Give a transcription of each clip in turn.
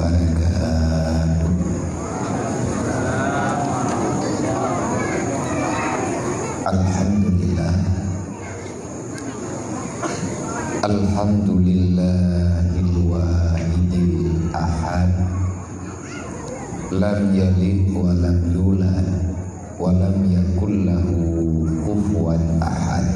wabarakatuh. Alhamdulillah, alhamdulillahil wahidil ahad, lam yalid wa lam yulad wa lam yakul lahu kufuwan ahad.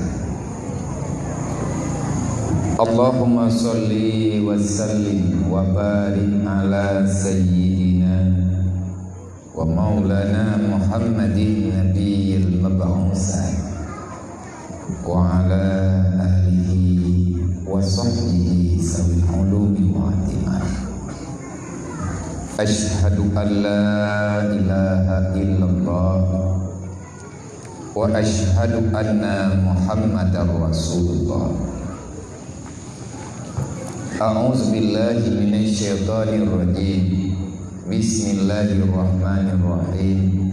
Allahumma sholli wa sallim wa barik ala sayyidina wa maulana Muhammadin nabiyil mab'utsah wa ala alihi wa sahbihi sawil ulumi wa atimah. Ashhadu an la ilaha illallah wa ashhadu anna Muhammadar Rasulullah. A'udzu billahi minasy syaithanir rajim. Bismillahirrahmanirrahim.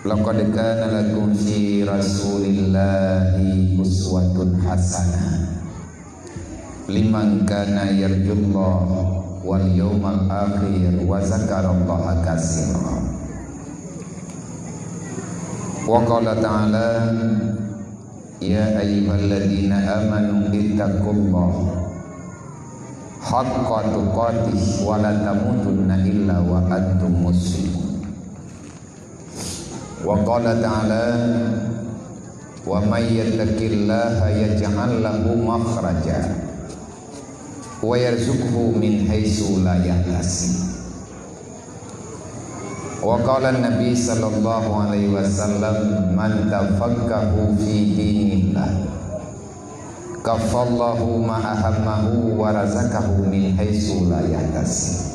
Laqad kana lakum fi Rasulillahi uswatun hasanah liman kana yarjullaha wal yawmal akhir wa zakarallaha katsiran. Wa qala ta'ala ya ayyuhalladzina amanu ittaqullaha haqqa tuqatih wa la tamutunna illa wa antum muslimun. Wa qala ta'ala wa may yattaqillaha yaj'al lahu makhraja wa yarzuqhu min haitsu la yahtasib. Wa qala an-nabi sallallahu alaihi wasallam man tafaqahu fi dinillah kafallahu ma ahammahu wa razaqahu min haitsu la yahtasib.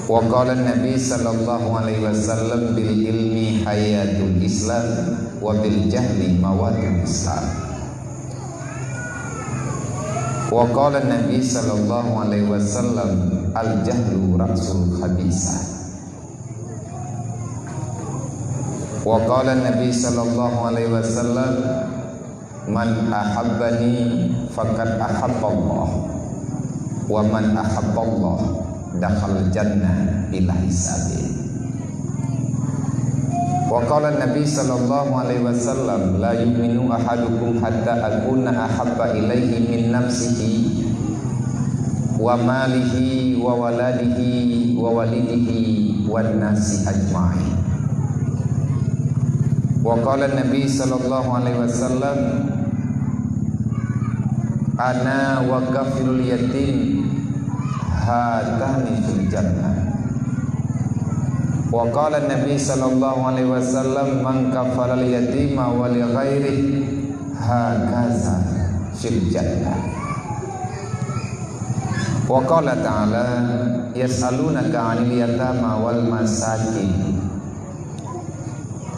Wa qala an-nabi sallallahu alaihi wasallam bil ilmi hayatul islam wa bil jahli mawatul islam. Wa qala an-nabi sallallahu alaihi wasallam al jahlu ra'sul khabisah. Wa qala an-nabi sallallahu alaihi wasallam man ahabbani faqad ahabballah wa man ahabballah dakhal jannah bila hisabin. Wa qala an-nabi sallallahu alaihi wasallam la yu'minu ahadukum hatta akuna ahabba ilaihi min nafsihi wa malihi wa waladihi wa walidihi wan nasi ajma'in. Wa qala an-nabi sallallahu alaihi wasallam ana wa kafirul yatim hatani fil jannah. Wa qala an-nabi sallallahu alaihi wasallam man kafara al-yatima wa li ghairihi hakaza fil jannah. Wa qala ta'ala yas'alunaka 'anil yatama wal masakin.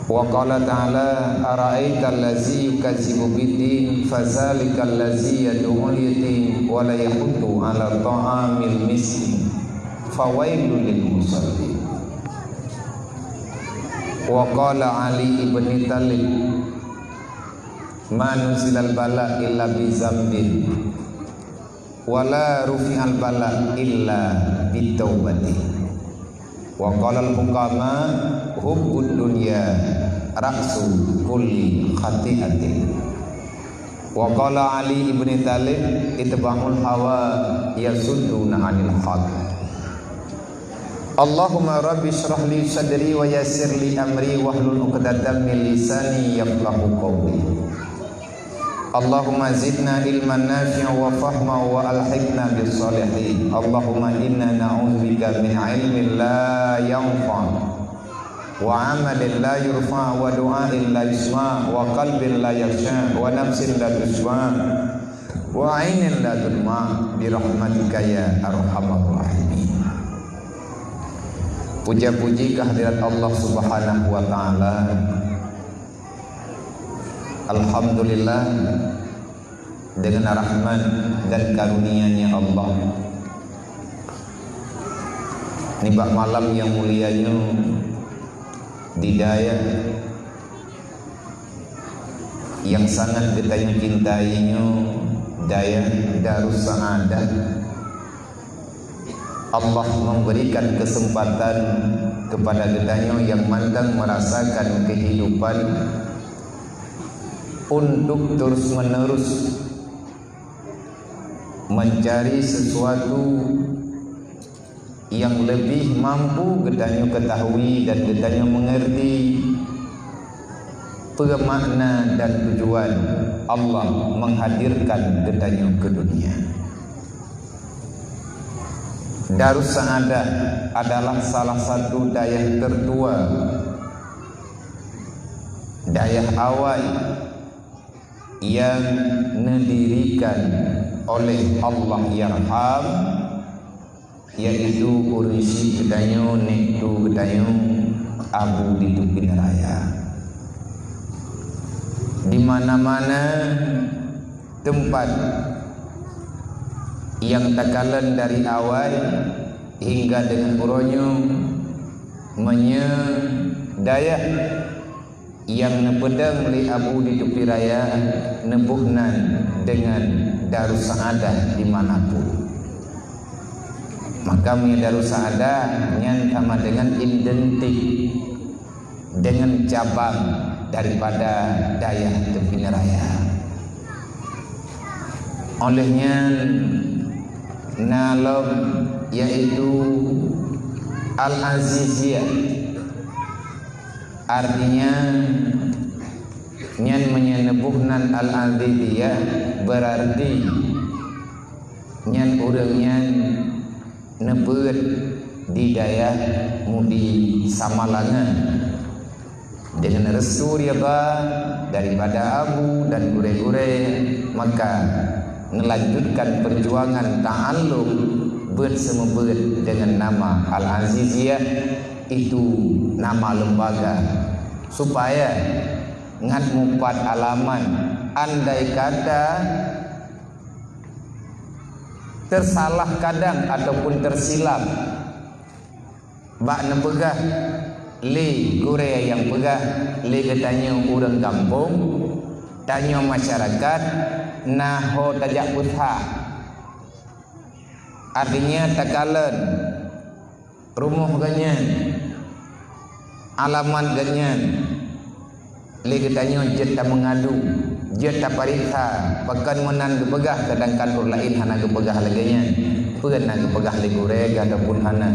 Wa qala ta'ala ara'aita allazi yukazzibu bid-din fazalika allazi yad'ul yatim wa la yahuddu 'ala ta'amil miskin fawailul lil musallin. Wa qala Ali ibn Talib ma nuzilal bala illa bi zambin wa la rufi'al bala illa bi taubati. Wa qala al-hukama hubbud dunya ra'su kulli khati'atin. Wa qala Ali ibn Talib itba'ul hawa yasudduna 'anil haqq. Allahumma rabbi shrah li sadri wa yassir li amri wahlul 'uqdatam min lisani yafqahu qawli. Allahumma zidna ilman nafi'an wa fahma wa alhiqna bis salihin. Allahumma inna na'udzubika min ilmin la yanfa' wa amalin la yurfa' wa du'ain la yusma' wa qalbin la yakhsha wa nafsin la tusma' wa 'ainin la tudma' bi rahmatika ya arhamar rahimin. Puja-puji kehadirat Allah Subhanahu wa taala. Alhamdulillah, dengan rahmat dan karunia-Nya Allah, nibak malam yang mulianya didaya yang sangat kita cintainya, daya Darus Sa'adah Allah memberikan kesempatan kepada gedanya yang mandang merasakan kehidupan untuk terus menerus mencari sesuatu yang lebih mampu gedanya ketahui dan gedanya mengerti makna dan tujuan Allah menghadirkan gedanya ke dunia. Darus Saadah adalah salah satu dayah tertua, dayah awal yang didirikan oleh Allah Yarham, yaitu urisi gedanyo nektu gedanyo Abu di Tupin Raya. Di mana-mana tempat yang takalan dari awal hingga dengan uronyo menyedaya yang nepedang li Abu di Tupin Raya nebuhnan dengan Darus Saadah dimanapun. Maka Darus Saadah nyan sama dengan identik dengan cabang daripada dayah Tupin Raya. Olehnya nalom yaitu Al-Aziziyah, artinya nyan menyenebuhnan Al-Aziziyah berarti nyan urangnya nebut di dayah mudi Samalangan dengan restu riba daripada Abu dan gure-gure, maka melanjutkan perjuangan ta'allum bersemebut dengan nama Al-Aziziyah, itu nama lembaga, supaya ngat mupat alaman andai kata tersalah kadang ataupun tersilap bak nepegah li gure yang pegah li katanya urang kampung tanya masyarakat naho tajak putha, artinya takalan rumah ganyan alamat ganyan li katanya jeta mengadu jeta pariksa bahkan menan gepegah kadang-kadang lain hana gepegah laganya pun hana gepegah li gure ataupun hana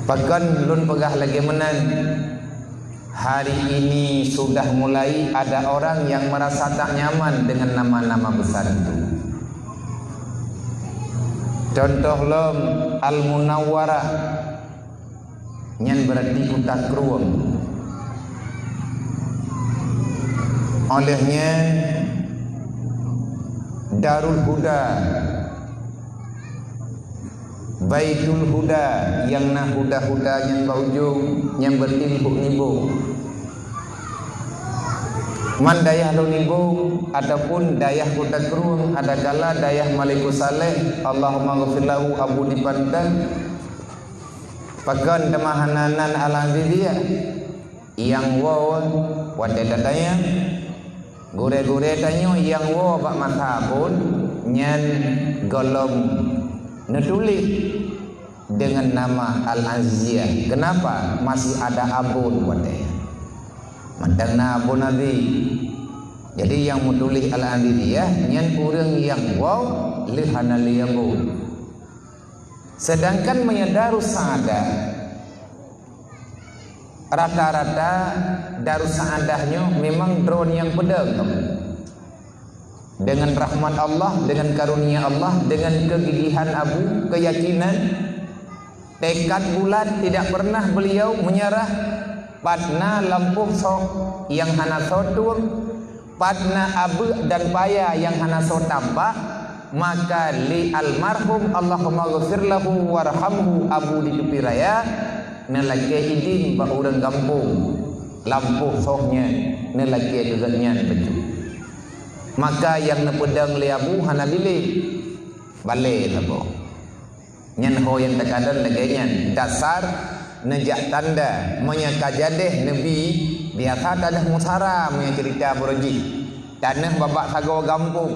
bahkan lun pegah lagi menan. Hari ini sudah mulai ada orang yang merasa tak nyaman dengan nama-nama besar itu. Contoh lom Al-Munawwarah nyan berarti kota Krueng. Olehnya Darul Huda, Baitul Huda yang nah huda-huda yang baujung yang bertimbuk nibung man dayah lo nibung ataupun dayah kota Krueng, ada kala dayah Malikus Saleh Allahumma ghafirlahu Abu dipantan pakan temahananan Al-Aziziyah yang wow wadada daya gure-gure tanyo yang wow pak mata pun nyan golom netulis dengan nama Al-Aziziyah. Kenapa? Masih ada abun wadaya mandangna abun Nabi. Jadi yang menulis Al-Aziziyah nyan urang yang wow lihana liyabun. Sedangkan Darus Saadah rata-rata Darus Saadahnya memang drone yang pedang dengan rahmat Allah, dengan karunia Allah, dengan kegigihan Abu, keyakinan, tekad bulat, tidak pernah beliau menyerah. Padna lampuh sok yang hana sotur, padna abu dan paya yang hana so tampak, maka li almarhum Allahumma ghafir lahu warhamhu Abu di Tupin Raya nelake idin ba urang kampung lampuh soknya nelake degatnya betul. Maka yang nepedang li Abu hana bilih balik apa nyan ho yang takadan laganya dasar nejak tanda menyakajadeh Nabi biasa tadah musara punya cerita beroji tanah babak sago gampung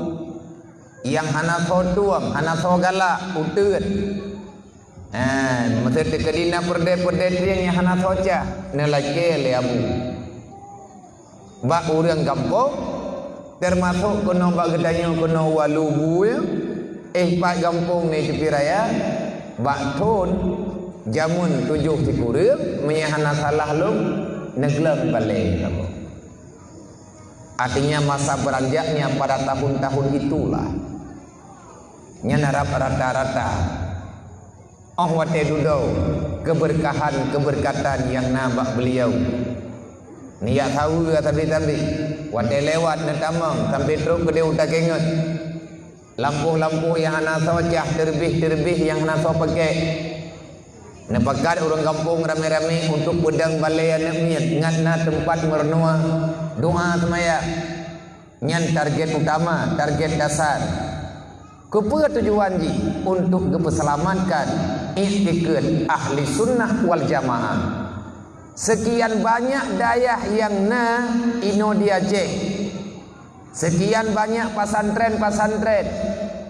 yang hana so tuang, hana so galak, uteut. Masa kedina perde-perde yang hana so cah, nelake le abu. Bak urang kampung termasuk kono bak gedanyo kono walubu ya. Pak kampung ni tepi raya bak tun jamun 7 tikurang menyahana salah lum neglam balik. Artinya masa beranjaknya pada tahun-tahun itulah nyanarap rata-rata wate dudau keberkahan keberkatan yang nabak beliau niat tahu tapi wate lewat netamang sampai terus ke dia utak ingat lampu-lampu yang hana socah terbih yang hana so pakai nepakat orang kampung rame-rame untuk pedang balai anak miat ngatna tempat merenua doa semaya nyan target utama target dasar kepada tujuan ji untuk keselamatan i'tiqad ahli sunnah wal jamaah. Sekian banyak dayah yang na ino diajak, sekian banyak pasantren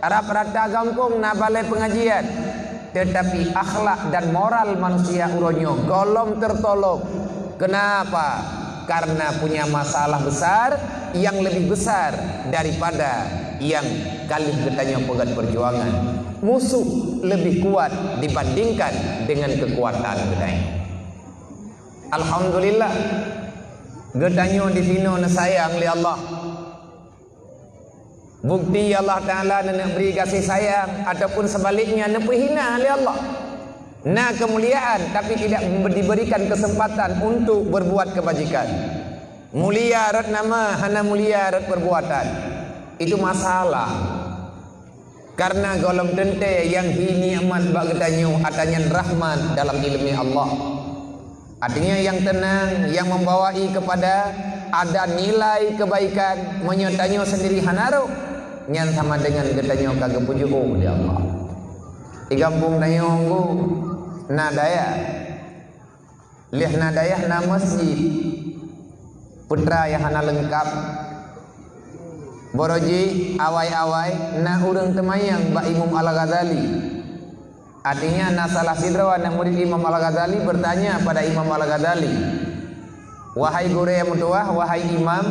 Arab rata kampung na balai pengajian, tetapi akhlak dan moral manusia uronyo golong tertolong. Kenapa? Karena punya masalah besar yang lebih besar daripada yang kali katanya pegat perjuangan. Musuh lebih kuat dibandingkan dengan kekuatan katanya. Alhamdulillah gedanyo di sino na sayang li Allah. Bukti Allah Ta'ala nak beri kasih sayang ataupun sebaliknya nak hina li Allah. Na kemuliaan tapi tidak diberikan kesempatan untuk berbuat kebajikan. Mulia rat nama hana mulia rat perbuatan. Itu masalah. Karena golong tente yang hini amat bak gedanyo atanya rahmat dalam ilmu Allah. Artinya yang tenang, yang membawai kepada ada nilai kebaikan, menyertanya sendiri hanaro, nyan sama dengan gedanyo kagak puju di Allah. Di kampung dayongku nadaya, lihat nadaya na masjid, putra yang hana lengkap, boroji awai-awai na urang temayang Mbak Imam Al-Ghazali. Artinya nasalah sidrawan yang murid Imam Al-Ghazali bertanya pada Imam Al-Ghazali, wahai guru yang mutuah, wahai imam,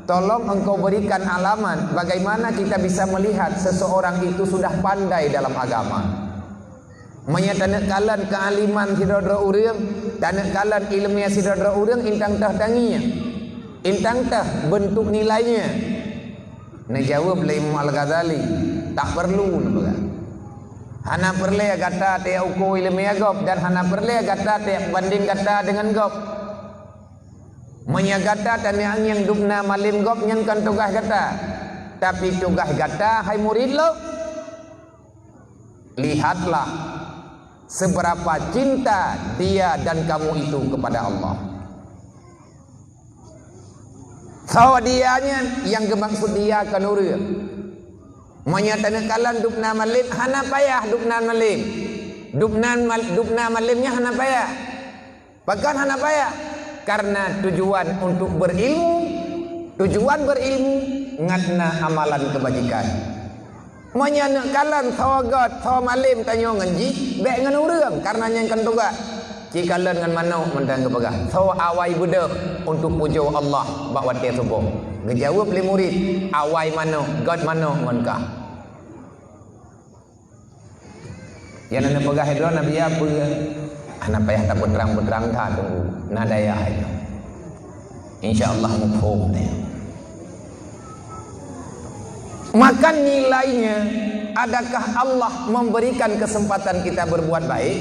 tolong engkau berikan alamat bagaimana kita bisa melihat seseorang itu sudah pandai dalam agama. Menyatakan kalan kealiman sidodro urang, tanak kalan ilmiah sidodro urang intang tah tanginya, intang tah bentuk nilainya. Najawab oleh Imam Al-Ghazali, tak perlu nampak. Hana perle kata te uku ilmiah gop dan hana perle kata te banding kata dengan gop. Menyagata dan yang dubna malim gop nyankan tugas kata. Tapi tugas kata hai murid lo. Lihatlah seberapa cinta dia dan kamu itu kepada Allah. Sawa dianya yang gemaksud dia kanurun. Menyatakan kalan dubna malim hana payah dubna malim. Dubna malimnya hana payah. Bahkan hana payah karena tujuan untuk berilmu, tujuan berilmu ngatna amalan kebajikan. Menyatakan kalan sawa god, sawa malim tanyo nganji bek ngan urang karena nyangkan tugas. Jika kalian ngan mano mendang kepegah. Sawa awai budak untuk pujo Allah bak wate subuh. Ngejawab le murid, awai mano, god mano ngonkah. Yang nana pegah itu nabi apa? Anak payah tak puterang dah tunggu nadaya itu. Insyaallah mufhum dia. Maka nilainya, adakah Allah memberikan kesempatan kita berbuat baik?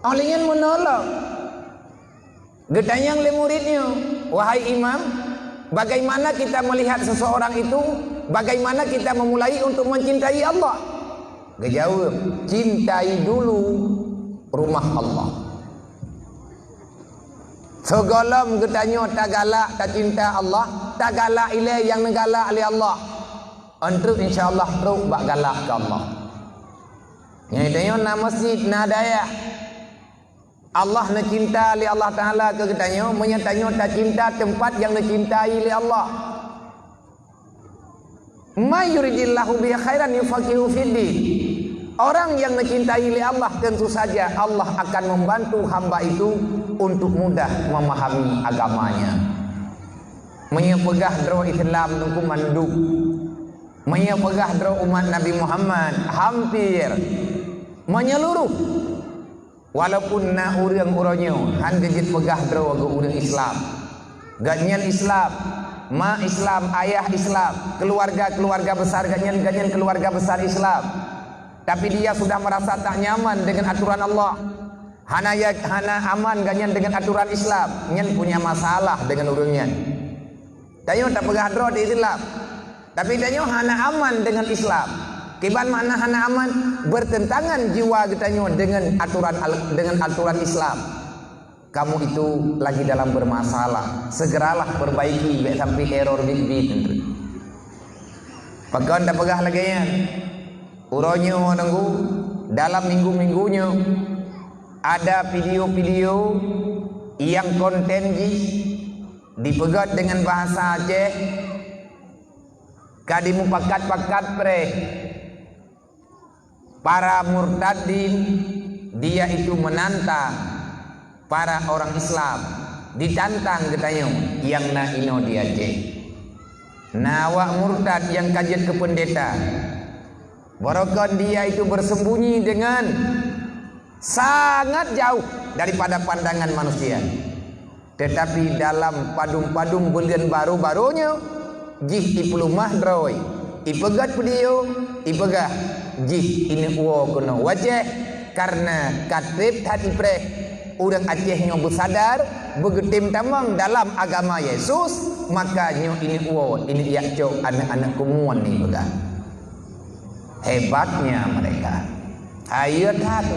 Olehnya menolak. Getanyang le muridnya, wahai imam, bagaimana kita melihat seseorang itu? Bagaimana kita memulai untuk mencintai Allah? Gejawab, cintai dulu rumah Allah. Segala getanyo tak galak tak cinta Allah, tak galak ile yang negalak oleh Allah. Untuk insyaallah terus bak galak ke Allah. Nyanyi na masjid na daya. Allah nak cinta oleh Allah Taala ke getanyo, menyatanyo tak cinta tempat yang dicintai oleh Allah. May yuridillahu bihi khairan yufaqihu fiddin. Orang yang mencintai Allah tentu saja Allah akan membantu hamba itu untuk mudah memahami agamanya. Menyepegah dro Islam tungku manduk. Menyepegah dro umat Nabi Muhammad hampir menyeluruh. Walaupun na urang-uranyo han gejit pegah dro aga urang Islam. Ganyan Islam, ma Islam, ayah Islam, keluarga besar ganyan keluarga besar Islam. Tapi dia sudah merasa tak nyaman dengan aturan Allah. Hana aman ganyan dengan aturan Islam. Nyen punya masalah dengan urangnya. Tanyo tak pegah dro di Islam. Tapi tanyo hana aman dengan Islam. Kiban mana hana aman bertentangan jiwa getanyo dengan aturan Islam. Kamu itu lagi dalam bermasalah. Segeralah perbaiki sampai error bit. Pakan tak pegah lagi ya. Uronyo nunggu dalam minggu-minggunya ada video-video yang konten dipegat dengan bahasa Aceh. Kadimu pakat-pakat pre para murtadin, dia itu menantang para orang Islam, ditantang katanya yang na ino dia Aceh. Nawak murtad yang kajian ke pendeta. Barokah dia itu bersembunyi dengan sangat jauh daripada pandangan manusia. Tetapi dalam padung-padung bulan baru-barunya jih ipulumah droi ipegat video ipegah jih ini uo kuno wajah karena katib hati preh urang Aceh nyo bersadar begetim tamang dalam agama Yesus, maka nyo ini uo ini yakco anak-anak kumuan ni pegah. Hebatnya mereka. Ayat hatu.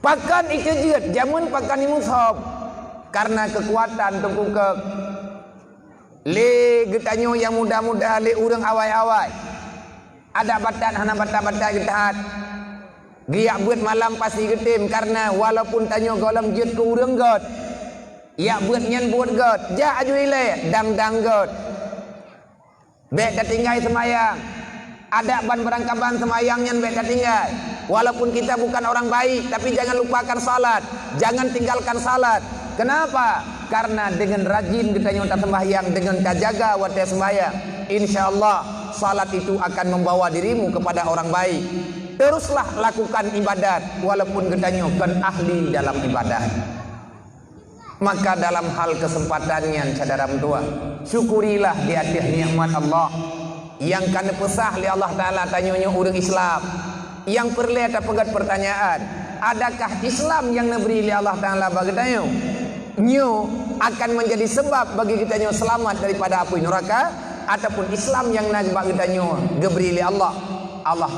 Pakan ikejut jamun pakan imusob karena kekuatan tengkukek le getanyo yang muda-muda le urang awai-awai. Ada batat hana batat-batat getahat. Giak buat malam pasti getim karena walaupun tanyo golam jut ke urang god. Ya buat nyan buat god. Ja ajuile dang-dang god. Bek ketinggai semayang. Ada ban berangkaban semayangnya bek tinggal. Walaupun kita bukan orang baik, tapi jangan lupakan salat, jangan tinggalkan salat. Kenapa? Karena dengan rajin kita nyontak sembahyang, dengan kajaga waktu sembahyang, insyaallah salat itu akan membawa dirimu kepada orang baik. Teruslah lakukan ibadat walaupun kita kan ahli dalam ibadat. Maka dalam hal kesempatannya saudara tua, syukurilah di atas nikmat Allah yang kana pesah li Allah Ta'ala tanyanya orang Islam yang perlu ada pegat pertanyaan, adakah Islam yang diberi li Allah Ta'ala bagi tanyo nyo akan menjadi sebab bagi kita nyo selamat daripada api neraka, ataupun Islam yang nak bagi tanyo diberi li Allah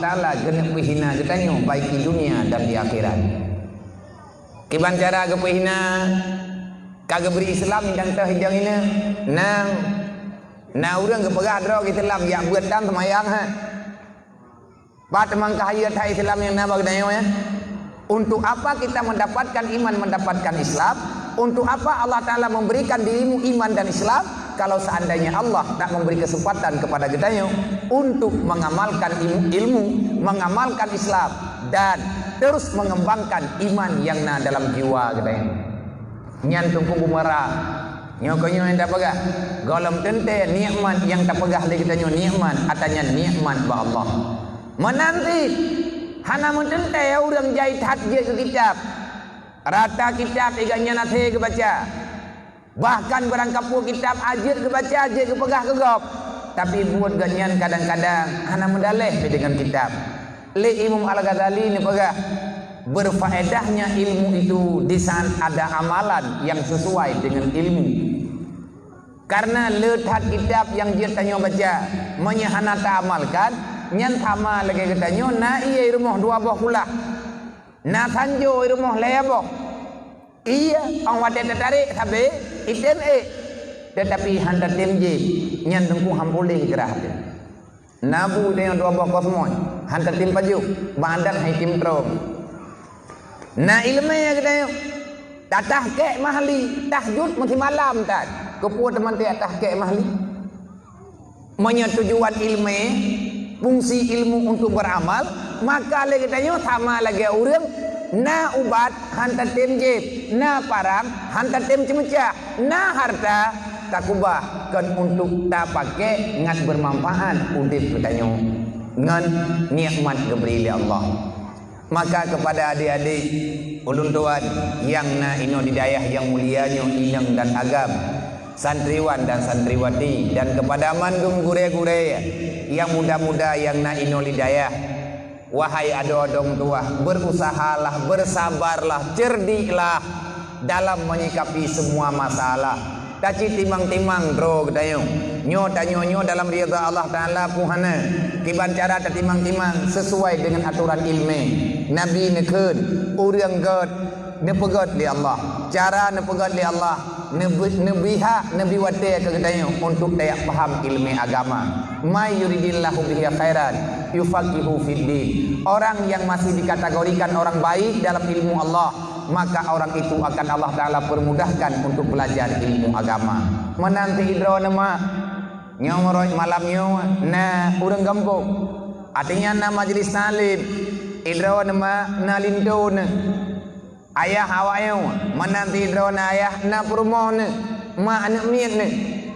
Ta'ala genep hina kita nyo baik di dunia dan di akhirat. Kiban cara gepehina kagak beri Islam yang teh hijang ini nang nah urang kepegah dro Islam ya buat dan semayang ha. Bat mangkah ayat Islam yang nabag dayo ya. Untuk apa kita mendapatkan iman, mendapatkan Islam? Untuk apa Allah Ta'ala memberikan dirimu iman dan Islam kalau seandainya Allah tak memberi kesempatan kepada kita untuk mengamalkan ilmu, mengamalkan Islam dan terus mengembangkan iman yang na dalam jiwa kita nyantung kubu merah nyokonyo yang tak pegah golem tente nikmat yang tak pegah lagi kita nikmat atanya nikmat ba Allah menanti hana mentente urang jahit hatje ke kitab rata kitab iganya nate ke baca bahkan berangkapu kitab ajir ke baca ajir ke pegah ke gop tapi buat ganyan kadang-kadang hana mendaleh dengan kitab le Imam Al-Ghazali ni pegah berfaedahnya ilmu itu di saat ada amalan yang sesuai dengan ilmu. Karena letak kitab yang dia tanya baca menyahana tak amalkan nyan sama lagi katanya na iya rumah dua boh pula na sanjo rumah lebo iya ang wate tertarik sabe iten tetapi handa temje nyan tengku hampulih gerah nabu dengan dua boh kosmoy handa tim paju bandar hai tim tro na ilmu katanya tatah kek mahli tahjud mesti malam tak kepuat teman dia tatah kek mahli Menyetujuan ilmu, fungsi ilmu untuk beramal, maka lagi tanya sama lagi orang na ubat hantar temjet, na parang hantar tem cemecah, na harta takubah kan untuk tak pakai ngat bermanfaat untuk bertanya ngan nikmat geberi Allah. Maka kepada adik-adik ulun tuan yang na ino di dayah yang mulianya inang dan agam, santriwan dan santriwati, dan kepada mandung gure-gure yang muda-muda yang na ino di dayah, wahai adodong tua, berusahalah, bersabarlah, cerdiklah dalam menyikapi semua masalah. Taci timang-timang dro ketayo nyo tanyo dalam ridha Allah Ta'ala puhana kiban cara timang-timang sesuai dengan aturan ilmu Nabi nekeun urang god nepegot li Allah, cara nepegot li Allah, nebiha nebi wate ke ketayo untuk dayak paham ilmu agama. May yuridillahu bihi khairan yufaqihu fid din. Orang yang masih dikategorikan orang baik dalam ilmu Allah, maka orang itu akan Allah Ta'ala permudahkan untuk belajar ilmu agama. Menanti idro nama nyomoroj malamnya na urang kampung, artinya na majlis nalim idro nama na lindon ayah awayo menanti idro na ayah na permohon ma anak miat ne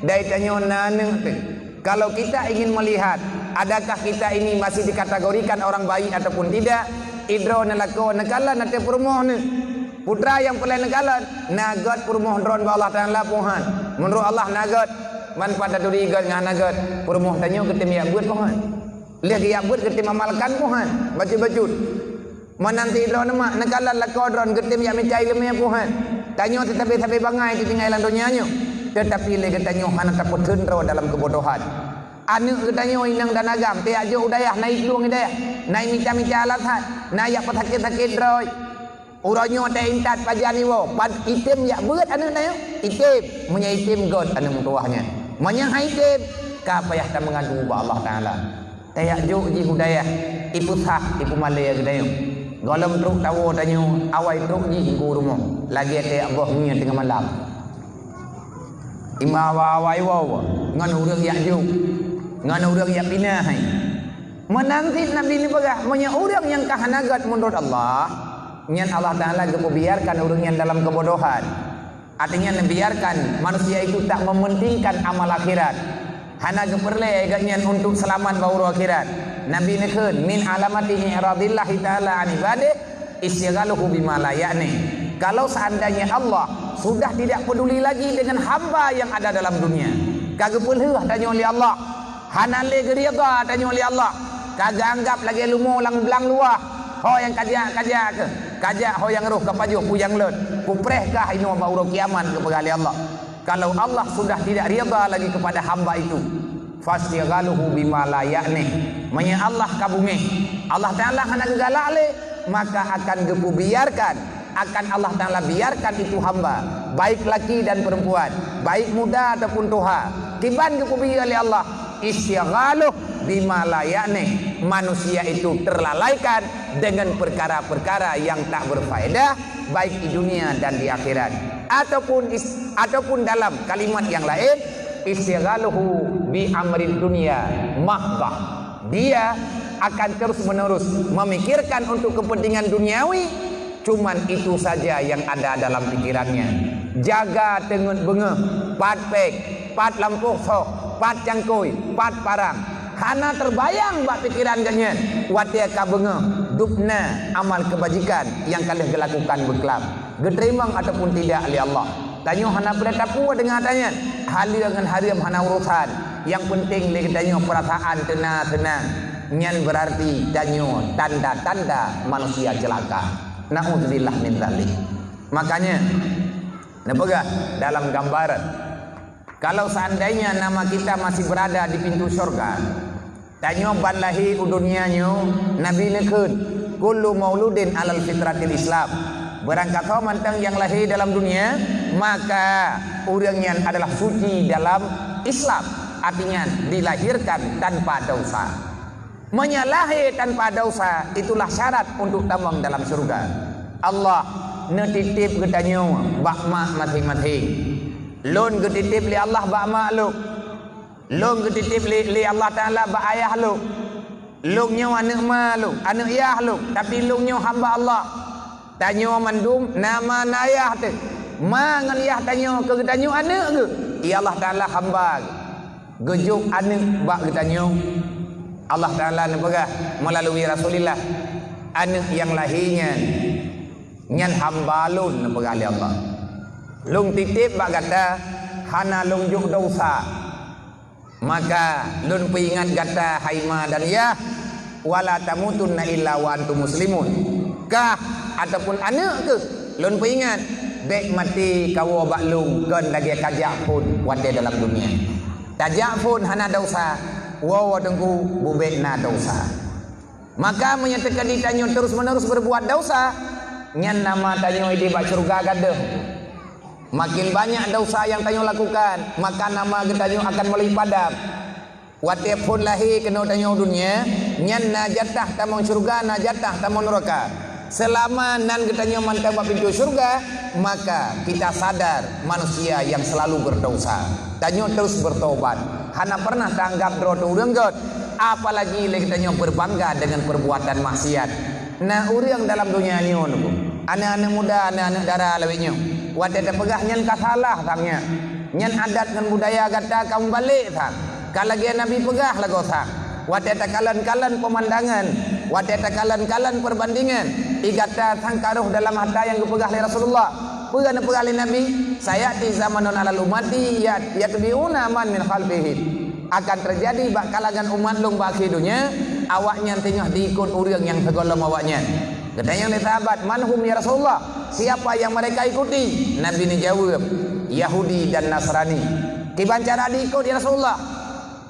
dai tanyo na ne. Kalau kita ingin melihat adakah kita ini masih dikategorikan orang baik ataupun tidak, idro na lako nakala na te permohon putra yang pelai negalan nagat permoh dron ba Allah Ta'ala puhan menurut Allah nagat man pada duri gat ngah nagat permoh tanyo ketim ya buat puhan lihat ya buat ketim amalkan puhan baca bajut menanti dron nama negalan lako dron ketim ya mencai lemnya puhan tanyo tetapi bangai di tinggalan dunianya, tetapi le tanyo hana takut hendro dalam kebodohan. Anu ketanyo inang dan agam tiak jo udayah naik luang idayah naik mica-mica alathat naik patakit-takit droy uranyo te intat pajani wo pad item ya beut anu nayo item munya item god anu tuahnya munya item ka payah ta mengadu ba Allah Taala tayak jo ji hudayah ipu sah ipu malaya gedayo golem truk tawo tanyo awai truk ji hinggu rumah lagi tayak boh nya tengah malam imawa awai wo ngan urang ya jo ngan urang ya pinah hai menanti nabi ni bagah munya urang yang kahanagat menurut Allah nyan Allah Ta'ala biarkan urangnya dalam kebodohan. Artinya membiarkan manusia itu tak mementingkan amal akhirat. Hana geperle agaknya untuk selamat bauru akhirat. Nabi nekeun min alamati i'radillahi ta'ala an ibadih isyaghaluhu bima la ya'ni. Kalau seandainya Allah sudah tidak peduli lagi dengan hamba yang ada dalam dunia, kagak peuleuh tanya oleh Allah, hana le geridha tanya oleh Allah, kagak anggap lagi lumo lang belang luah, ho yang kajak ke kajak ho yang roh kapajuh puyang lut kuprehkah ino bauro kiaman kepada Allah. Kalau Allah sudah tidak rida lagi kepada hamba itu, fastighaluhu bima la ya'ni, manya Allah kabunge Allah Ta'ala hana galale, maka akan gepu biarkan, akan Allah Ta'ala biarkan itu hamba baik laki dan perempuan, baik muda ataupun tua, tiban gepu biar oleh Allah istighaluh bima la ya'ni, manusia itu terlalaikan dengan perkara-perkara yang tak berfaedah baik di dunia dan di akhirat, ataupun dalam kalimat yang lain istighaluhu bi amrin dunia mahdah, dia akan terus-menerus memikirkan untuk kepentingan duniawi, cuman itu saja yang ada dalam pikirannya. Jaga tengut bengeh pat pek pat lampuh sok pat cangkoi pat parang hana terbayang bak pikiran ganyan watia ka bengeh dupna amal kebajikan yang kalian lakukan berkelam geterimang ataupun tidak oleh Allah. Tanyo hana bertapu dengan tanya hal dengan hariam hana urusan, yang penting le tanyo perasaan tenang nyan berarti tanyo tanda-tanda manusia celaka. Naudzubillah min dzalik. Makanya nepegah dalam gambaran kalau seandainya nama kita masih berada di pintu surga, tanyo balahi udunyanyo Nabi nekeun kullu mauludin alal fitratil Islam, berangkat mantang yang lahir dalam dunia maka urangnya adalah suci dalam Islam, artinya dilahirkan tanpa dosa. Menyalahi tanpa dosa itulah syarat untuk tambang dalam surga. Allah netitip getanyo bakma masing-masing. Lon getitip li Allah bakma lu Long ketitip li Allah Ta'ala ba ayah lu. Long nyo anak ma lu, anak ayah lu, tapi long nyo hamba Allah. Tanyo mandum nama ayah tu. Ma ngan ayah tanyo ke tanyo anak ke? Ya Allah Ta'ala hamba ke. Gejuk anak bak ke tanyo. Allah Ta'ala nepegah melalui Rasulullah anak yang lahirnya nyan hamba lun nepegah li Allah. Lung titip bak kata hana lung juk dosa. Maka lun peringat kata haima dan ya wala tamutunna illa wa antum muslimun. Kah ataupun anak ke lun peringat bek mati kawo bak lung kan lagi kajak pun wate dalam dunia. Tajak pun hana dosa wa tengku bubek na dosa. Maka menyatakan ditanya terus menerus berbuat dosa nyan nama tanyo di bak surga gadah. Makin banyak dosa yang tanyo lakukan, maka nama tanyo akan melipat padam. Wate pun lahir kena tanyo dunia, nyan na jatah tamon surga, na jatah tamon neraka. Selama nan tanyo mantap pintu surga, maka kita sadar manusia yang selalu berdosa. Tanyo terus bertobat. Hana pernah tanggap droto uranggot, apalagi lagi tanyo berbangga dengan perbuatan maksiat. Nah, urang dalam dunia ni anak-anak muda, anak-anak darah lawinyo. Wadah terpegah nyan kasalah tangnya. Nyan adat dan budaya kata kamu balik tang. Kalau dia Nabi pegah lagu tang. Wadah takalan-kalan pemandangan, wadah takalan-kalan perbandingan. Igata tang karuh dalam harta yang dipegah oleh Rasulullah. Pegah nepegah oleh Nabi. Saya di zamanun alal umati ya tabiuna man min khalfihi. Akan terjadi bak kalangan umat lung bak hidunya awaknya tengah diikut urang yang segolong awaknya. Katanya oleh sahabat, manhum ya Rasulullah? Siapa yang mereka ikuti? Nabi ni jawab, Yahudi dan Nasrani. Kiban cara diikut ya Rasulullah?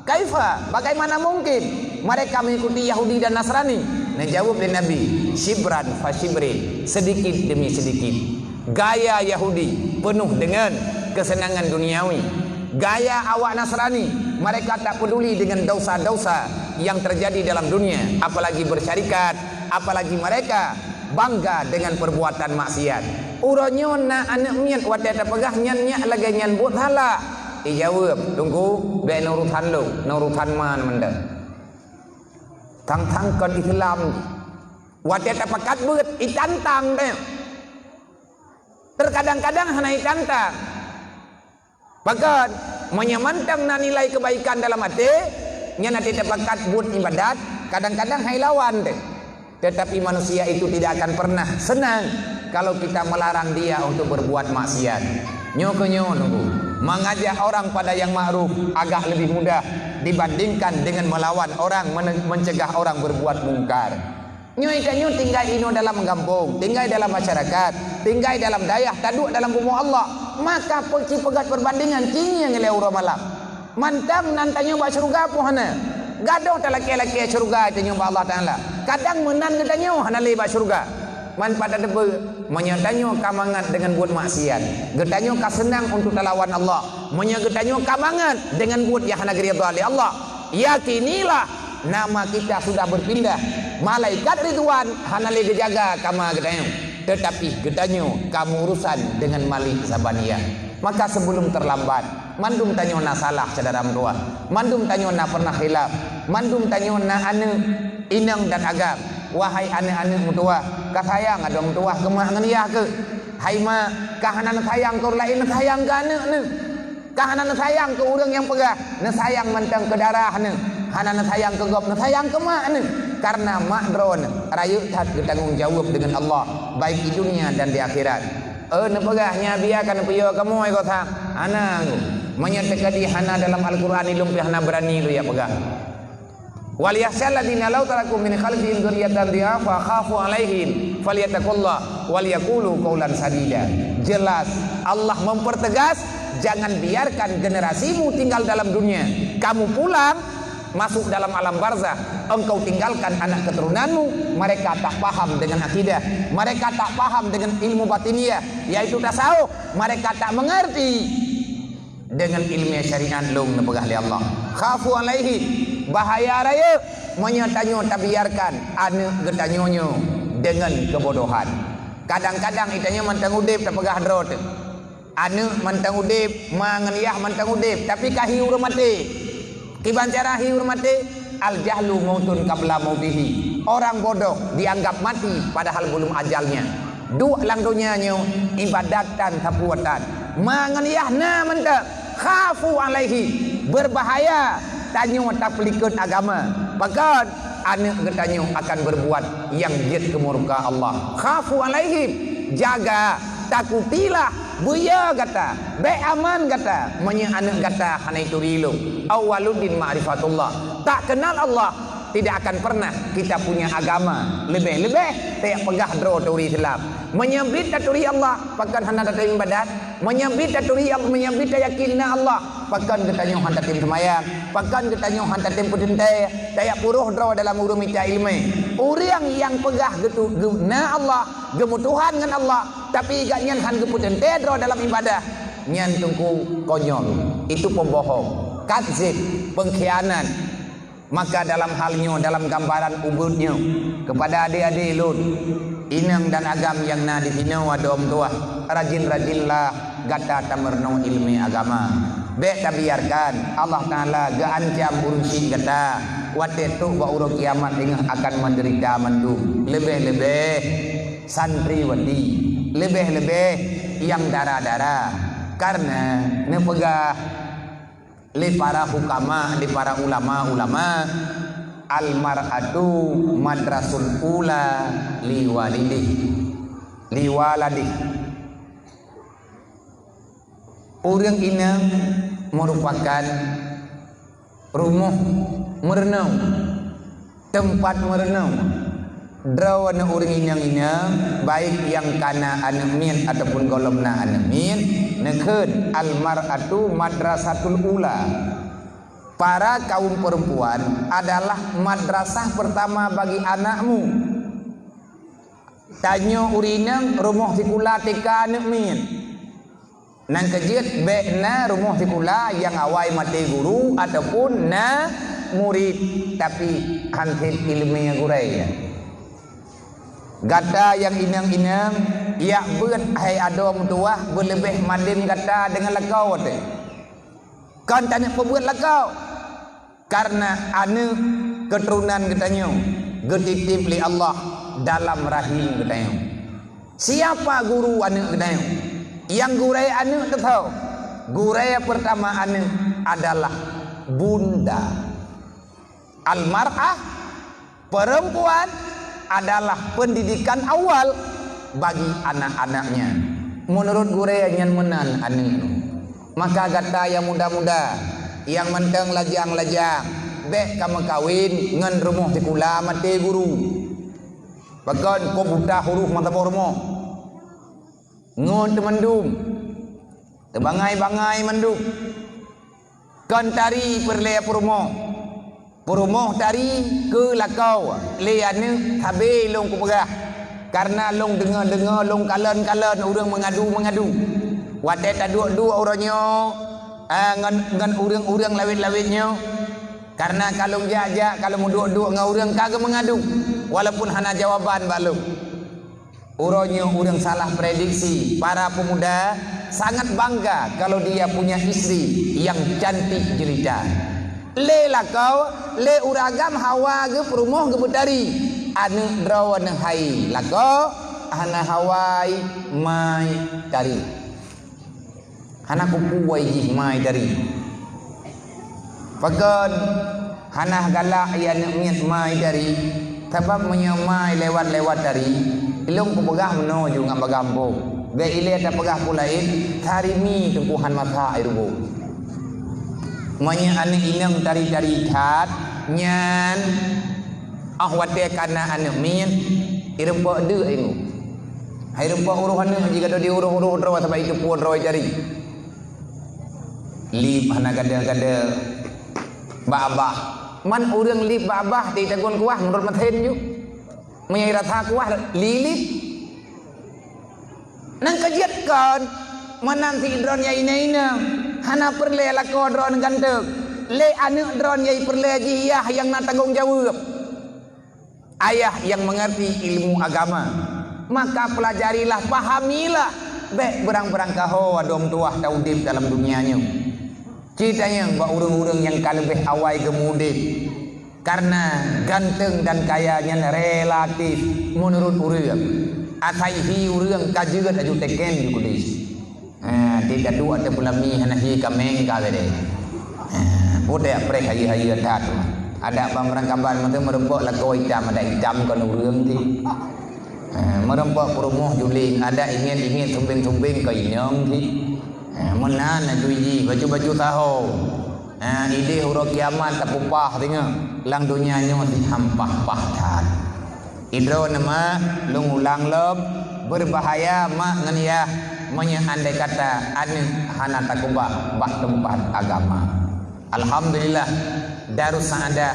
Kaifa? Bagaimana mungkin mereka mengikuti Yahudi dan Nasrani? Nah jawab oleh Nabi, shibran fa shibrin, sedikit demi sedikit. Gaya Yahudi penuh dengan kesenangan duniawi. Gaya awak Nasrani, mereka tak peduli dengan dosa-dosa yang terjadi dalam dunia, apalagi bersyarikat, apalagi mereka bangga dengan perbuatan maksiat. Uronyo na anak mian wadah terpegah nyan lagi nyan buat hala. Dijawab, tunggu be nurutan lu, nurutan man menda. Tang kon Islam. Wadah terpekat buat itantang deh. Terkadang-kadang hanya itantang. Bahkan menyamantang na nilai kebaikan dalam hati, nya nanti terpekat buat ibadat, kadang-kadang hai lawan deh. Tetapi manusia itu tidak akan pernah senang kalau kita melarang dia untuk berbuat maksiat. Nyokonyo nunggu. Mengajak orang pada yang ma'ruf agak lebih mudah dibandingkan dengan melawan orang, mencegah orang berbuat mungkar. Nyo tinggal ino dalam kampung, tinggal dalam masyarakat, tinggal dalam dayah, taduk dalam bumi Allah. Maka pergi pegat perbandingan kini yang ngelew malam. Mantang nantanyo ba surga pohana. Gaduh tak laki-laki surga itu nyumbah Allah Ta'ala. Kadang menan getanyo hana leba surga. Man pada debe menyatanyo kamangat dengan buat maksiat. Getanyo kasenang untuk lawan Allah. Menyagetanyo kamangat dengan buat yang hana geria oleh Allah. Yakinilah nama kita sudah berpindah. Malaikat Ridwan hana le jaga kama getanyo. Tetapi getanyo kamu urusan dengan Malik Sabaniyah. Maka sebelum terlambat, mandum tanyo na salah saudara mertua, mandum tanyo na pernah khilaf, mandum tanyo na ane inang dan agam. Wahai ane-ane mertua, kasayang ada mertua kemak nganiah ke? Hai ma, kahanan sayang kau lain sayang ke ane ne? Kahanan sayang ke orang yang pegah, ne sayang mentang ke darah ne, hanan sayang ke gop, ne sayang ke mak ne. Karena mak dron rayu tak bertanggung jawab dengan Allah baik di dunia dan di akhirat. Nepegahnya biarkan piyo kamu ai kota anak menyatakan di hana dalam Al-Qur'an ilum pi hana berani lu ya pegah. Wal yahsal ladina law tarakum min khalfihim dzurriyyatan dhi'afa khafu alaihim falyattaqullah wal yaqulu qawlan sadida. Jelas Allah mempertegas jangan biarkan generasimu tinggal dalam dunia. Kamu pulang masuk dalam alam barzah, engkau tinggalkan anak keturunanmu, mereka tak paham dengan akidah, mereka tak paham dengan ilmu batiniah yaitu tasawuf, mereka tak mengerti dengan ilmu syariat lung nepegah li Allah. Khafu alaihi, bahaya raya menyatanyo tak biarkan anak getanyonyo dengan kebodohan. Kadang-kadang itanya mantang udip tak pegah drot, anak mantang udip manganiah mantang udip tapi kahi urang mati. Kiban carahi hormati al jahlu mautun qabla mautihi. Orang bodoh dianggap mati padahal belum ajalnya. Dua lang dunianya ibadatan tapuatan. Manganiyahna manta khafu alaihi, berbahaya tanyo tak pelikut agama. Bahkan anak getanyo akan berbuat yang jid kemurka Allah. Khafu alaihim, jaga takutilah buya kata be aman kata menya anak kata hana itu rilu awaludin ma'rifatullah, tak kenal Allah tidak akan pernah kita punya agama lebih-lebih tak pegah dro turi Islam menyambit turi Allah pakan hana datang ibadat menyambit turi Allah menyambit yakinna Allah pakan katanya hanta tim semayang pakan katanya hanta tim putente tayak puruh dro dalam urung mita ilmu orang yang pegah gitu guna Allah gemu Tuhan dengan Allah tapi gak nyan han geputente dro dalam ibadah nyan tungku konyol itu pembohong kadzib pengkhianat. Maka dalam halnya, dalam gambaran ubudnya kepada adik-adik Lut, inang dan agam yang na di sini adom tua, rajin-rajinlah gata tamerno ilmi agama. Be tabiarkan Allah Taala gaancam urusi gata. Wate tu ba urang kiamat ingah akan menderita mendung. Lebih-lebih santriwati, lebih-lebih yang darah-darah. Karena nepegah li para hukama, li para ulama-ulama al-mar'atu madrasul ula li waladi. Orang ini merupakan rumah merenung, tempat merenung. Drawana orang ini baik yang kana anemin ataupun golomna anemin nekun al-mar'atu madrasatul ula. Para kaum perempuan adalah madrasah pertama bagi anakmu. Tanyo urinang rumah sikula tika anemin. Nang kejit bekna rumah sikula yang awai mati guru ataupun na murid tapi hantip ilmiah gurai. Gata yang inang-inang ya buat hai adom tuah berlebih madin gata dengan lekau te. Kan tanya pembuat lekau karena anu keturunan katanya getitip li Allah dalam rahim katanya. Siapa guru anu katanya? Yang gurai anu tahu. Gurai pertama anu adalah bunda. Al-mar'ah perempuan adalah pendidikan awal bagi anak-anaknya. Menurut guraya yang menan anu. Maka gata yang muda-muda, yang menteng lajang-lajang, bek kamu kawin ngan rumah sikula mati guru. Bahkan ko buta huruf mata pormo. Ngon temandum. Tebangai-bangai mandum. Kan tari perlea pormo. Perumoh dari ke lakau liane tabe long kupegah karena long dengar long kalen orang mengadu wate taduk orangnya ngan urang lawit-lawitnya karena kalau jajak kalau muduk dengan orang kagak mengadu walaupun hana jawaban balung orangnya orang salah prediksi. Para pemuda sangat bangga kalau dia punya istri yang cantik jelita. Le lakau le uragam hawa ge perumoh ge betari anu drawan hai lakau hana hawai mai tari hana kupu wai mai tari pakan hana galak ya nak miat mai tari sebab menyamai lewat tari ilung kupegah meno juga bagambo be ile ta pegah pulain tari mi tumpuhan mata airubo manya anak inang tari-tari tat nyan ahwate kana anak min irempa de ingu irempa uruhan jika do diuruh-uruh rawa sampai itu puan rawa jari lip hana gada-gada babah man urang lip babah ti tagon kuah menurut mathen ju menyai ratha kuah lilit nang kajiatkan menanti dron ya ina hana perle lakon dron ganteng le anak dron yai perle jiyah yang nak tanggung jawab ayah yang mengerti ilmu agama maka pelajarilah pahamilah be berang-berang kaho adom tuah taudib dalam dunianya Ceritanya buat orang-orang yang lebih awal kemudian karena ganteng dan kayanya relatif menurut orang. Ataihi orang kajeut aju teken juga dis. Tidak dua ada pulami hanahi kameng kagade. Udah prek hayi adat. Ada pameran kaban mate merempok la koi hitam ada hitam kan orang ti. Merempok perumoh juling ada ingin tumbing-tumbing ke inyong ti. Menan tuji baju-baju tahu. Ide huruf kiamat tak pupah tengok lang dunianya masih hampah pahtan. Idro nama lungulang leb berbahaya mak ngania andai kata ane hana takubah bak tempat agama. Alhamdulillah Darus Saadah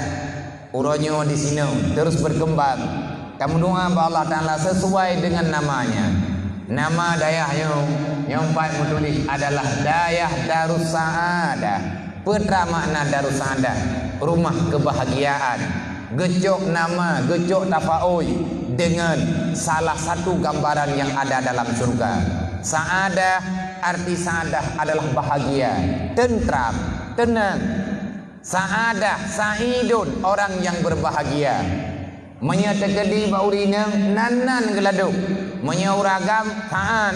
uronyo di sini terus berkembang. Kamu doa Allah Taala sesuai dengan namanya. Nama dayahnya yang empat menulis adalah Dayah Darus Saadah. Putra makna Darus Saadah, rumah kebahagiaan. Gejok nama, gejok tafaul dengan salah satu gambaran yang ada dalam surga. Saadah, arti saadah adalah bahagia, tentram, tenang. Saadah, saidun, orang yang berbahagia. Menyetekedi baurinang nanan geladuk. Menyauragam taat.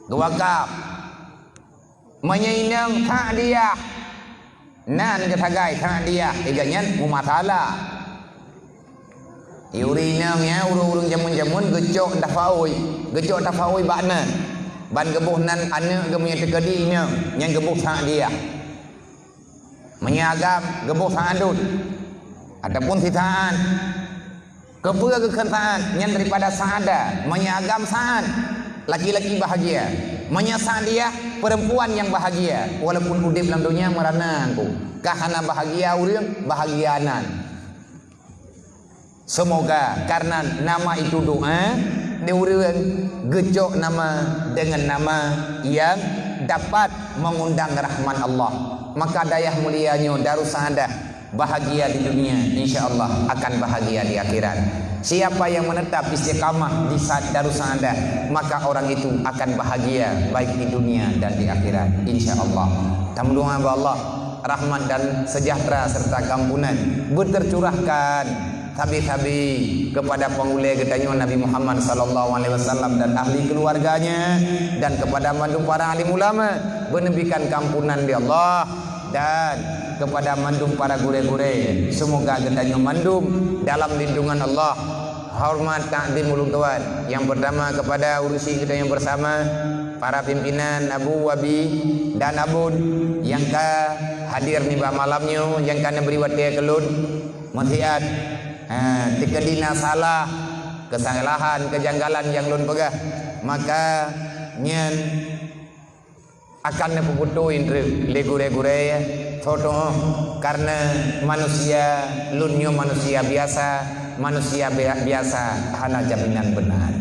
Gewakap. Menyainang ta'diyah. Nan ketagai ta'diyah. Iganyan mumatala. Yurinang ya urung-urung jamun-jamun gecok tafaui. Gecok tafaui bakna. Ban gebuh nan anak gemnya tekedinya yang gebuh ta'diyah. Menyagam gebuh ta'adud. Ataupun sitaan. Kepua kekentaan yang daripada saadah. Menyagam saat. Laki-laki bahagia. Menyasar dia perempuan yang bahagia. Walaupun udip dalam dunia merana aku. Kahana bahagia urang bahagianan. Semoga karena nama itu doa. Dia urang gejok nama dengan nama yang dapat mengundang rahmat Allah. Maka dayah mulianya Darus Saadah bahagia di dunia, insya-Allah akan bahagia di akhirat. Siapa yang menetap istiqamah di Darus Saadah, maka orang itu akan bahagia baik di dunia dan di akhirat, insya-Allah. Tamuduha Allah rahmat dan sejahtera serta kampunan bertercurahkan tabi-tabi kepada pengulai gedanyo Nabi Muhammad sallallahu alaihi wasallam dan ahli keluarganya dan kepada mandum para alim ulama benebikan kampunan di Allah dan kepada mandum para gure-gure. Semoga gedanyo mandum dalam lindungan Allah. Hormat takdim ulung tuan. Yang pertama kepada urusi kita yang bersama para pimpinan Abu Wabi dan Abun yang hadir ni malamnya yang kana beri watia kelun matiat tikadina salah kesalahan kejanggalan yang lun pegah maka nyen akan nepuputuin legure-gure ya foto karena manusia lunyo manusia biasa hana jaminan benar.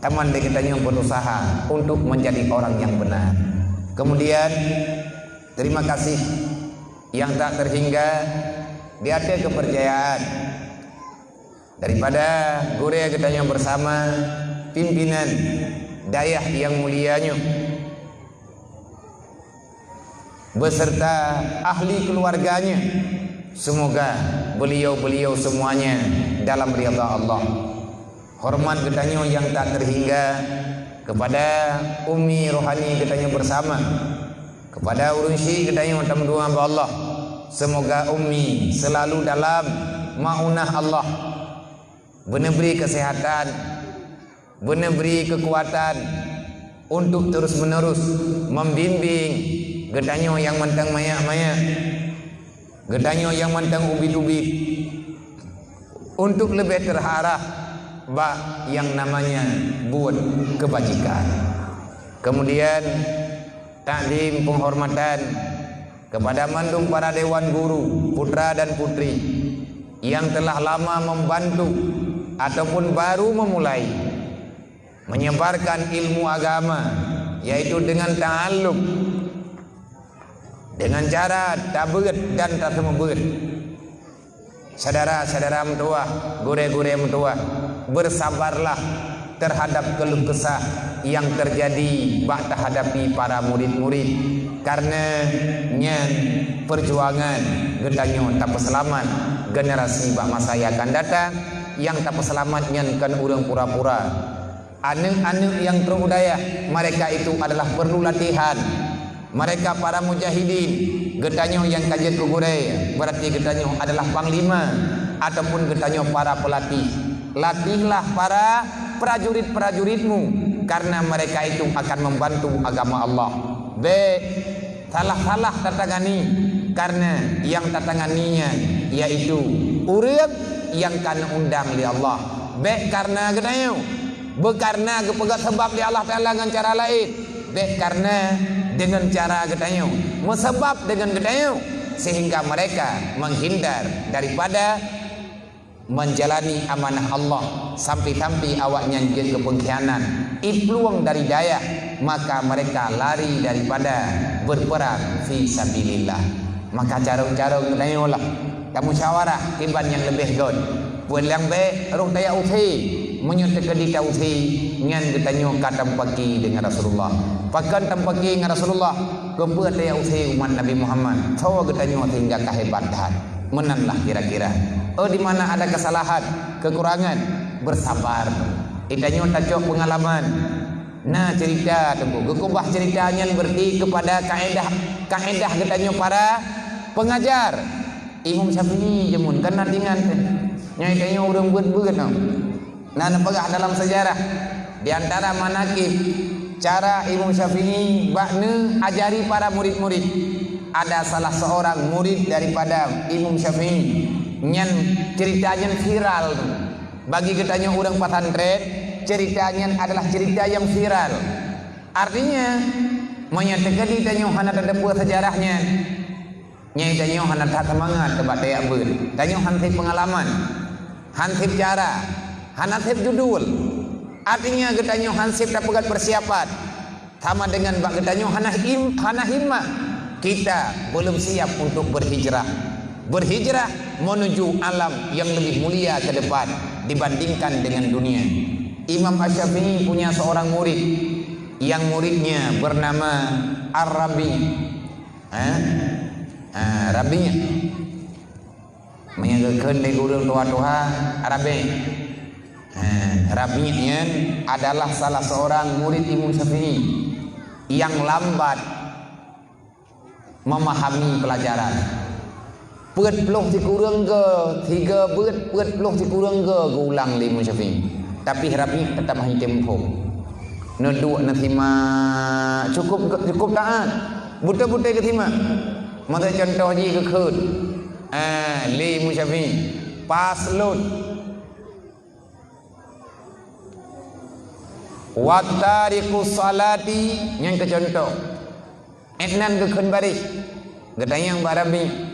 Taman kita yang berusaha untuk menjadi orang yang benar. Kemudian terima kasih yang tak terhingga di ada kepercayaan daripada gure kita yang bersama pimpinan dayah yang mulianya beserta ahli keluarganya. Semoga beliau-beliau semuanya dalam ridha Allah. Hormat getanyo yang tak terhingga kepada Umi rohani getanyo bersama, kepada urunsi getanyo tamduha Allah. Semoga Umi selalu dalam maunah Allah, benar beri kesehatan, benar beri kekuatan untuk terus menerus membimbing gedanyo yang mentang maya-maya, gedanyo yang mentang ubit-ubit untuk lebih terarah bak yang namanya buat kebajikan. Kemudian takdim penghormatan kepada mandum para dewan guru, putra dan putri yang telah lama membantu ataupun baru memulai menyebarkan ilmu agama, yaitu dengan ta'allum, dengan cara tabeut dan tak semebeut. Saudara-saudara mentua, gure-gure mentua, bersabarlah terhadap keluh kesah yang terjadi bak hadapi para murid-murid karena nyan perjuangan getanyo tak selamat generasi bak masa yang akan datang yang tak selamat nyan kan urang pura-pura anak-anak yang terudaya mereka itu adalah perlu latihan mereka para mujahidin getanyo yang kajian kugurai berarti getanyo adalah panglima ataupun getanyo para pelatih latihlah para prajurit-prajuritmu karena mereka itu akan membantu agama Allah. B. Salah-salah tatangani karena yang tatanganinya yaitu urang yang kan undang li Allah. B. Karena gedayo. B. Karena kepegat sebab li Allah Ta'ala dengan cara lain. B. Karena dengan cara gedayo. Mesebab dengan gedayo sehingga mereka menghindar daripada menjalani amanah Allah sampai-sampai awaknya jadi kepengkhianan ipluang dari daya maka mereka lari daripada berperang fi sabilillah maka cara-cara lah kamu musyawarah tiban yang lebih god buat yang baik ruh daya uthi menyutai di tauhi ngan getanyo katam pagi dengan Rasulullah pakan tampaki dengan Rasulullah kebuat daya uthi umat Nabi Muhammad tahu getanyo hingga kehebatan menanlah kira-kira di mana ada kesalahan, kekurangan, bersabar. Itanyo tajok pengalaman. Nah cerita tu, gekubah ceritanya berarti kepada kaedah getanyo para pengajar. Imam Syafi'i jemun kan dengan nyai tanyo urang beut-beut no. Nah napagah dalam sejarah di antara manakib cara Imam Syafi'i bakne ajari para murid-murid. Ada salah seorang murid daripada Imam Syafi'i nyan ceritanya viral bagi getanya orang pesantren ceritanya adalah cerita yang viral artinya menyatakan ditanya hana ada buah sejarahnya nyai tanya hana tak semangat kebat daya ber tanya hansip pengalaman hansip cara hansip judul artinya getanya hansip tak pegat persiapan sama dengan bak getanya hana himmah kita belum siap untuk berhijrah menuju alam yang lebih mulia ke depan dibandingkan dengan dunia. Imam Asy-Syafi'i punya seorang murid yang muridnya bernama Ar-Rabi. Rabinya menyanggakan dari guru tua-tua Arabi. Rabinya adalah salah seorang murid Imam Syafi'i yang lambat memahami pelajaran. Peut peluh si kurang ke 3 peut peluh si kurang ke ulang 5 Syafi'i tapi Rabi tetap hanya tempo neduk nasima cukup taat buta-buta ke terima mata contoh ji ke khut 5 Syafi'i pas lut watariku salati yang ke contoh etnan ke khun baris getayang barabi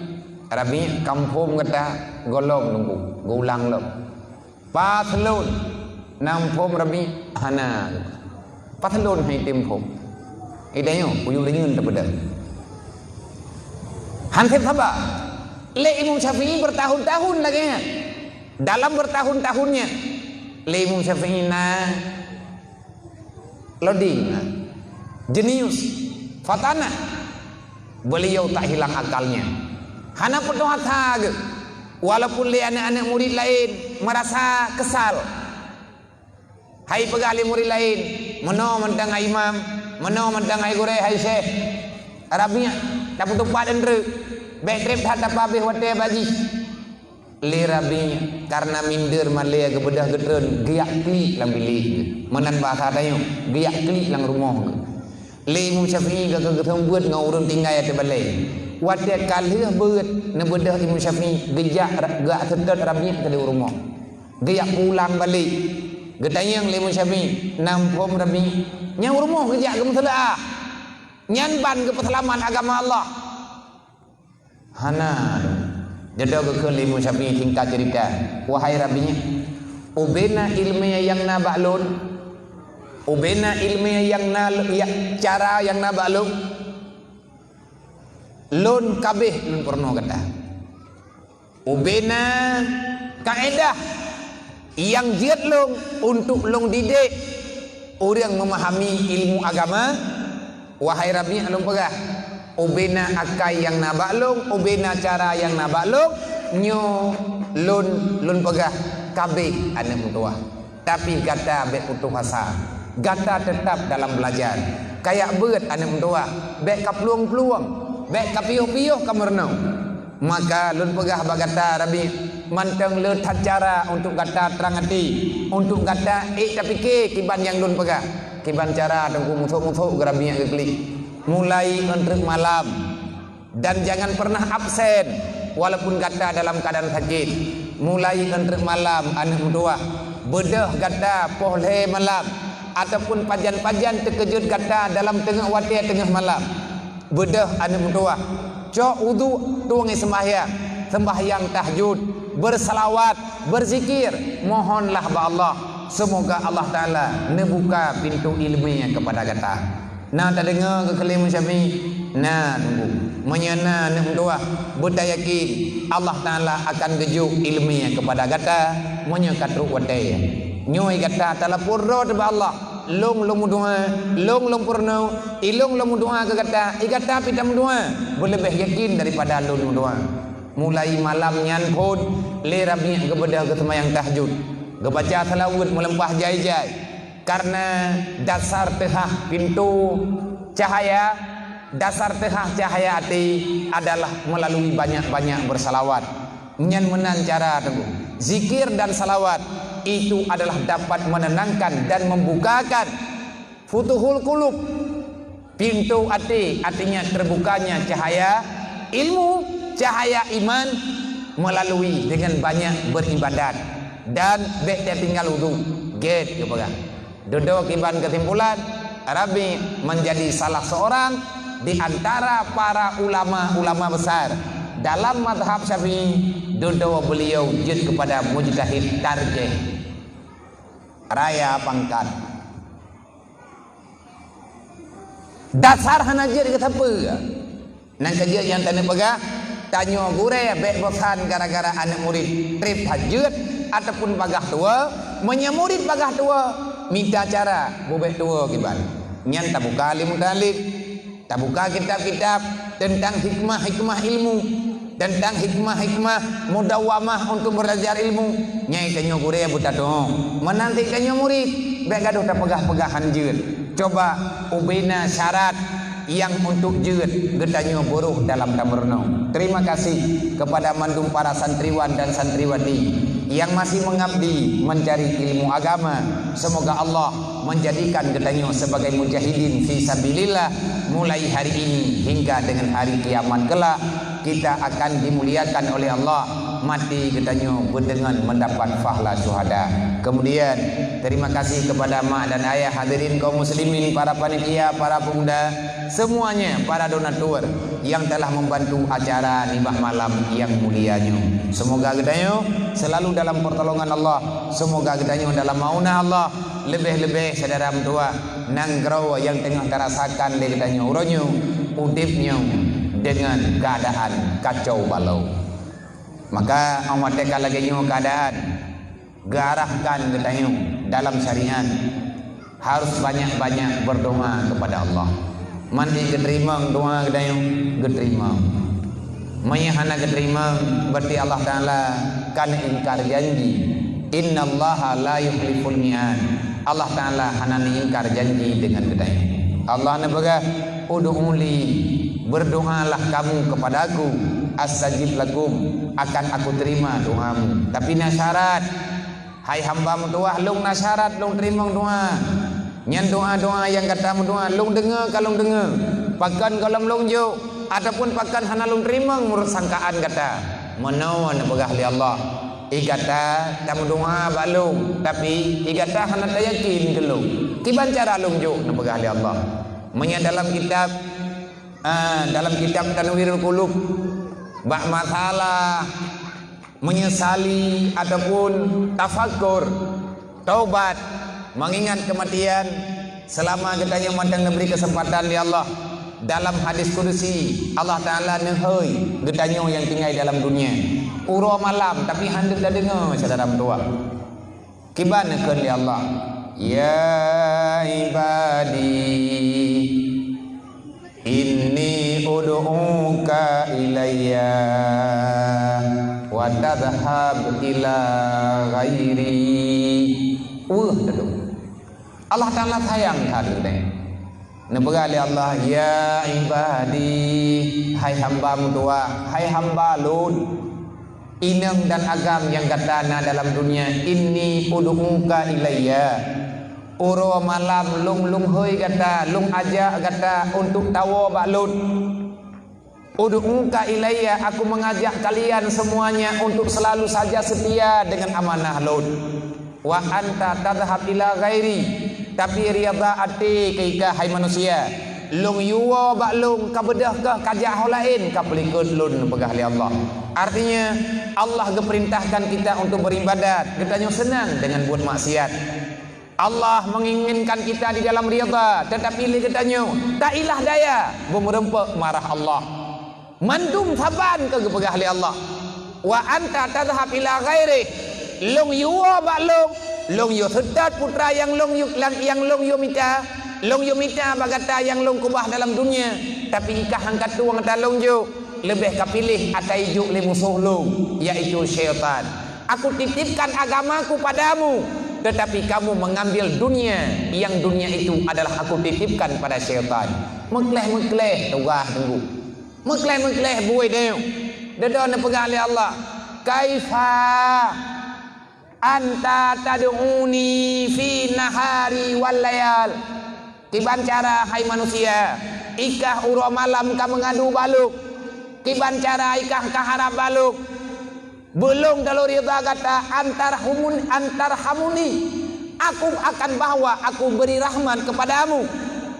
Arabi kampung kata golong nunggu gulang lo paslon nampom Arabi hana paslon hai tempo idayo uyung dengan terpeda hansip sabar le Imam Syafi'i bertahun-tahun lagi dalam bertahun-tahunnya le Imam Syafi'i na loading jenius fatana beliau tak hilang akalnya hana penuh hati walaupun li anak-anak murid lain merasa kesal hai pegali murid lain meno mentang imam meno mentang gure hai syekh Arabnya tak putus badan re baik trip tak habis wate bagi li rabinya karena minder malaya kebedah getren giak klik lang bilik menan bahasa tayo giak klik lang rumah li Imam Syafi'i gak buat ngau urang tinggal ya balai wate kalih beut ne bedah Imam Syafi'i gejak gak setet rabinya ke rumah giak pulang balik getayang li Imam Syafi'i nampom rabi nyang rumah gejak ke masalah nyan ban ke perselaman agama Allah hana jadau ke li Imam Syafi'i tingkat cerita wahai rabinya ubena ilmiah yang na ba'lun ubena ilmiah yang na cara yang na ba'lun lun kabeh lun porno kata ubena kaedah yang jiat long untuk long didik orang memahami ilmu agama wahai Rabi alum pegah ubena akai yang nabak long, ubena cara yang nabak long, nyo lun pegah kabeh anak mentua. Tapi kata bek putus asa, kata tetap dalam belajar. Kayak beut anak mentua, bek ka peluang-peluang, bek ka piuh-piuh ka merenung. Maka lun pegah bagata Rabi manteng le cara untuk kata terang hati, untuk kata tapi ke kiban yang lun pegah. Kiban cara tengku musuh-musuh gerabinya keklik. Mulai untuk malam dan jangan pernah absen walaupun kata dalam keadaan sakit. Mulai untuk malam anak mentua, bedah kata pohle malam ataupun pajan-pajan terkejut kata dalam tengah waktu tengah malam. Bedah anak mentua, cok wudu tuangi sembahyang tahajud, bersalawat, berzikir, mohonlah ba Allah, semoga Allah Taala membuka pintu ilmunya kepada kata. Nah tak dengar ke kelim syami, nah tunggu menyana nak mentua, bertayakin Allah Taala akan gejuk ilmunya kepada kata, menyakatruk wadai. Nyoi kata Taala purro ba Allah. Long doa, long purno, ilong doa ke kata, ikata pita doa, berlebih yakin daripada long doa. Mulai malam nyan pun le rabi kepada kesemayang tahajud, kebaca salawat melempah jai-jai. Karena dasar tehah pintu cahaya, dasar tehah cahaya hati adalah melalui banyak-banyak bersalawat. Nyan menan cara tunggu. Zikir dan salawat itu adalah dapat menenangkan dan membukakan futuhul qulub, pintu hati, artinya terbukanya cahaya ilmu, cahaya iman melalui dengan banyak beribadat dan bek tinggal wudu get kepada duduk iban kesimpulan Rabi menjadi salah seorang di antara para ulama besar dalam mazhab Syafi'i. Duduk beliau jid kepada mujtahid tarjih raya pangkat dasar hanajir kata apa nang kerja yang tanya pegah tanya gure bek bosan gara-gara anak murid trip hajud ataupun bagah tua menyemurid bagah tua minta cara bubek tua kiban nyan tak buka alim talib tak buka kitab-kitab tentang hikmah ilmu, tentang hikmah mudawamah untuk belajar ilmu. Nyai kanyo gure buta dong menanti kanyo murid bek gaduh tak pegah-pegahan jeut. Coba ubina syarat yang untuk jeut getanyo buruh dalam tamerno. Terima kasih kepada mandum para santriwan dan santriwati yang masih mengabdi mencari ilmu agama. Semoga Allah menjadikan getanyo sebagai mujahidin fi sabilillah mulai hari ini hingga dengan hari kiamat kelak. Kita akan dimuliakan oleh Allah, mati getanyo dengan mendapat pahala syuhada. Kemudian terima kasih kepada mak dan ayah hadirin kaum muslimin, para panitia, para pemuda, semuanya, para donatur yang telah membantu acara nibah malam yang mulianya. Semoga getanyo selalu dalam pertolongan Allah, semoga getanyo dalam maunah Allah. Lebih-lebih saudara mentua nanggrau yang tengah terasakan le getanyo uronyo udipnya dengan keadaan kacau balau. Maka amatkan lagi nyo keadaan garahkan getanyo dalam syariat harus banyak-banyak berdoa kepada Allah. Mandi keterima doa getanyo keterima. Mayahana keterima berarti Allah Taala kan ingkar janji. Innallaha la yukhliful mi'ad. Allah Taala hana ingkar janji dengan getanyo. Allah nabaga ud'uli, berdoalah kamu kepadaku, astajib lakum, akan aku terima doamu. Tapi nasyarat, hai hamba mentua, long nasyarat, long terima doa. Nyan doa-doa yang kata doa, long dengar kalau dengar, pakan kalau long jo, ataupun pakan hana long terima menurut sangkaan kata, menawan begah li Allah. Igata tamu doa balung, tapi igata hana tayakin gelung. Kiban cara long jo begah li Allah. Menya dalam kitab Tanwirul Qulub bak masalah menyesali ataupun tafakur taubat mengingat kematian selama kita mandang memberi kesempatan di Allah. Dalam hadis kudusi Allah Ta'ala nehoi getanyo yang tinggal dalam dunia uro malam tapi handuk dah dengar saudara mentua kiban nekeun di Allah ya ibadi inni udu ilayya wa tadhhab ila ghairi. Allah Ta'ala sayang tadi. Nebera Allah, ya ibadi, hai hamba tua, hai hamba Lut, inang dan agam yang katana dalam dunia ini udu'uka ilayya. Uro malam lung hoi kata, lung aja kata untuk tawa bak Lut. Udu'uka ilayya, aku mengajak kalian semuanya untuk selalu saja setia dengan amanah Lut. Wa anta tadhhab ila ghairi, tapi riyadha ati keika hai manusia lung yuwa bak lung kabedah ke kajak hal lain ka pelikut lun pegah li Allah. Artinya Allah geperintahkan kita untuk beribadat, kita senang dengan buat maksiat. Allah menginginkan kita di dalam riyadha, tetapi li katanya tak ilah daya berempek marah Allah. Mandum saban ke pegah li Allah. Wa anta tadhhab ila ghairi, long yuwa bak long yu sedat putra yang long yu mita bagata yang long kubah dalam dunia, tapi ikah angkat tuang ta long yu lebih kapilih atai juk li musuh long, yaitu syaitan. Aku titipkan agamaku padamu, tetapi kamu mengambil dunia, yang dunia itu adalah aku titipkan pada syaitan. Mekleh tugah tunggu mekleh buai deu dedon pegang oleh Allah. Kaifa anta tad'uni fi nahari wal layal, kiban cara hai manusia ikah uro malam ka mengadu baluk, kiban cara ikah kaharap baluk belum dalam rida kata antar hamuni, aku akan bawa, aku beri rahmat kepadamu.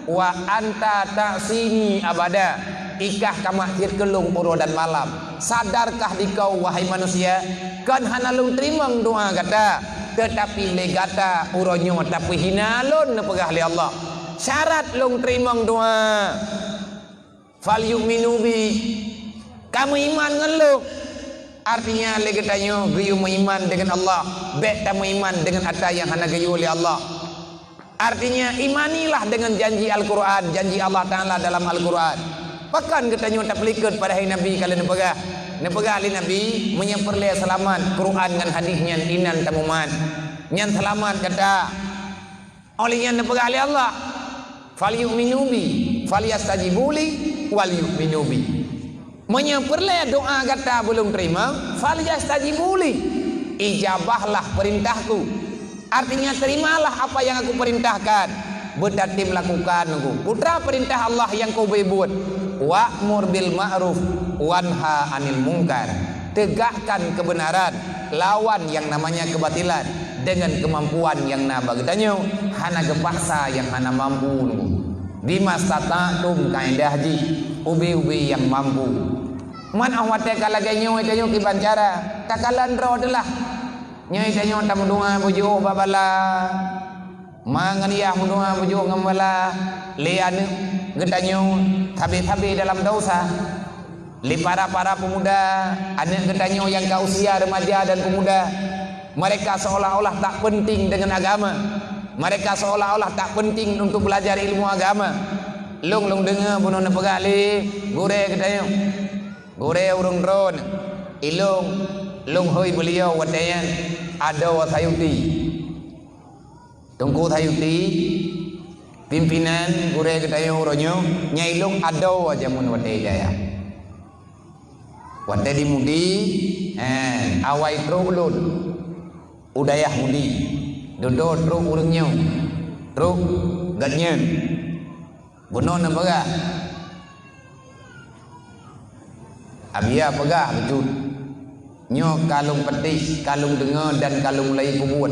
Wa anta ta'sini abada, ikah kamakhir kelung uro dan malam. Sadarkah dikau wahai manusia, kan hana lung terimang doa kata, tetapi legata uronyo tapi hina lon pegah li Allah. Syarat lung terimang doa. Fal yu'minu bi, kamu iman dengan lu. Artinya legatanyo gayu iman dengan Allah, bet tamu iman dengan apa yang hana gayu oleh Allah. Artinya imanilah dengan janji Al-Quran, janji Allah Ta'ala dalam Al-Quran. Bahkan katanya tak pelikut pada hari Nabi kalian nepegah ali Nabi menyemperleh selamat Quran dengan hadisnya inan tamuman nyan selamat kata olehnya nepegah ali Allah fal yu'minu bi fal yastajibu li wal yu'minu bi, menyemperleh doa kata belum terima fal yastajibu li, ijabahlah perintahku, artinya terimalah apa yang aku perintahkan, bertatib lakukan aku putra perintah Allah yang kau buat. Wa'mur bil ma'ruf wanha 'anil munkar, tegakkan kebenaran, lawan yang namanya kebatilan dengan kemampuan yang nabagetanyo, hana gepaksa yang hana mampu bimastata'tum kaedah haji ubi-ubi yang mampu. Man awate kalagenyo itanyo kiban cara takalan ro adalah nyai tanyo tamu doa bujo babala manganiah doa bujo ngambala liane getanyo tabi-tabi dalam dosa. Li para pemuda, anak getanyo yang ke usia remaja dan pemuda, mereka seolah-olah tak penting dengan agama, mereka seolah-olah tak penting untuk belajar ilmu agama. Long dengar bunuh nepegali gore getanyo gore urung dron long hoi beliau wadayan ada wasayuti tungku sayuti pimpinan gure ketayo uronyo nyailung ado aja mun wate jaya wate di mudi awai trulun udayah mudi dodo tru urungnya tru gatnyen bonon pegah abia pegah betul nyo kalung petis kalung dengar dan kalung lai kubut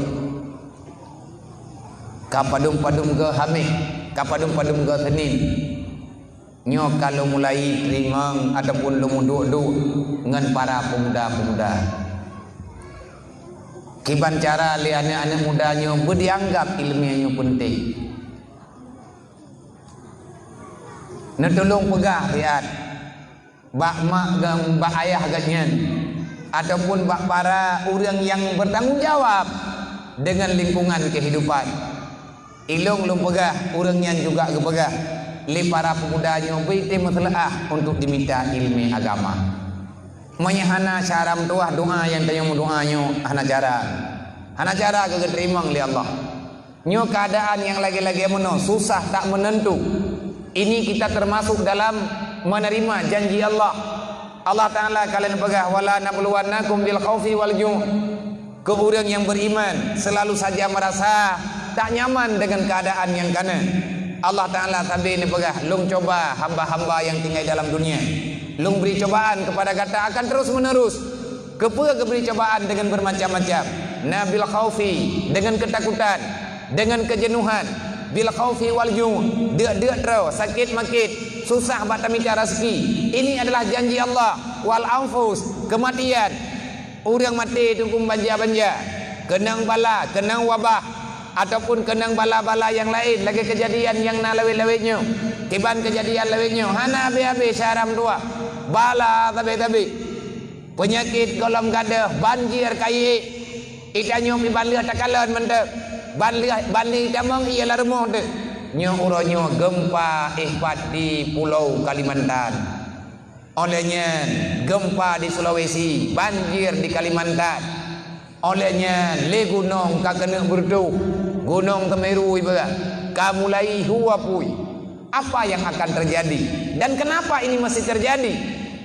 kapadum-padum ke hamid, kapadum-padum ke senin. Nyo kalau mulai terimang ataupun lumuduk-duk dengan para pemuda-pemuda. Kiban cara li anak-anak mudanya berdianggap ilmiahnya penting. Netulung pegah riat. Bak mak dan bak ayah ganyan ataupun bak para orang yang bertanggung jawab dengan lingkungan kehidupan. Ilung lum pegah, orangnya juga kepegah. Li para pemudanya beriti masalah untuk diminta ilmu agama. Menyahana cara mentuah doa yang tanya doanya hana cara ke terima oleh Allah. Nyo keadaan yang lagi-lagi susah tak menentu. Ini kita termasuk dalam menerima janji Allah. Allah Ta'ala kalian pegah wala nabluwannakum bil khaufi wal ju'. Ke orang yang beriman selalu saja merasa tak nyaman dengan keadaan yang kana. Allah Ta'ala tabi ni pegah lung coba hamba-hamba yang tinggal dalam dunia. Lung beri cobaan kepada kata akan terus menerus. Keberi cobaan dengan bermacam-macam. Nabil khaufi dengan ketakutan, dengan kejenuhan. Bil khaufi wal ju', deuk terus, sakit makit, susah batang minta rezeki. Ini adalah janji Allah. Wal anfus, kematian. Orang mati tunggu banja-banja, kenang bala, kenang wabah, ataupun kenang bala-bala yang lain, lagi kejadian yang na lawit-lawitnya, kiban kejadian lawitnya, hana habis-habis syaram tua, bala tabi-tabi, penyakit kolam gadah, banjir kai, ikannya banlih takalan mentek, banlih tamang ialah remah tu, nyo uronyo gempa ihpat di Pulau Kalimantan. Olehnya gempa di Sulawesi, banjir di Kalimantan. Olehnya le gunung kakena berdu, gunung Semeru ibu, kamulai huapui. Apa yang akan terjadi dan kenapa ini masih terjadi?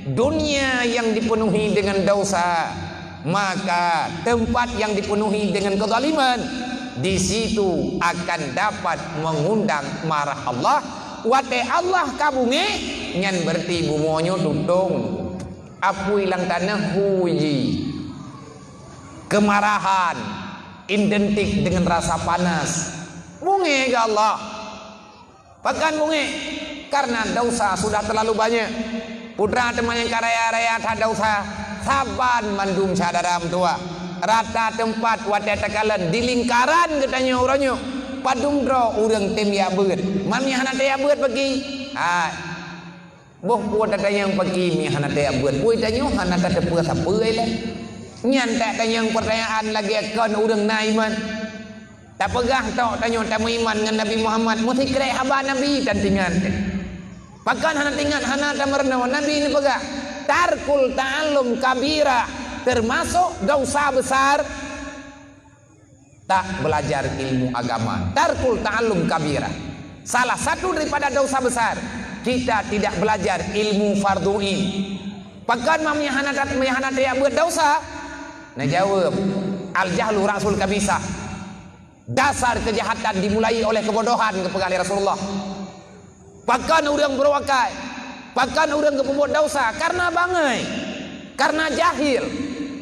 Dunia yang dipenuhi dengan dosa, maka tempat yang dipenuhi dengan kezaliman, di situ akan dapat mengundang marah Allah. Wate Allah kabunge nyan berti bumonyo tutung apu ilang tanah huji. Kemarahan identik dengan rasa panas. Bunge ke Allah. Bahkan bunge karena dosa sudah terlalu banyak. Putra teman yang karaya-raya tak dosa saban mandum cadaram tua. Rata tempat wate tekalan di lingkaran katanya orangnya. Padung dro urang tem ya beut. Mami hana te ya beut bagi. Boh puat tanya yang bagi mi hana te ya beut. Pui tanya hana ta tepeu sapeuy le. Nyan tak tanya yang pertanyaan lagi akon urang naiman. Tak pegah tok tanya tamu iman dengan Nabi Muhammad. Mesti krek haba Nabi dan tingan. Bahkan hana tingan hana ta merno Nabi ini pegah. Tarkul ta'allum kabira termasuk dosa besar. Tak belajar ilmu agama. Tarkul ta'allum kabira. Salah satu daripada dosa besar, kita tidak belajar ilmu fardhu'in. Bahkan mamnya hana dia buat dosa. Nah jawab, al jahlu rasul kabisah. Dasar kejahatan dimulai oleh kebodohan kepada Rasulullah. Bahkan orang berwakai, bahkan orang berbuat dosa karena bangai, karena jahil.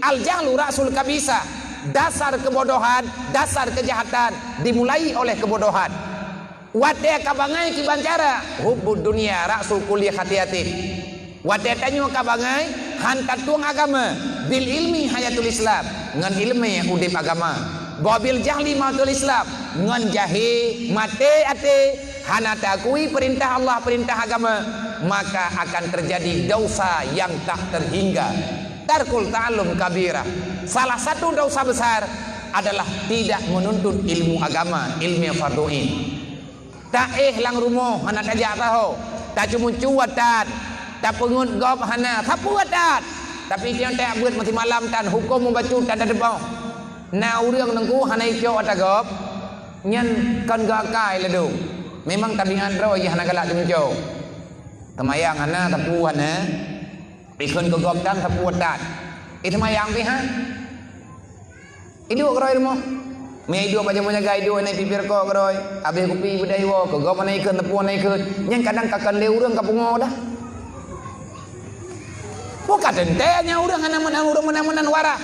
Al jahlu rasul kabisah. Dasar kebodohan, dasar kejahatan dimulai oleh kebodohan. Wate kabangai kibancara hubbud dunia rasul kulli khatiatin. Wate tanyo kabangai hantat tuang agama bil ilmi hayatul Islam ngan ilmi udip agama. Babil jahli mautul Islam ngan jahi mate ate hana takui perintah Allah perintah agama, maka akan terjadi dosa yang tak terhingga. Tarkul ta'allum kabira. Salah satu dosa besar adalah tidak menuntut ilmu agama, ilmu fardhu'in. Tak lang rumah hana tajak tahu, tak cuma cuatan, tak pengut gop hana, tak puatan. Tapi dia tak buat mati malam tan hukum membaca tan ada bau. Na urang nengku hana ijo atagop, nyan kan gakai ledu. Memang tabiat ro ya hana galak jumjo. Temayang hana tapu hana. Ikon ke gop dan tapu tan. Itu mayang pi ha. Idu keroi rumah. Me idu baca menjaga idu naik pipir ko keroi. Habis kopi budai wo ke gop naik ikon tapu naik ikon. Yang kadang kakan le urang kapungo dah. Bukan dentenya urang hana menan wara.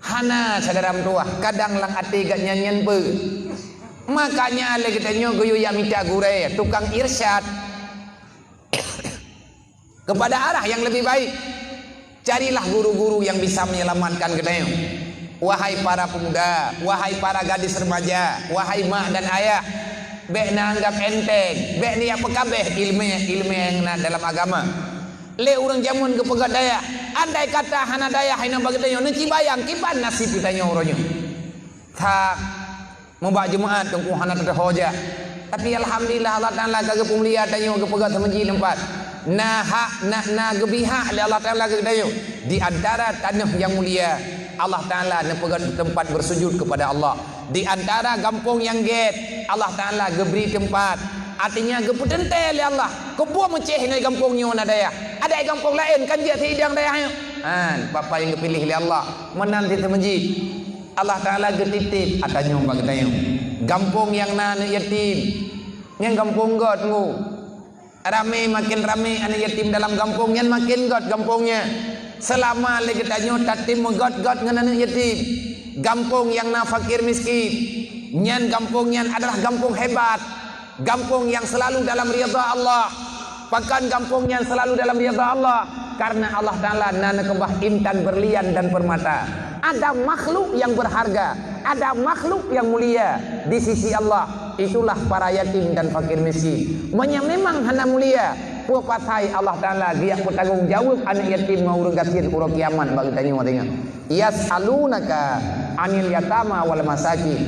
Hana sadaram tua kadang lang ati gak nyanyian pe. Makanya ale kita nyo guyu ya minta gure tukang irsyad kepada arah yang lebih baik. Carilah guru-guru yang bisa menyelamatkan kita. Wahai para pemuda, wahai para gadis remaja, wahai mak dan ayah, bek na anggap enteng, bek ni apa kabeh ilmu yang dalam agama. Le urang jamun ke pegat daya, andai kata hana daya hina bagi daya, nanti bayang kiban nasib kita nyo orangnya. Tak membak jemaat tengku hana terhoja. Tapi alhamdulillah Allah Taala kagak pumulia tanya ke pegat semenji tempat. na gebihak oleh Allah Taala kedayo di antara tanah yang mulia Allah Taala tempat bersujud kepada Allah. Di antara kampung yang get Allah Taala geberi tempat, artinya geputentel oleh Allah. Kebuah menceh dengan kampungnya mana daya. Ada kampung lain kan dia tidang daya. Papa yang dipilih oleh Allah menanti temenji. Allah Taala getitip atanya bagatayo. Kampung yang na yatim. Yang kampung got ngu. Rame makin rame anak yatim dalam kampung yang makin got kampungnya. Selama lagi tanyo tatim got-got dengan anak yatim. Kampung yang na fakir miskin. Nyan kampung yang adalah kampung hebat. Kampung yang selalu dalam ridha Allah. Bahkan kampung yang selalu dalam ridha Allah. Karena Allah Ta'ala nana kebah intan berlian dan permata. Ada makhluk yang berharga, ada makhluk yang mulia di sisi Allah. Itulah para yatim dan fakir miskin. Memang hana mulia. Puapatai Allah Ta'ala dia bertanggung jawab anak yatim mau regatir urut kiamat bagi tanya katanya. Yas'alunaka anil yatama wal masakin.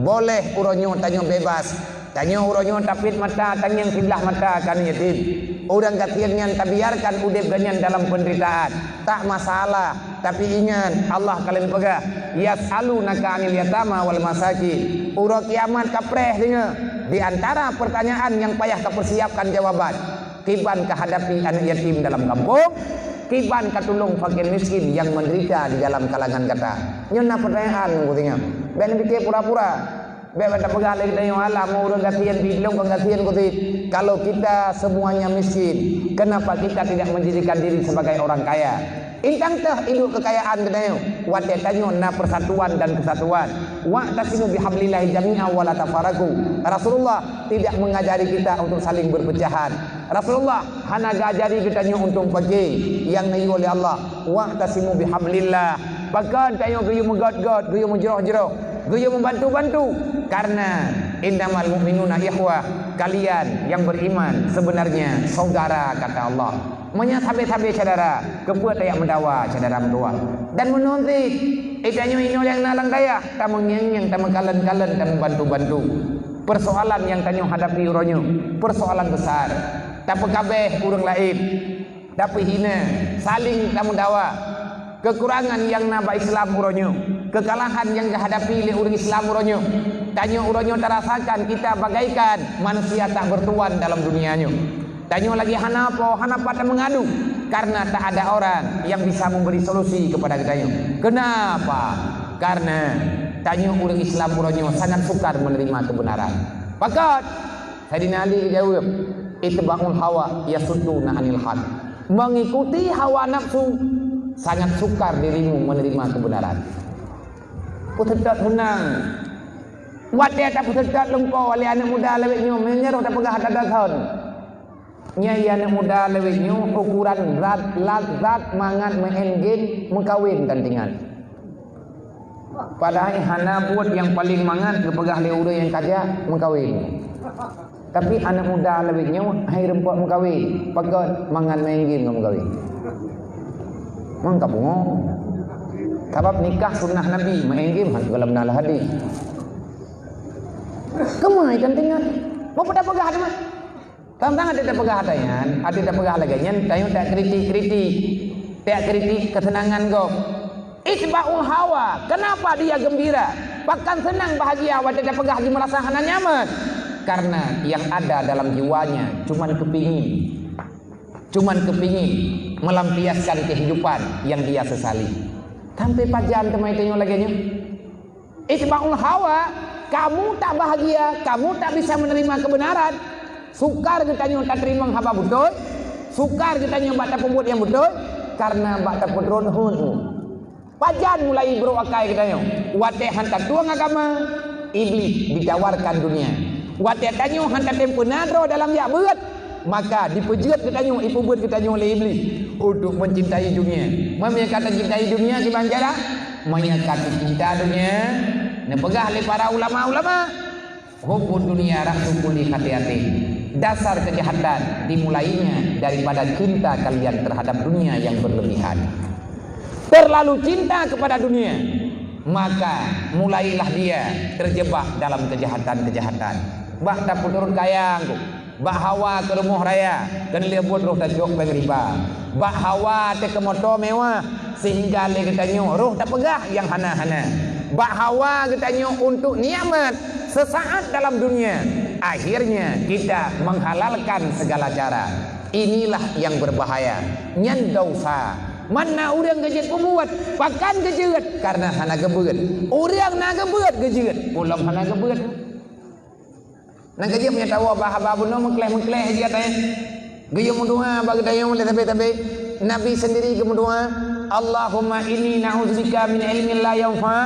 Boleh uronyo tanya bebas. Tanya uronyo tapit mata, tanya sebelah mata kan yatim. Orang katiannya tak biarkan udip ganyan dalam penderitaan. Tak masalah. Tapi ingat Allah kalian pegah. Yas'alunaka anil yatama wal masakin. Urut kiamat kapreh dengar. Di antara pertanyaan yang payah kepersiapkan jawaban. Kiban kehadapi anak yatim dalam kampung. Kiban katulung fakir miskin yang menderita di dalam kalangan kata. Nyona pertanyaan katanya. Ben pikir pura-pura. Bebas tak pegang lagi tanya Allah mau urang kasihan bilong kasihan kutit. Kalau kita semuanya miskin, kenapa kita tidak menjadikan diri sebagai orang kaya? Intang teh induk kekayaan katanya. Wa tanyo na persatuan dan kesatuan. Wa tasimu bihablillahi jami'a wa la tafaraku. Rasulullah tidak mengajari kita untuk saling berpecahan. Rasulullah hanya ngajari kita untuk pergi yang nayu oleh Allah. Wa tasimu bihablillah. Bahkan tayo guyu megot-got, guyu menjeroh-jeroh, guyu membantu-bantu. Karena innamal mu'minuna ikhwah, kalian yang beriman sebenarnya saudara kata Allah. Menya sabe-sabe saudara, kepuat yang mendawa saudara mendawa. Dan menonti ikanyo ino yang nalang daya, tamu yang tamu kalen-kalen tamu bantu-bantu. Persoalan yang tanyo hadapi uronyo, persoalan besar. Tapi kabeh urang lain, tapi hina, saling tamu dawa. Kekurangan yang naba Islam uronyo, kekalahan yang dihadapi oleh orang Islam uronyo. Tanyo uronyo terasakan kita bagaikan manusia tak bertuan dalam dunianya. Tanyo lagi hanapa tak mengadu karena tak ada orang yang bisa memberi solusi kepada kita. Kenapa? Karena tanyo orang Islam uronyo sangat sukar menerima kebenaran. Pakat Sayyidina Ali jawab, itba'ul hawa yasudduna anil haq. Mengikuti hawa nafsu sangat sukar dirimu menerima kebenaran. Putetat menang. Wadah tak putetat lengkau oleh anak muda leweknya menyerah tak pegah tak dasan. Nyai anak muda leweknya ukuran zat mangat mengengin mengkawin gantingan. Padahal hana buat yang paling mangat kepegah lewuda yang kaja mengkawin. Tapi anak muda leweknya hai rempok mengkawin. Pakat mangat mengengin mengkawin. Mangkap bungo. Sebab nikah sunnah Nabi mengengim dalam nalah hadis. Kemai gantingan. Mau pada pegah ada mah. Tentang ada pegah hatayan, ada pegah lagi nyen, tayo tak kritik. Tak kritik kesenangan kau. Isba'ul hawa. Kenapa dia gembira? Bahkan senang bahagia waktu dia pegah di merasakan nyaman. Karena yang ada dalam jiwanya cuman kepingin melampiaskan kehidupan yang dia sesali. Sampai pajan temai tanya lagi nya. Isba'ul hawa, kamu tak bahagia, kamu tak bisa menerima kebenaran. Sukar kita nyo tak terima haba betul. Sukar kita nyo bak tak pembuat yang betul karena bak tak pedron hun. Pajan mulai beroakai kita nyo. Wate hantar tuang agama, iblis ditawarkan dunia. Wate tanyo hantar tempo nadro dalam ya beut. Maka dipejet kita nyo, ipubuat kita nyo oleh iblis untuk mencintai dunia. Memang kata cintai dunia gimana cara? Kata cinta dunia. Nepegah oleh para ulama-ulama. Hubbud dunia rasul kulli hati-hati. Dasar kejahatan dimulainya daripada cinta kalian terhadap dunia yang berlebihan. Terlalu cinta kepada dunia, maka mulailah dia terjebak dalam kejahatan-kejahatan. Bak tak turun kayang bak hawa ke rumah raya kena dia buat roh tak jok bagi riba, bak hawa te ke motor mewah sehingga le katanya roh tak pegah yang hana-hana, bak hawa katanya untuk nikmat sesaat dalam dunia, akhirnya kita menghalalkan segala cara. Inilah yang berbahaya. Nyan dosa. Mana orang gejet pembuat pakan gejet karena hana gebeut. Orang na gebeut gejet, ulam hana gebeut. Nang gejet punya tahu apa bunuh mengkleh dia teh. Gaya mendoa bagi daya mulai tapi Nabi sendiri ke mendoa, Allahumma inni na'udzubika min ilmin la yanfa.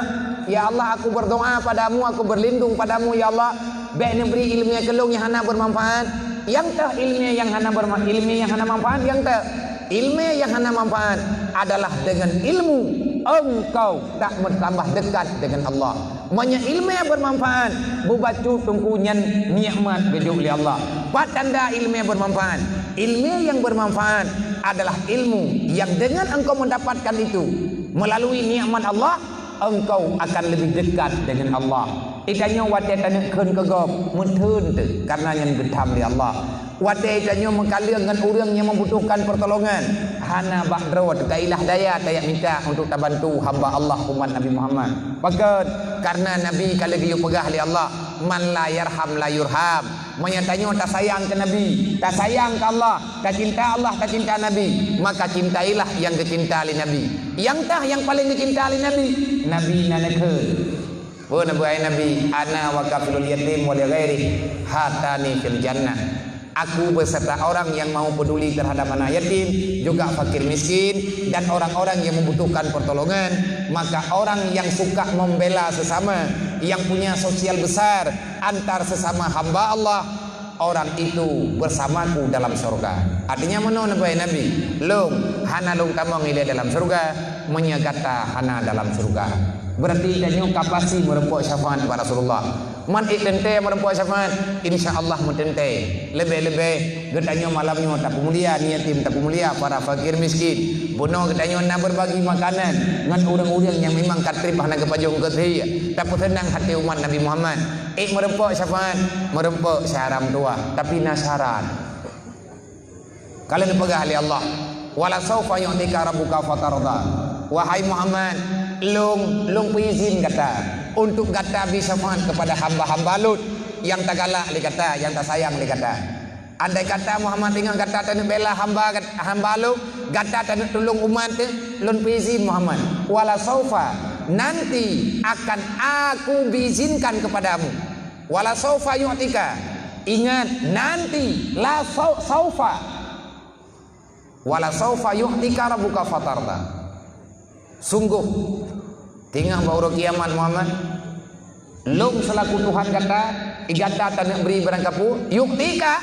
Ya Allah, aku berdoa padamu, aku berlindung padamu ya Allah. Baik memberi ilmu yang kelung yang hana bermanfaat. Yang tak ilmu yang hana bermanfaat, ilmu yang hana manfaat, yang tak ilmu yang hana manfaat adalah dengan ilmu engkau tak bertambah dekat dengan Allah. Manya ilmu yang bermanfaat bubacu tungkunyan nikmat gejuk li Allah. Patanda ilmu yang bermanfaat. Ilmu yang bermanfaat adalah ilmu yang dengan engkau mendapatkan itu melalui nikmat Allah, engkau akan lebih dekat dengan Allah. Itanya wate tanah keun kegop menteun tu karena yang gedam li Allah. Wate itanya mengkalir dengan orang yang membutuhkan pertolongan. Hana bakdro tak ilah daya tayak minta untuk tabantu hamba Allah umat Nabi Muhammad. Bahkan karena Nabi kalau dia pegah li Allah, man la yarham la yurham. Menyatanya tak sayang ke Nabi, tak sayang ke Allah, tak cinta Allah, tak cinta Nabi, maka cintailah yang kecinta li Nabi. Yang tah yang paling kecinta li Nabi, Nabi nanakeun. Oh Nabi, ana wa kafilul yatim wa li ghairi hatani fil jannah. Aku beserta orang yang mau peduli terhadap anak yatim, juga fakir miskin dan orang-orang yang membutuhkan pertolongan. Maka orang yang suka membela sesama, yang punya sosial besar antar sesama hamba Allah, orang itu bersamaku dalam surga. Artinya mana Nabi? Long hana long tamang ile dalam surga, menyagata hana dalam surga. Berarti danyo kapasi merempok syafaat kepada Rasulullah. Man itente merempok syafaat, insyaallah mentente. Lebih-lebih gedanyo malamnya tak mulia ni yatim, tak mulia para fakir miskin. Bono gedanyo nak berbagi makanan dengan orang-orang yang memang katrip hana kepajong kethi. Tak tenang hati umat Nabi Muhammad. Merempok syafaat, merempok syaram tua, tapi nasyarat. Kalau dipegah oleh Allah, wala saufa yu'tika rabbuka fatarda. Wahai Muhammad, long izin kata untuk kata bisafan kepada hamba-hamba Lut yang tak galak li kata, yang tak sayang li kata. Andai kata Muhammad tinggal kata tak bela hamba Lut, kata tak tolong umat tu, lun izin Muhammad. Wala saufa, nanti akan aku biizinkan kepadamu. Wala saufa yu'tika. Ingat nanti la saufa. Wala saufa yu'tika rabbuka fatarda. Sungguh tinggal baru kiamat Muhammad long selaku Tuhan kata igata tak nak beri barang kapu yuk tika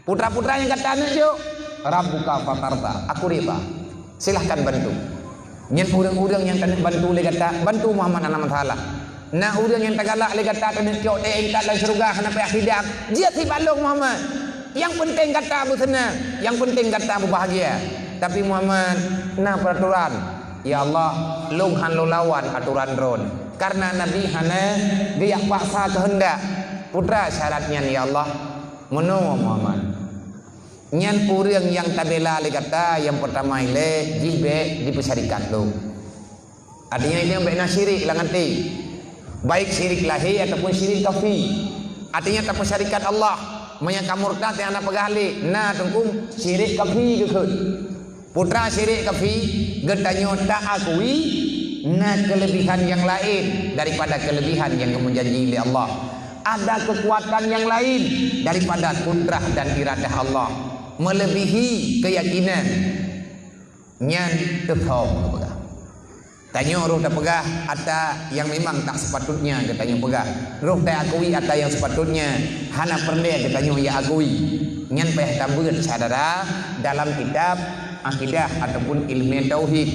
putra-putra yang kata nak yuk rabbuka fatarta aku riba silahkan bantu nyen urang-urang yang tak bantu le kata bantu Muhammad anak taala nah urang yang tak galak le kata tak nak yuk engkat dalam surga hana pe akhidat dia si balong Muhammad yang penting kata bu senang yang penting kata bu bahagia tapi Muhammad nah peraturan. Ya Allah, long han lo lawan aturan ron. Karena Nabi hana dia paksa kehendak. Putra syaratnya ya Allah, meno Muhammad. Nyan urang yang tabela le kata yang pertama ile jibe dipesarikan lo. Artinya ini yang baik syirik lah nganti. Baik syirik lahi ataupun syirik kafi. Artinya tak pesarikan Allah. Menyangka murtad yang anak pegali. Nah tengkum syirik kafi ke. Putra syirik kafi getanyo tak akui na kelebihan yang lain daripada kelebihan yang menjanji oleh Allah. Ada kekuatan yang lain daripada kudrah dan iradah Allah melebihi keyakinan nyan tepau pegah. Tanyo roh tak pegah ada yang memang tak sepatutnya getanyo pegah. Roh tak akui ada yang sepatutnya hana pernah getanyo ya akui. Nyan payah tambut saudara dalam kitab akidah ataupun ilmu tauhid.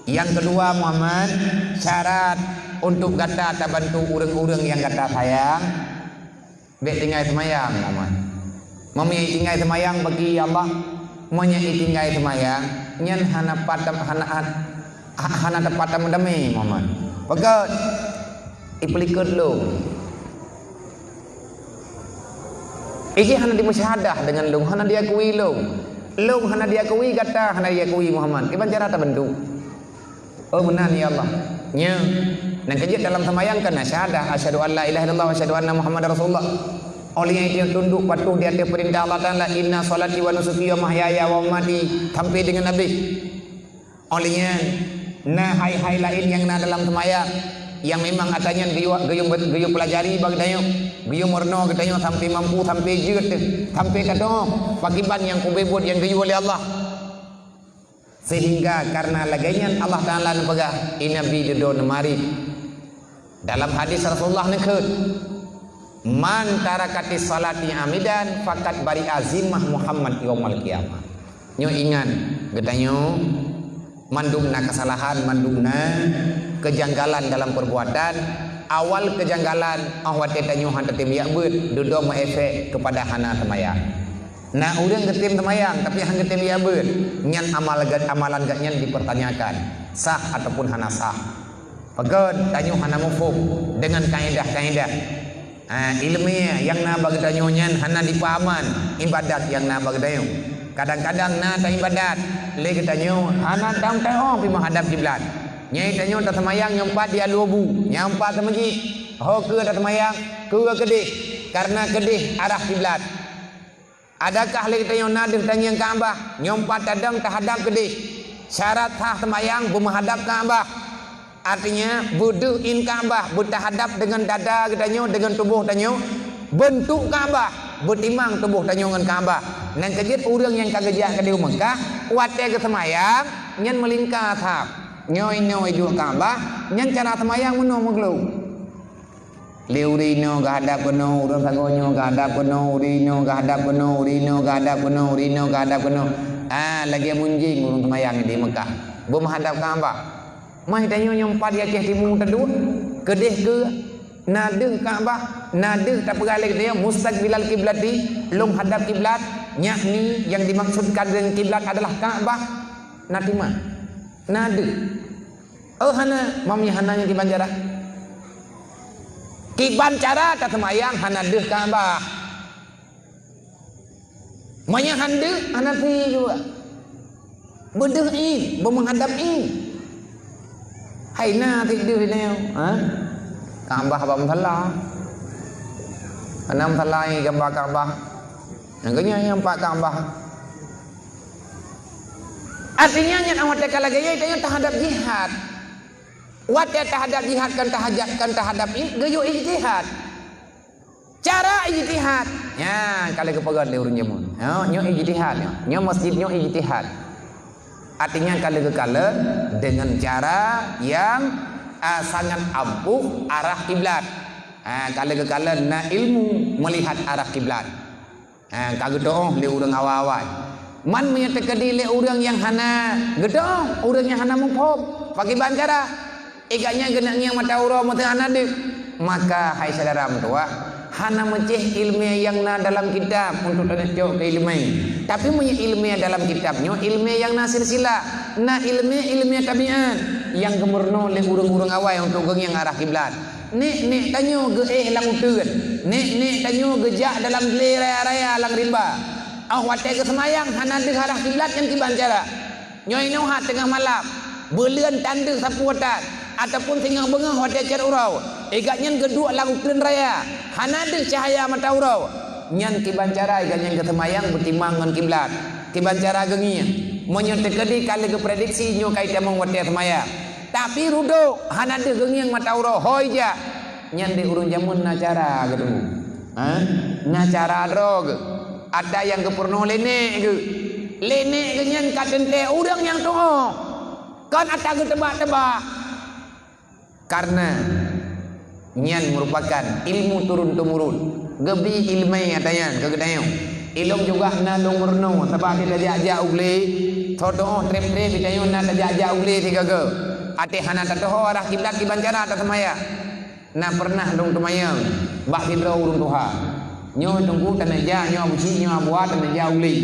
Yang kedua Muhammad, syarat untuk kata tak bantu urang-urang yang kata sayang bek tinggal semayang Muhammad. Mempunyai tinggal semayang bagi Allah, mempunyai tinggal semayang nyan hana tepat mendemi Muhammad. Pegat iplikat lo. Iji hana dimusyahadah dengan long, hana diakui long hana diakui kata, hana diakui Muhammad. Iban cara tak bentuk. Oh benar ya Allah. Nya, dan kejadian dalam sembahyang kan syahadah asyhadu an la ilaha illallah wa asyhadu anna Muhammadar Rasulullah. Oleh yang dia tunduk patuh di atas perintah Allah Taala, inna salati wa nusuki wa mahyaya wa mamati, sampai dengan Nabi. Olehnya nah hai lain yang dalam sembahyang yang memang katanya gayo pelajari bagi dayo gayo morno katanya sampai mampu sampai jeut sampai kata pagiban yang kubebut yang gayo oleh Allah, sehingga karena laganya Allah Taala nepegah inabi dedo nemari dalam hadis Rasulullah nekut man tarakati salati amidan fakat bari azimah Muhammad yaumul qiyamah. Nyo ingat gedanyo mandungna kesalahan, mandungna kejanggalan dalam perbuatan. Awal kejanggalan awat tetanyo hanta tim yakbeut dodo efek kepada hana temayang. Nah urang getim temayang tapi hang getim yakbeut nyan amalan gak nyan dipertanyakan sah ataupun hana sah. Pegod tanyo hana mufum dengan kaedah-kaedah ilmiah yang na bagi tanyo nyan hana dipahaman ibadat yang na bagi tanyo. Kadang-kadang na ta ibadat le kita nyo anak dam teh pi menghadap kiblat. Nyai tanyo ta semayang nyempat dia lubu, nyampat ke masjid. Ho ke ta semayang, ke kedih karena kedih arah kiblat. Adakah le kita nyo na deuk tanya Ka'bah, nyempat tadang tahadap kedih. Syarat sah semayang menghadap Ka'bah. Artinya budu in Ka'bah, bertahadap dengan dada kita nyo, dengan tubuh tanyo bentuk Ka'bah, bertimang tubuh tanyo dengan Ka'bah. Nan kejit urang yang kagejak ke di Mekah, wate ke semayang, nyan melingkar thap. Nyoy ju Ka'bah, nyan cara semayang meno meglu. Liurino gahadap kono, urang sagonyo gahadap kono, urino gahadap kono, urino gahadap kono, urino gahadap kono. Lagi munjing urang semayang di Mekah. Bom hadap Ka'bah. Mai tanyo nyompat ya ke timur tedu, kedeh ke nadeh Ka'bah, nadeh tak pergalih dia mustaqbilal kiblati, long hadap kiblat. Yakni yang dimaksudkan dengan kiblat adalah Ka'bah. Natima nade hana mami hananya di Banjara kibancara tak semayang hana deh Ka'bah manya hande hanafi juga bedeh in menghadap in haina tidur neo Ka'bah bam salah enam salah gambar Ka'bah yang kenyang Pak Ka'bah. Artinya yang awak tekala gaya itu terhadap jihad. Wate terhadap jihad kan terhadap gayo ijtihad. Cara ijtihad. Ya, kalau kepegat le urang jamun. Nyo ijtihad, nyo masjid nyo ijtihad. Artinya kalau kekala dengan cara yang sangat ampuh arah kiblat. Kalau kekala na ilmu melihat arah kiblat. Kagedong le urang awal-awal. Man menyatakan le urang yang hana gedong, urang yang hana mufhum. Bagi Banjara, iganya genaknya mata urang mata hana de. Maka hai saudara tua, hana meceh ilmiah yang na dalam kitab untuk tenjok ke ilmiah. Tapi punya ilmiah dalam kitabnya, ilmiah yang na silsilah, na ilmiah tabiat yang gemurno le urang-urang awal untuk geng yang arah kiblat. Nek tanyo ge lang uteun. Nek tanyo gejak dalam gele raya-raya lang rimba. Wate ke semayang hana de arah kiblat yang di Banjara. Nyoi hat tengah malam. Beuleun tanda sapuatan ataupun tengah bengah wate cer urau. Egaknya geduk lang uteun raya. Hana de cahaya mata urau. Nyan ki Banjara egaknya ke semayang bertimbang ngan kiblat. Ki Banjara genginya. Monyo tekedi kali ke prediksi nyo kait among wate semayang. Tapi rudo hana de gengiang mata urau hoi ja. Nyan de urun jamun na cara gitu. Na cara drog. Ada yang kepurno lenek ke. Lenek ke nyan katente udang yang toh. Kan ada ke tebak-tebak. Karena nyan merupakan ilmu turun-temurun. Gebi ilmai katanya kegedayo. Ilmu juga na lumurno sebab kita jajak ugli. Todo trep-trep bitayo na jajak ugli tiga ke. Ate hana tatoh arah kiblat di Banjara ta semaya. Na pernah dong temayang. Bak hidro urun Tuhan. Nyo tunggu tanaja nyo buci nyo buat tanaja uli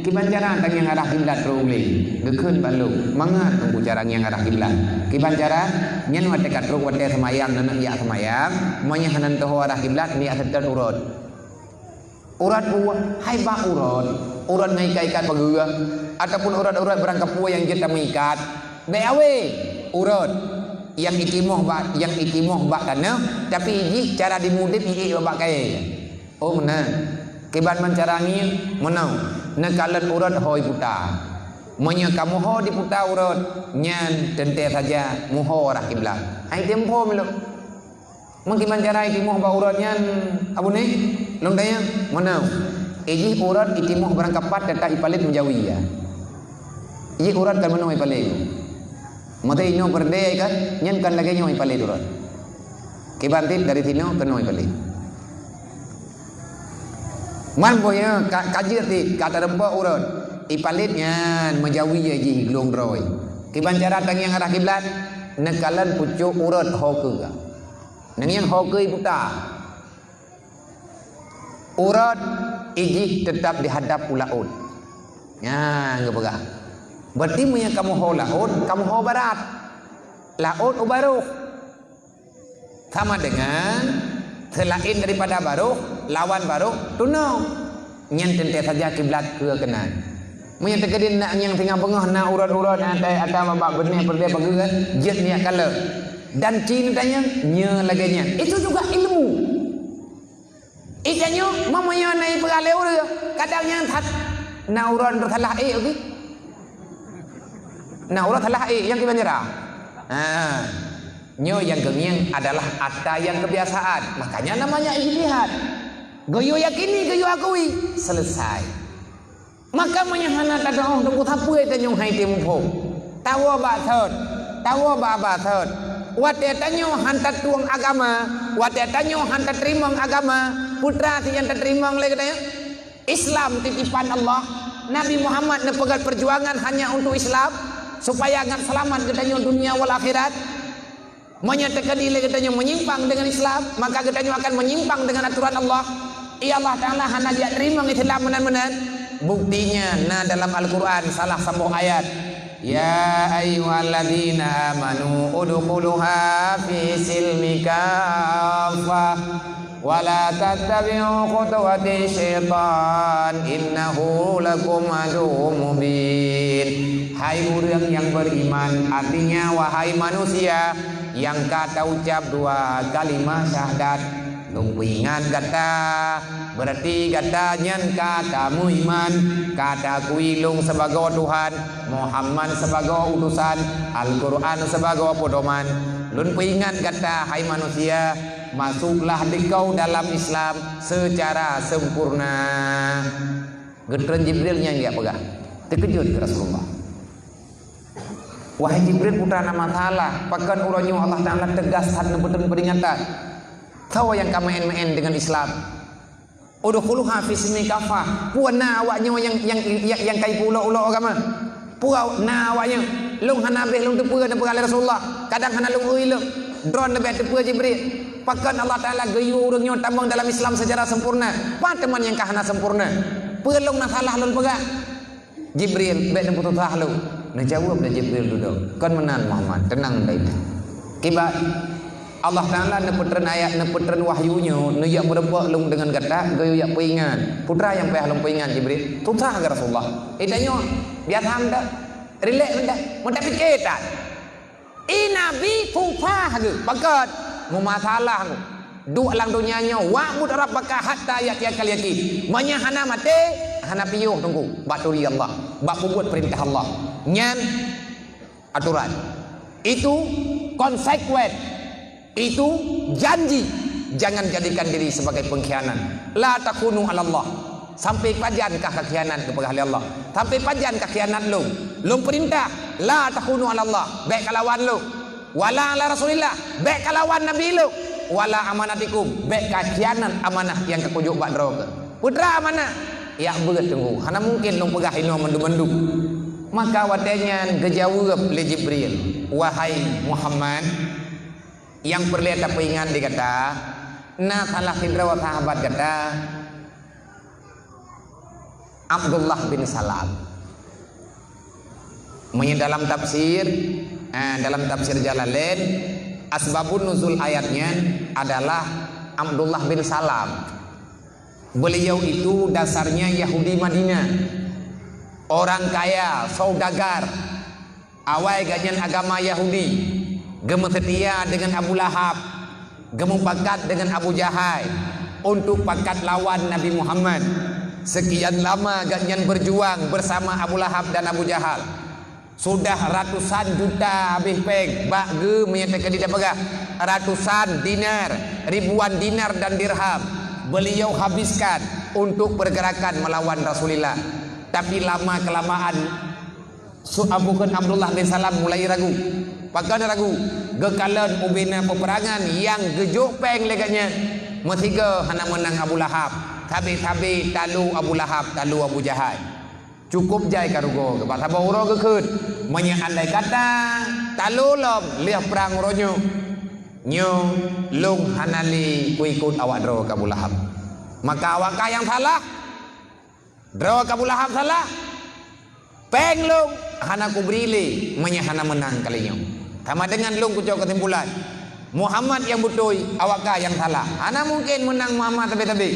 ki Banjara tang yang arah kiblat ro uli gekeun balu mangat tunggu jarang yang arah kiblat ki Banjara nyen wate katru wate semayang nana ya semayang monya hanan toho arah kiblat ni asetan urut Urat buah, hai ba urat ngai ikat bagua ataupun urat berangkap buah yang kita mengikat. Beawe urat yang itimoh ba kana tapi iji cara dimudip iji ba kai. Oh menang. Kiban mencarangi menang. Nekalan urat hoi puta. Monya kamu ho di puta urat nyan tente saja muho arah kiblat. Hai tempo melu. Mengkiban cara itimoh ba urat nyan abu ni long tanya menang. Iji urat itimoh berangkap pat data ipalit menjauhi ya. Iji urat kan menang ipalit. Mata ino berdaya kan nyan kan lagi nyo ipalit urat. Kibantit dari tino kan no ipalit. Man boya kaji ti kata rempa urat ipalitnya menjauhi ji glong roy. Kiban cara tang yang arah kiblat nekalan pucuk urat hoke ga. Nang yang hoke puta. Urat iji tetap dihadap ulaud. Ya, enggak pegang. Berarti punya kamu ho laut, kamu ho barat. Laut baruh. Sama dengan selain daripada baruh, lawan baruh tunau. Nyen tente saja kiblat ke kanan. Munya tekedin nak yang tengah bengah nak urat-urat atau babak benih perdaya pageran jet niat kala. Dan cintanya nya laganya. Itu juga ilmu. Ikannya mamanya naik peraleu dia. Kadangnya tak nauran tersalah okey. Nauran salah yang kita nyerah. Nyo yang gengiang adalah atta yang kebiasaan. Makanya namanya ijtihad. Goyo yakini, goyo akui, selesai. Maka menyahana tadau tunggu tapue tanyong hai tempo. Tawa ba thot, tawa ba thot. Wate tanyo hantat tuang agama, wate tanyo hantat terimang agama, putra yang terima oleh katanya. Islam titipan Allah. Nabi Muhammad nepegat perjuangan hanya untuk Islam supaya agak selamat katanya dunia wal akhirat. Menyatakan ile katanya menyimpang dengan Islam, maka katanya akan menyimpang dengan aturan Allah. Ya Allah Ta'ala hanya dia terima Islam benar-benar. Buktinya nah dalam Al-Quran salah sambung ayat. Ya ayyuhalladzina amanu udkhuluha fi silmi kafah wa la tattabi'u khutuwati syaitan innahu lakum aduwwum mubin. Hai orang yang beriman, artinya wahai manusia yang kata ucap dua kalimat syahadat. Lumpuingan kata berarti katanya kata iman, kata kuilung sebagai Tuhan, Muhammad sebagai utusan, Al-Quran sebagai pedoman. Lumpuingan kata hai manusia, masuklah dikau dalam Islam secara sempurna. Getaran Jibrilnya enggak pegang. Terkejut Rasulullah. Wahai Jibril putra nama salah, pakan uranyo Allah Ta'ala tegas hadna betul peringatan. Kau yang kamen-men dengan Islam. Udkhuluha fi ismi kafah. Puana awaknya yang kai pulau-ulau agama. Puau na awaknya lung hanabeh lung tepua dan perkara Rasulullah. Kadang hana lung uilung. Drone lebih tepua Jibril. Pakan Allah Ta'ala gayu urangnya tambang dalam Islam secara sempurna. Pa teman yang kahana sempurna. Pelung na salah lung pegak. Jibril baik dan putus sahlu. Nak jawab dah Jibril duduk. Kan menan Muhammad, tenang baik. Kibat Allah Ta'ala neputran ayat neputran wahyunya nuyak berempak lung dengan kata gayu yak puingan. Putra yang payah lung puingan Jibril. Putra ke Rasulullah. Itanya dia tham dah. Relax dah. Mun tak fikir tak. Nabi putra ke. Bakat mu masalah ku. Duk lang dunianya wa'bud rabbaka hatta ya'tiyakal yaqin. Manya hana mate hana piyuh tunggu. Baturi Allah. Bak buat perintah Allah. Nyan aturan. Itu konsekuen. Itu janji. Jangan jadikan diri sebagai pengkhianat. La takunu ala Allah. Sampai pajankah kekhianat kepada Allah? Sampai pajankah khianat lu? Lu perintah la takunu ala Allah. Baik kalawan lu. Wala ala Rasulillah. Baik kalawan Nabi lu. Wala amanatikum. Baik khianat amanah yang kekujuk bak droga. Putra amanah. Ya berat tunggu. Karena mungkin lu pegah ino mendum-mendum. Maka watanya gejawab le Jibril. Wahai Muhammad, yang perlihat apa ingat dikata nah salah sidra wa sahabat kata Abdullah bin Salam dalam tafsir Jalalain asbabun nuzul ayatnya adalah Abdullah bin Salam Beliau itu dasarnya Yahudi Madinah, orang kaya, saudagar, awal gajian agama Yahudi, gemu setia dengan Abu Lahab, gemu pakat dengan Abu Jahal untuk pakat lawan Nabi Muhammad. Sekian lama gajian berjuang bersama Abu Lahab dan Abu Jahal. Sudah ratusan juta habis peng, bak ge menyatakan di dapagah ratusan dinar, ribuan dinar dan dirham beliau habiskan untuk pergerakan melawan Rasulullah. Tapi lama kelamaan Abdullah bin Salam mulai ragu. Pakai ragu, gekalan ubina peperangan yang gejuk peng leganya. Mestiga hana menang Abu Lahab. Tabi-tabi talu Abu Lahab, talu Abu Jahal. Cukup jai karugo ke bahasa bauro ke keud menya andai kata talulom liah perang ronyo nyo lung hanali kuikut awak dro ke Abu Lahab, maka awak yang salah dro ke Abu Lahab salah peng lung hana kubrili menya hana menang kalinya sama dengan lung kucok kesimpulan Muhammad yang butoi awak yang salah hana mungkin menang Muhammad tapi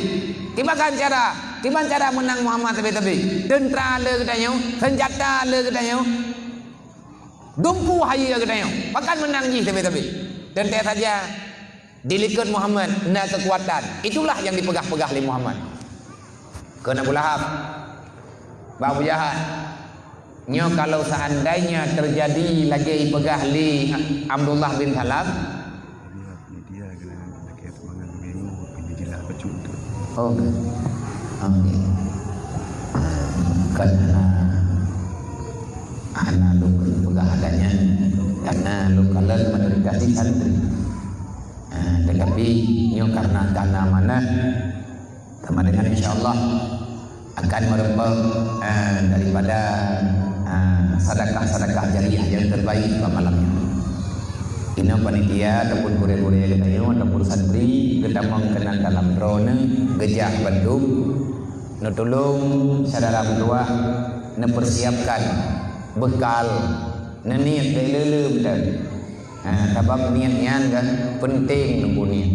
Gimana cara menang Muhammad tapi tentera le katanya, senjata le katanya, dumpu hayi katanya, bahkan menang ji tapi tentera saja dilikut Muhammad na kekuatan, itulah yang dipegang-pegang oleh Muhammad. Kena Abu Lahab, Abu Jahal, nyo kalau seandainya terjadi lagi pegang li Abdullah bin Salam, oh. Amin. Karena anak lu pegahadannya karena lu kalian mendekati santri. Tetapi nyo karena mana sama dengan insyaallah akan merembang daripada sedekah jariah yang terbaik pada malamnya. Ina panitia ataupun kure-kure katanya ataupun santri kita mengkenal dalam drone gejah Bandung nutulung saudara berdua nepersiapkan bekal neniat lele betul. Sebab niatnya kan penting nunggu niat.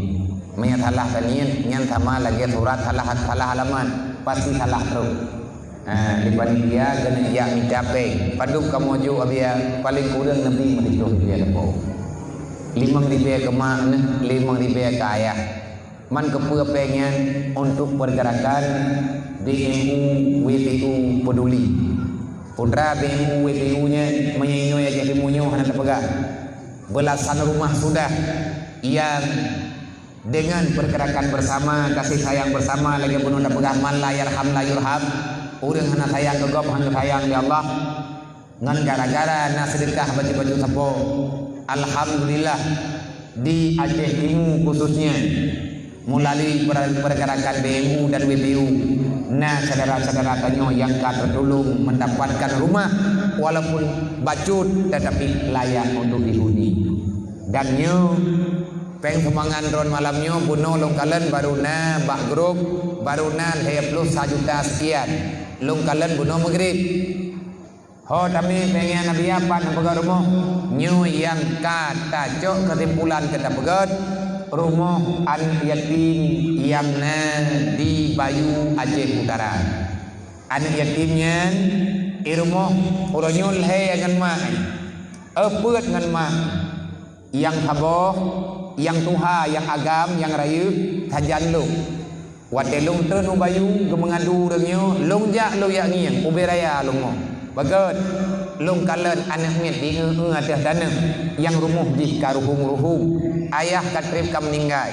Niat salah kan niat sama lagi surat salah halaman pasti salah terus. Di panitia kena ya mencapai paduk kamu ju abia paling kurang nabi merido dia depo. 5.000 ke mana 5.000 ke ayah man kepua pengen untuk pergerakan BMU WPU peduli putra BMU WPU nya menyenyo ya jadi munyo hana terpegang belasan rumah sudah yang dengan pergerakan bersama kasih sayang bersama lagi penuh terpegang man la yarham la yurham urang hana sayang kegop hana sayang di Allah ngan gara-gara na sedekah baju-baju sepo. Alhamdulillah di Aceh Timur khususnya melalui pergerakan BMU dan WPU nah saudara-saudara kanyo yang tertolong mendapatkan rumah walaupun bacut tetapi layak untuk dihuni dan nyo peng semangan ron malamnya buno longkalen baruna bak grup baruna saya plus 1 juta sekian longkalen buno maghrib. Oh tapi pengen nabi apa nak pegang rumah nyu yang kata cok kesimpulan kita pegang rumah anak yatim yang di Bayu Aceh Utara anak yatimnya di rumah uranyul he dengan mak epet dengan mak yang taboh yang tuha yang agam yang rayu tajan lu watelung tenu Bayu gemengadu renyo longjak lo yak ngiang uberaya lungo bagat lung kalen anak ngit di atas tanah yang rumuh di karuhung ayah katrip kam meninggal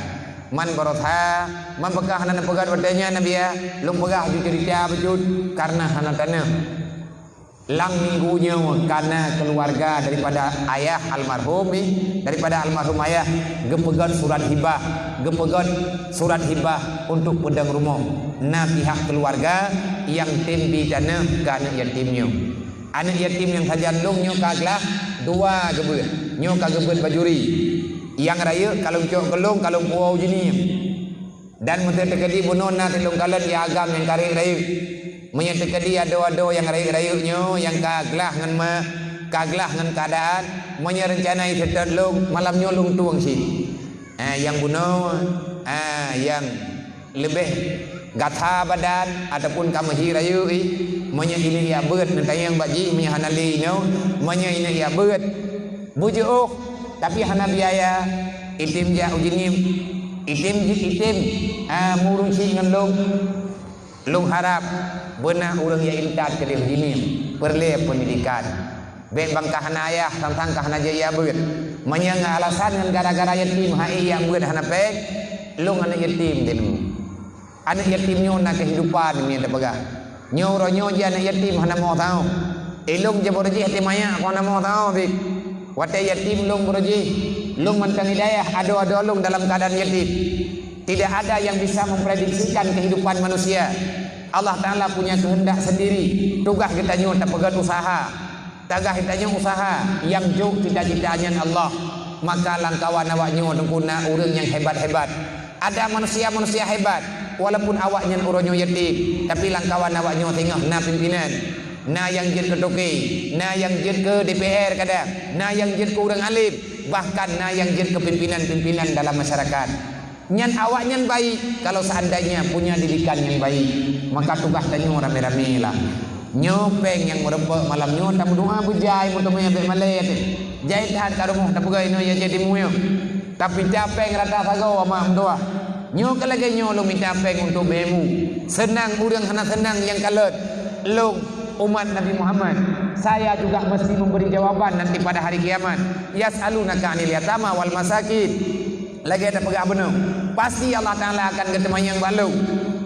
man barotha man pegah hana pegat wadanya nabi ya lung pegah di cerita bejut karena hana tanah lang minggunya karena keluarga daripada ayah almarhum daripada almarhum ayah gepegat surat hibah untuk pedang rumah nah pihak keluarga yang tim di dana ke anak yatimnya anak yatim yang sajan long nyo kaglah 2 gebet nyo kagebet bajuri yang raya kalau cok kelong kalau puau jini dan menteri tekadi bunona telung kalan ya agam yang kari raya menyetekadi ado-ado yang raya nyo yang kaglah ngan keadaan menyerencanai setan long malam nyo long tuang si yang buno yang lebih Gatha badan ataupun kamu hirayu menya ini ya beut nanti yang baji menya hanali nyo menya ini ya beut bujuk tapi hana biaya itim ja ujinim itim murung si ngan long harap benar urang ya intat ke ujinim perle pendidikan baik bangkah hana ayah tentang kahana jaya beut menya alasan dengan gara-gara yatim hai yang beut hana pek long anak yatim denu anak yatim nyo nak kehidupan ni tak pegah nyo ronyo je anak yatim hana mau tahu elong je borji hati maya ko hana mau tahu dik wate yatim long borji long mantang hidayah ado long dalam keadaan yatim tidak ada yang bisa memprediksikan kehidupan manusia. Allah Ta'ala punya kehendak sendiri. Tugas kita nyo tak pegah usaha tagah kita nyo usaha yang juk cita-citanya Allah maka langkawan awak nyo tengkuna urang yang hebat-hebat. Ada manusia-manusia hebat walaupun awaknya uronyo yatim tapi langkawan awaknya tengah na pimpinan na yang jid ke toki na yang jid ke DPR kadang na yang jid ke urang alim bahkan na yang jid ke pimpinan-pimpinan dalam masyarakat nyan awaknya baik kalau seandainya punya didikan yang baik maka tugas tanyo rame-rame lah nyopeng yang merempek malam nyo tamu doa bujai mutamanya be malet jahit hat karumu tapugai no ya jadi muyo tapi capeng rata sago ama doa nyo kalagi nyo lo minta peng untuk bemu senang urang hana senang yang kalet lo umat Nabi Muhammad saya juga mesti memberi jawaban nanti pada hari kiamat yas'alunaka 'anil yatama wal masakin lagi ada pegak benar pasti Allah Ta'ala akan ketemu yang balu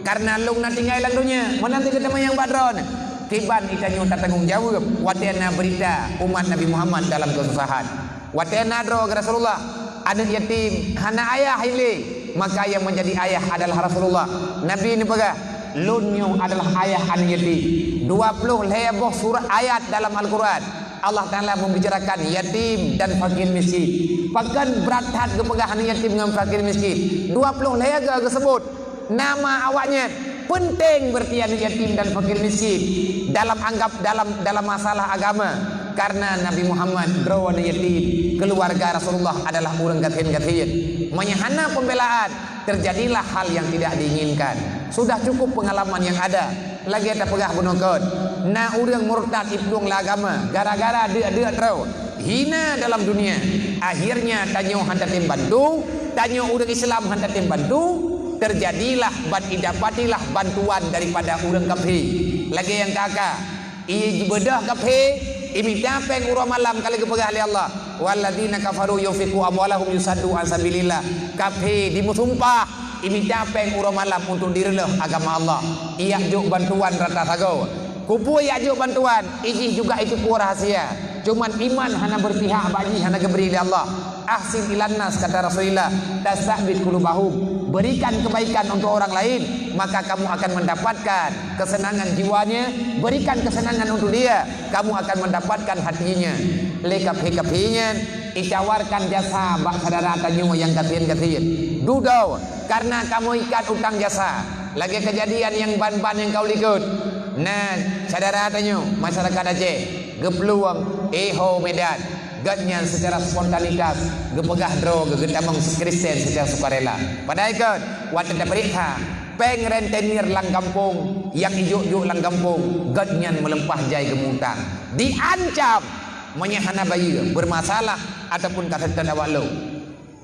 karena lo nak tinggal dalam dunia menanti ketemu yang badron tiban itanyo tak tanggung jawab watena berita umat Nabi Muhammad dalam kesusahan watena dro Rasulullah anak yatim hana ayah ini maka yang menjadi ayah adalah Rasulullah Nabi ini pegah lunyo adalah ayah anak yatim 20 lebih surah ayat dalam Al-Quran Allah Ta'ala membicarakan yatim dan fakir miskin bahkan berat hat kepegah anak yatim dengan fakir miskin 20 lebih tersebut nama awaknya penting berarti anak yatim dan fakir miskin dalam masalah agama karena Nabi Muhammad drawan yatim keluarga Rasulullah adalah orang gatin-gatin menyahana pembelaan terjadilah hal yang tidak diinginkan sudah cukup pengalaman yang ada lagi ada pegah bunokot na orang murtad ibdung agama gara-gara dia terus hina dalam dunia akhirnya tanyo handatin bantu tanyo orang Islam handatin bantu terjadilah dapatilah bantuan daripada orang kafir lagi yang kakak bedah kafir iminta peng urang malam kali kepegah oleh Allah walladzina kafaru yunfiqu amwalahum yusaddu an sabilillah kafir dimusumpah iminta peng urang malam untuk direleh agama Allah ia juk bantuan rata sago kupu ia juk bantuan iji juga itu ku rahasia cuman iman hana berpihak bagi hana geberi oleh Allah ahsin ilan nas kata Rasulullah tasbit qulubahum berikan kebaikan untuk orang lain maka kamu akan mendapatkan kesenangan jiwanya berikan kesenangan untuk dia kamu akan mendapatkan hatinya lekap-lekapnya itawarkan jasa bak saudara tanyo yang kasihan-kasihan dudau karena kamu ikat utang jasa lagi kejadian yang ban-ban yang kau likut nah saudara tanyo masyarakat Aceh gepluang Medan gatnya secara spontanitas gepegah dro gegetamang Kristen secara sukarela pada ikut waktu periksa peng rentenir lang kampung yang ijuk-juk lang kampung gatnya melempah jai gemutang diancam menyahana bayi bermasalah ataupun kasetan awak lo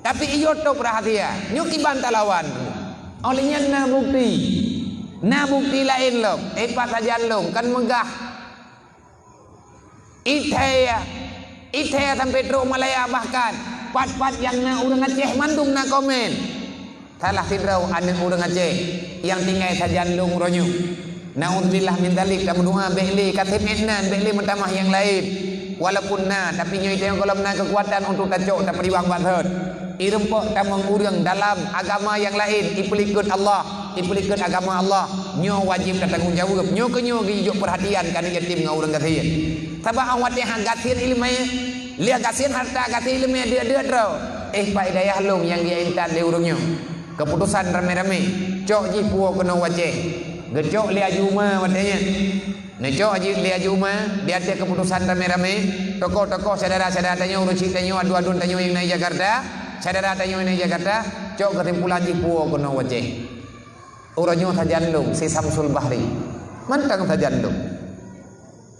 tapi iyo to perhatian nyuki bantalawan olehnya na bukti lain lo pas saja lo kan megah Ite sampai Petro Malaya bahkan pat-pat yang na urang Aceh mandung na komen salah sidrau anak urang Aceh yang tinggal sajan lung ronyo naudzubillah min dzalik kamu doa beli katib ednan beli mentamah yang lain walaupun na tapi nyo itu yang kalau na kekuatan untuk tacok tak periwang banget irempok tamang urang dalam agama yang lain ipelikut Allah ipelikut agama Allah nyo wajib tanggung jawab nyo kenyo gijuk perhatian kana yatim ngau urang gatin sabah awat yang gatin ilmanya lihat gatin harta gatin ilmnya dia tro pak hidayah long yang dia intan le urangnya keputusan rame-rame cok ji puo kena wajeh gecok li ajuma watanya necok ji li ajuma dia ada keputusan rame-rame tokoh-tokoh saudara-saudara tanya urang tanyo adu-adu tanyo yang naik Jakarta saudara tanyo yang naik Jakarta cok kesimpulan ji puo kena wajeh Orangnya tajandung si Samsul Bahri. Mantang tajandung.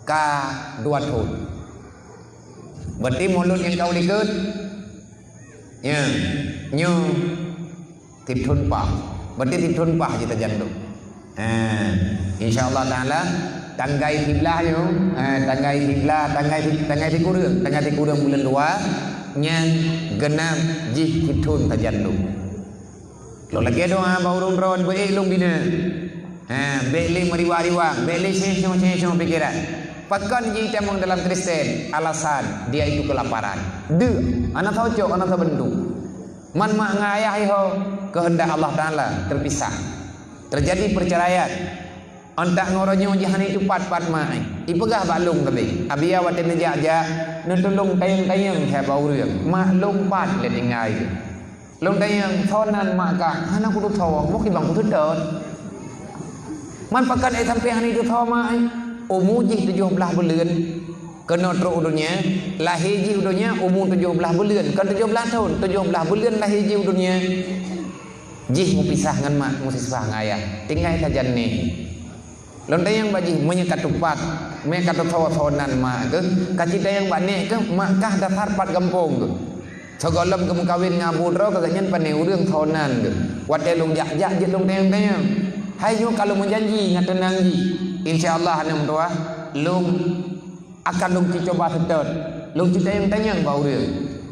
Ka dua tahun. Berarti mulut yang kau likut. Ya, nyu titun pah. Berarti titun pah kita tajandung. InsyaAllah ta'ala tanggai tiblahnya, tanggai tiblah, tanggai tikurang bulan 2 yang genap jih titun tajandung. Lo lagi doa bau ron baik long bina. Beli meriwang, beli sesong pikiran. Pakan ji temong dalam Kristen alasan dia itu kelaparan. Anak tahu cok, anak tahu bentuk. Man mak ngayah iho kehendak Allah Taala terpisah. Terjadi perceraian. Antak ngoronyo jahan itu pat mai. Ipegah balung tapi. Abia waten jaja nutulung tayang-tayang he bau reung. Mak lompat le tingai. Long tayang thonan mak ka hana kudu thaw mok ibang kudu dot. Man pakan ai sampai han itu thaw mai. Umur 17 bulan. Kena teruk dunia. Lahir ji dunia umur 17 bulan. Kan 17 tahun, 17 bulan lahir ji dunia. Jih mu pisah ngan mak mu sisah ngayah. Tinggal saja ni. Lontai yang baji menyekat tupat, mereka tu tawa-tawanan mak ke, kacita yang banek ke, mak kah dasar pat kampung ke. Segolam ke mukawin ngabur ro keganyan panai urang tawanan ke. Wadai long jak-jak je long tayang-tayang. Hai nyu kalau menjanji ngatenang ji. InsyaAllah ane mentua long akan long coba sedot. Long tayang-tayang bau dia.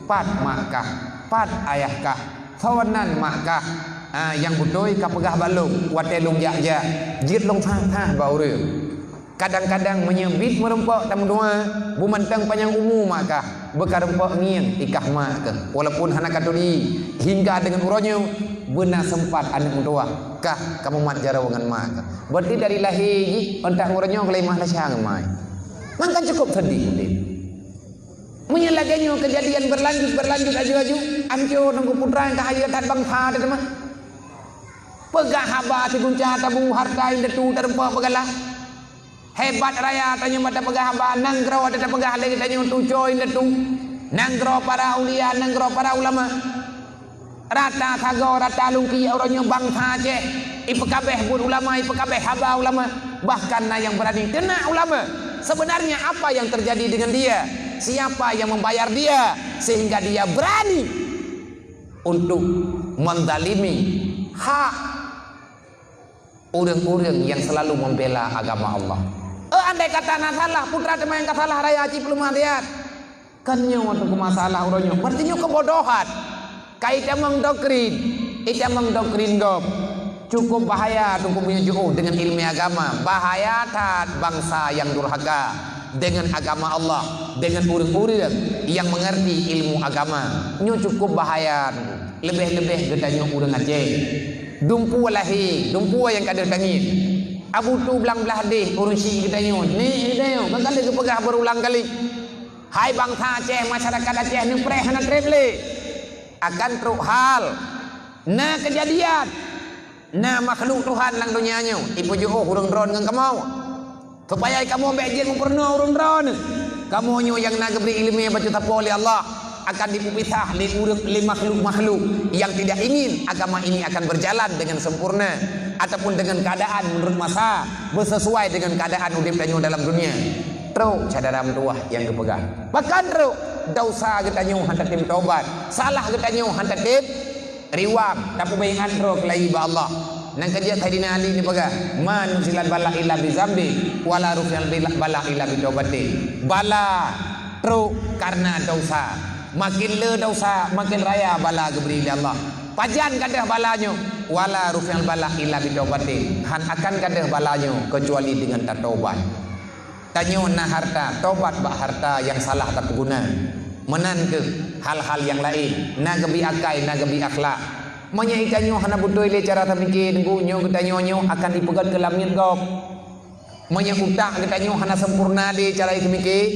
Pat mak kah, pat ayah kah, tawanan mak kah. Yang betul kapegah balung wate long jak-jak jit long thah bau dia. Kadang-kadang menyebit merempok tam dua bumantang panjang umur maka bekarempok ngiang ikah mak ke walaupun hana katuri hingga dengan uronyo benar sempat anak mentua kah kamu mat jarawangan mak ke. Berarti dari lahir ji entak uronyo kelemah lasyang mai. Mangkan cukup sedih ni. Menyelaganya kejadian berlanjut aju-aju amjo nunggu putra yang kahaya tat bang tha de mah. Pegah haba segunca tabu harta yang detu terempak pegalah. Hebat raya tanya mata pegah haba nanggro ada pegah lagi tanya untuk join detu. Nanggro para ulia, nanggro para ulama. Rata sago rata lungki orangnya bangsa je. Ipekabeh bur ulama, ipekabeh haba ulama. Bahkan yang berani kena ulama. Sebenarnya apa yang terjadi dengan dia? Siapa yang membayar dia sehingga dia berani untuk menzalimi hak orang-orang yang selalu membela agama Allah. Andai kata nak salah putra teman yang salah raya aci belum hadiat. Kan nyo untuk masalah uronyo. Berarti nyo kebodohan. Kaita mengdoktrin, ita mengdoktrin gop. Cukup bahaya cukup punya jauh dengan ilmu agama. Bahaya tat bangsa yang durhaka dengan agama Allah, dengan orang-orang yang mengerti ilmu agama. Nyo cukup bahaya. Lebih-lebih gedanya orang Aceh. Dumpu lahi, dumpu yang kada tangin. Abu tu belang-belah deh urun si kita nyo. Ni dia kan kali kepegah berulang kali. Hai bangsa Aceh, masyarakat Aceh ni preh hana tremble. Akan teruk hal. Na kejadian. Na makhluk Tuhan lang dunia nyo. Ipu jo urang dron ngan kamu. Supaya kamu ambek je memperno urang dron. Kamu nyo yang nak beri ilmu yang baca tapo oleh Allah akan dipisah li makhluk-makhluk yang tidak ingin agama ini akan berjalan dengan sempurna ataupun dengan keadaan menurut masa bersesuai dengan keadaan udip tanyo dalam dunia. Teruk cadaram tuah yang kepegang. Bahkan teruk dosa getanyo hantar tim taubat, salah getanyo hantar tim riwam tapi bayangan teruk lai ba Allah. Nang kerja Sayyidina Ali ni pegang man silat bala illa bi zambi wala rufyal bala illa bi taubati. Bala teruk karena dosa. Makin le dosa makin raya bala geberi Allah. Pajan kadah balanyo wala rufyal bala illa bi taubati. Han akan kadah balanyo kecuali dengan taubat. Tanyo na harta taubat ba harta yang salah tak guna. Menan ke hal-hal yang lain na gebi akai na gebi akhlak. Monya ikanyo hana butuh le cara tamikir gunyo ketanyo akan dipegat ke lamit gop. Monya utak ketanyo hana sempurna di cara itu mikir.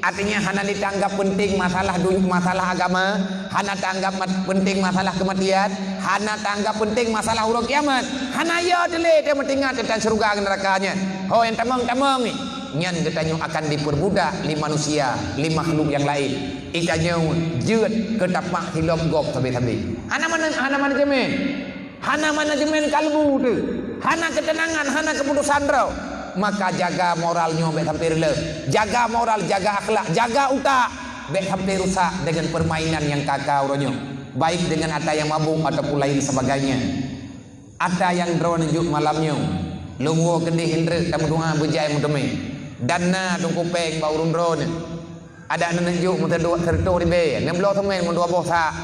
Artinya hana ditanggap penting masalah dunia, masalah agama, hana tanggap penting masalah kematian, hana tanggap penting masalah huruf kiamat. Hana ya dele dia mentingat tentang surga nerakanya. Ho yang tamang-tamang ni nyan getanyo akan diperbudak li manusia, li makhluk yang lain. Ikanyo jeut ke tapak hilom gop tabi-tabi. Hana manajemen kalbu tu. hana ketenangan, hana keputusan rau. Maka jaga moralnya baik sampai rela. Jaga moral, jaga akhlak, jaga utak baik sampai rusak dengan permainan yang kakau ronyo. Baik dengan ada yang mabuk ataupun lain sebagainya. Ada yang drone juk malamnya. Lungo kendih hindra tamu doa berjaya mutame. Dana tungku peng bau drone. Ada anak juk muta dua tertu di be. Nemblo temen mundua bosa.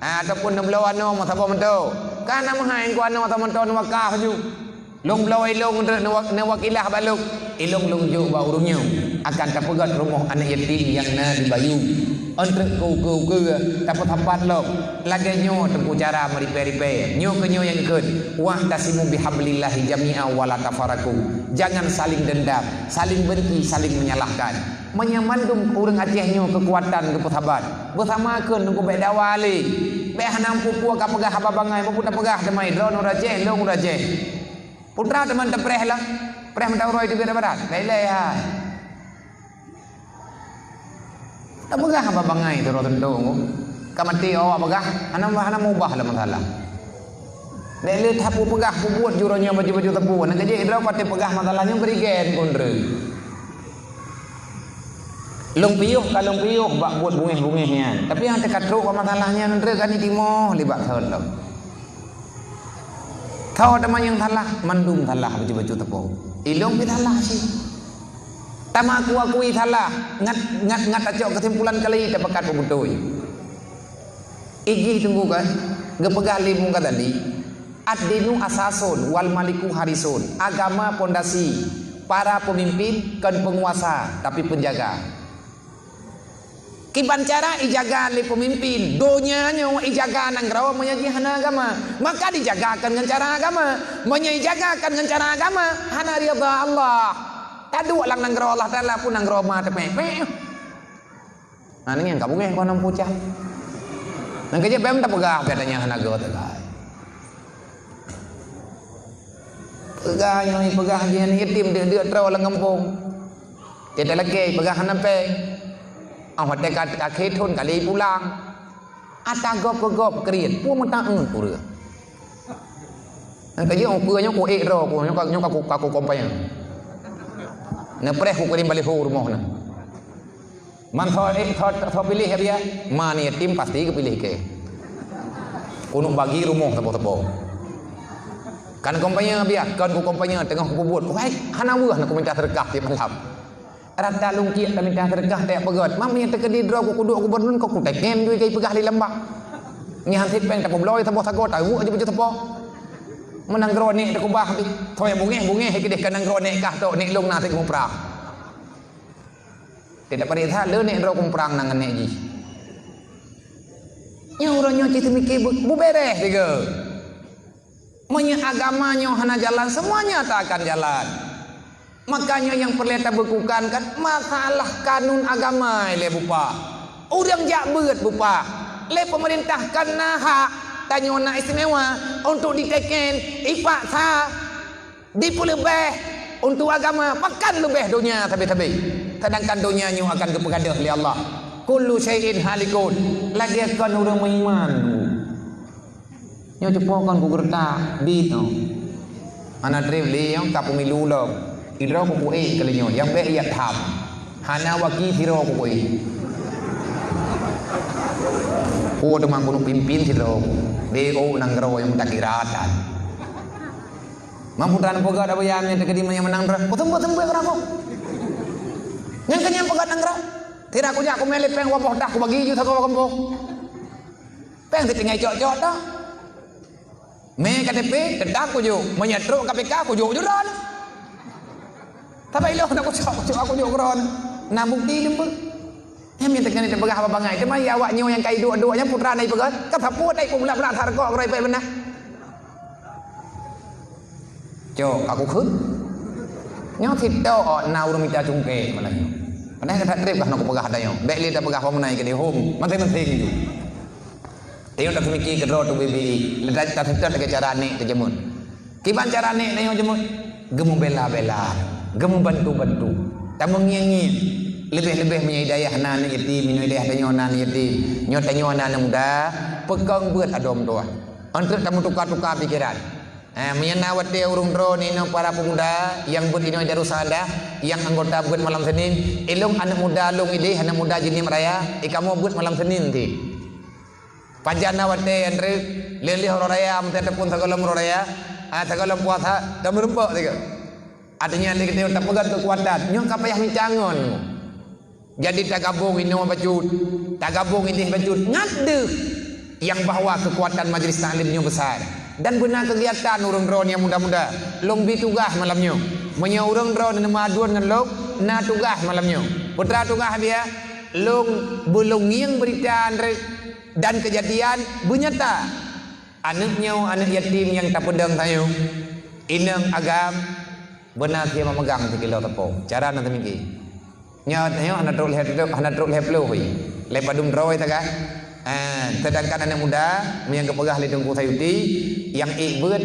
Ataupun nemblo ano mata bo mento. Kana mahai ko ano mata mento nuwakah ju. Long blow ilong nawakilah baluk ilong juk bau rumnya akan tapegat rumah anak yatim yang na dibayu. Untuk kau dapat tempat lo lagi nyo tempuh cara meripe nyo ke nyo yang ikut wah tasimu bihablillahi jami'a wala tafaraku. Jangan saling dendam, saling benci, saling menyalahkan. Menyamandum urang Aceh nyo kekuatan keputabat bersamakeun ku beda wali be hanam pupu ka pegah apa bangai puputa pegah demai drone Aceh long Aceh putra teman tepreh lah preh mentau roi di barat lele hai. Tak pegah apa bangai tu rotan tu, kamati awak pegah, hanam ubah lah masalah. Dele tapu pegah buat juronya baju tapu, nak kerja idrau kate pegah masalahnya berigen kondre. Long piuh bak buat bungih-bungihnya, tapi yang tekat teruk masalahnya nanti kan itimo libat salah. Kau teman yang salah, mandum salah baju tapu. Ilong salah sih. Tama akui salah ngat acok kesimpulan kali dapat betul. Igi tunggu kan gepegah limu kata tadi ad-dinu asasun wal maliku harisun. Agama pondasi, para pemimpin kan penguasa tapi penjaga. Kiban cara ijaga li pemimpin, donyanya ijaga nang rawa menyaji hana agama, maka dijagakan dengan cara agama, menyijagakan dengan cara agama hana ridha Allah. Tadu lang nang Allah Taala pun nang Roma tepe. Nah ni yang kamu yang kau nam pucah. Nang kerja pem tak pegah katanya hanaga tegai. Pegah yang ni pegah dia ni yatim dia terau lang kampung. Dia lagi pegah hanampe. Awak dekat akhir tahun kali pulang. Ata gop kriat pu mentang pura. Nang kerja orang puanya ku ro ku nyok aku kompanya. Nepreh ku kirim balik rumah na. Man thot pilih dia, man yatim pasti kepilih ke. Kuno bagi rumah tepo-tepo. Kan kompanya biar, kan ku kompanya tengah ku buat. Wai, hana buah nak minta sedekah di malam. Rata lungki tak minta sedekah tak pegat. Mami terkedi draw ku kudu aku berdun ku teken duit kai pegah di lembah. Ni hansit peng tak bloi tepo sago tahu aja baju tepo. Menang gronek tak ubah bi. Thoy bungeh kedeh kanang gronek kah tok nek long na tik kumprang. Tidak perintah le nek ro kumprang nang nek ji. Nya uronyo citu mikir bu beres tiga. Monya agamanya hana jalan semuanya tak akan jalan. Makanya yang perlu kita bekukan kan masalah kanun agama le bupa. Urang jak beut bupa. Le pemerintah kan hak tanyona istimewa untuk diteken ipaksa dipulebeh untuk agama pakan lebih dunia tapi sedangkan dunianya akan kepegadah oleh Allah kullu syai'in halikun lagi akan orang beriman nyo cepokan ku gertak bito ana dream li yang ka pemilu lo idro ku kali nyo yang be ia tham hana waki siro ku teman gunung pimpin siro DO nang gero yang tak kiratan. Mamputan pegat apa yang terkedi yang menang ber. Potong berapa? Yang kenyang pegat nang gero. Tidak aku jak aku melip peng wapoh dah aku bagi ju satu kampung. Peng ditinggai cok-cok dah. Me KTP dedak aku ju, menyetruk KPK aku ju juran. Tapi lo nak aku ju gron. Nah bukti lembut. Yang minta kena pegah apa bangai. Cuma ya awaknya yang kai dua-duanya putra nai pegat. Kata puat nai pula berat harga gerai pe benar. Jo aku khut. Nyo thit to nau ro minta cungke malahnya. Padahal kata trip kah nak pegah dayo. Bek li tak pegah apa menai ke di home. Penting ju. Tengok tak mikir ke ro tu BBI. Ledak tak tetap ke cara ni ke jemun. Kiban cara ni nai jemun. Gemu bela-bela. Gemu bantu-bantu. Tak mengiang-ngiang. Lebih-lebih menyidayah nan yatim, menyidayah tanyonan yatim, nyotanyonan muda, pegang buat adom doa. Untuk kamu tukar-tukar pikiran. Menyenawat dia urung drone ini para pemuda yang buat ini Darussalam, yang anggota buat malam Senin. Ilung anak muda lung ini, anak muda jenis raya. Kamu buat malam Senin ti. Panjana wate andre leli horaya amte tepun sagolam horaya. Sagolam puasa dah merempok tiga. Artinya lagi kita tak pegang kekuatan. Nyong kapayah mincangon. Jadi tak gabung ini bacut, tak gabung ini bacut. Ngade yang bahawa kekuatan majlis taklimnya besar. Dan benar kegiatan urang drone yang muda-muda. Long bi tugas malamnya. Menya urang drone nama aduan dengan long na tugas malamnya. Putra tugas dia long belungiang berita dan kejadian benyata. Anaknya anak yatim yang tak pedang tayo. Inang agam benar dia memegang 3 kilo tepung. Cara nanti miki. Nya anak truk heplo hoi. Lepadum drone ta kan. Sedangkan anak muda yang kepegah lidung ku sayuti yang ikut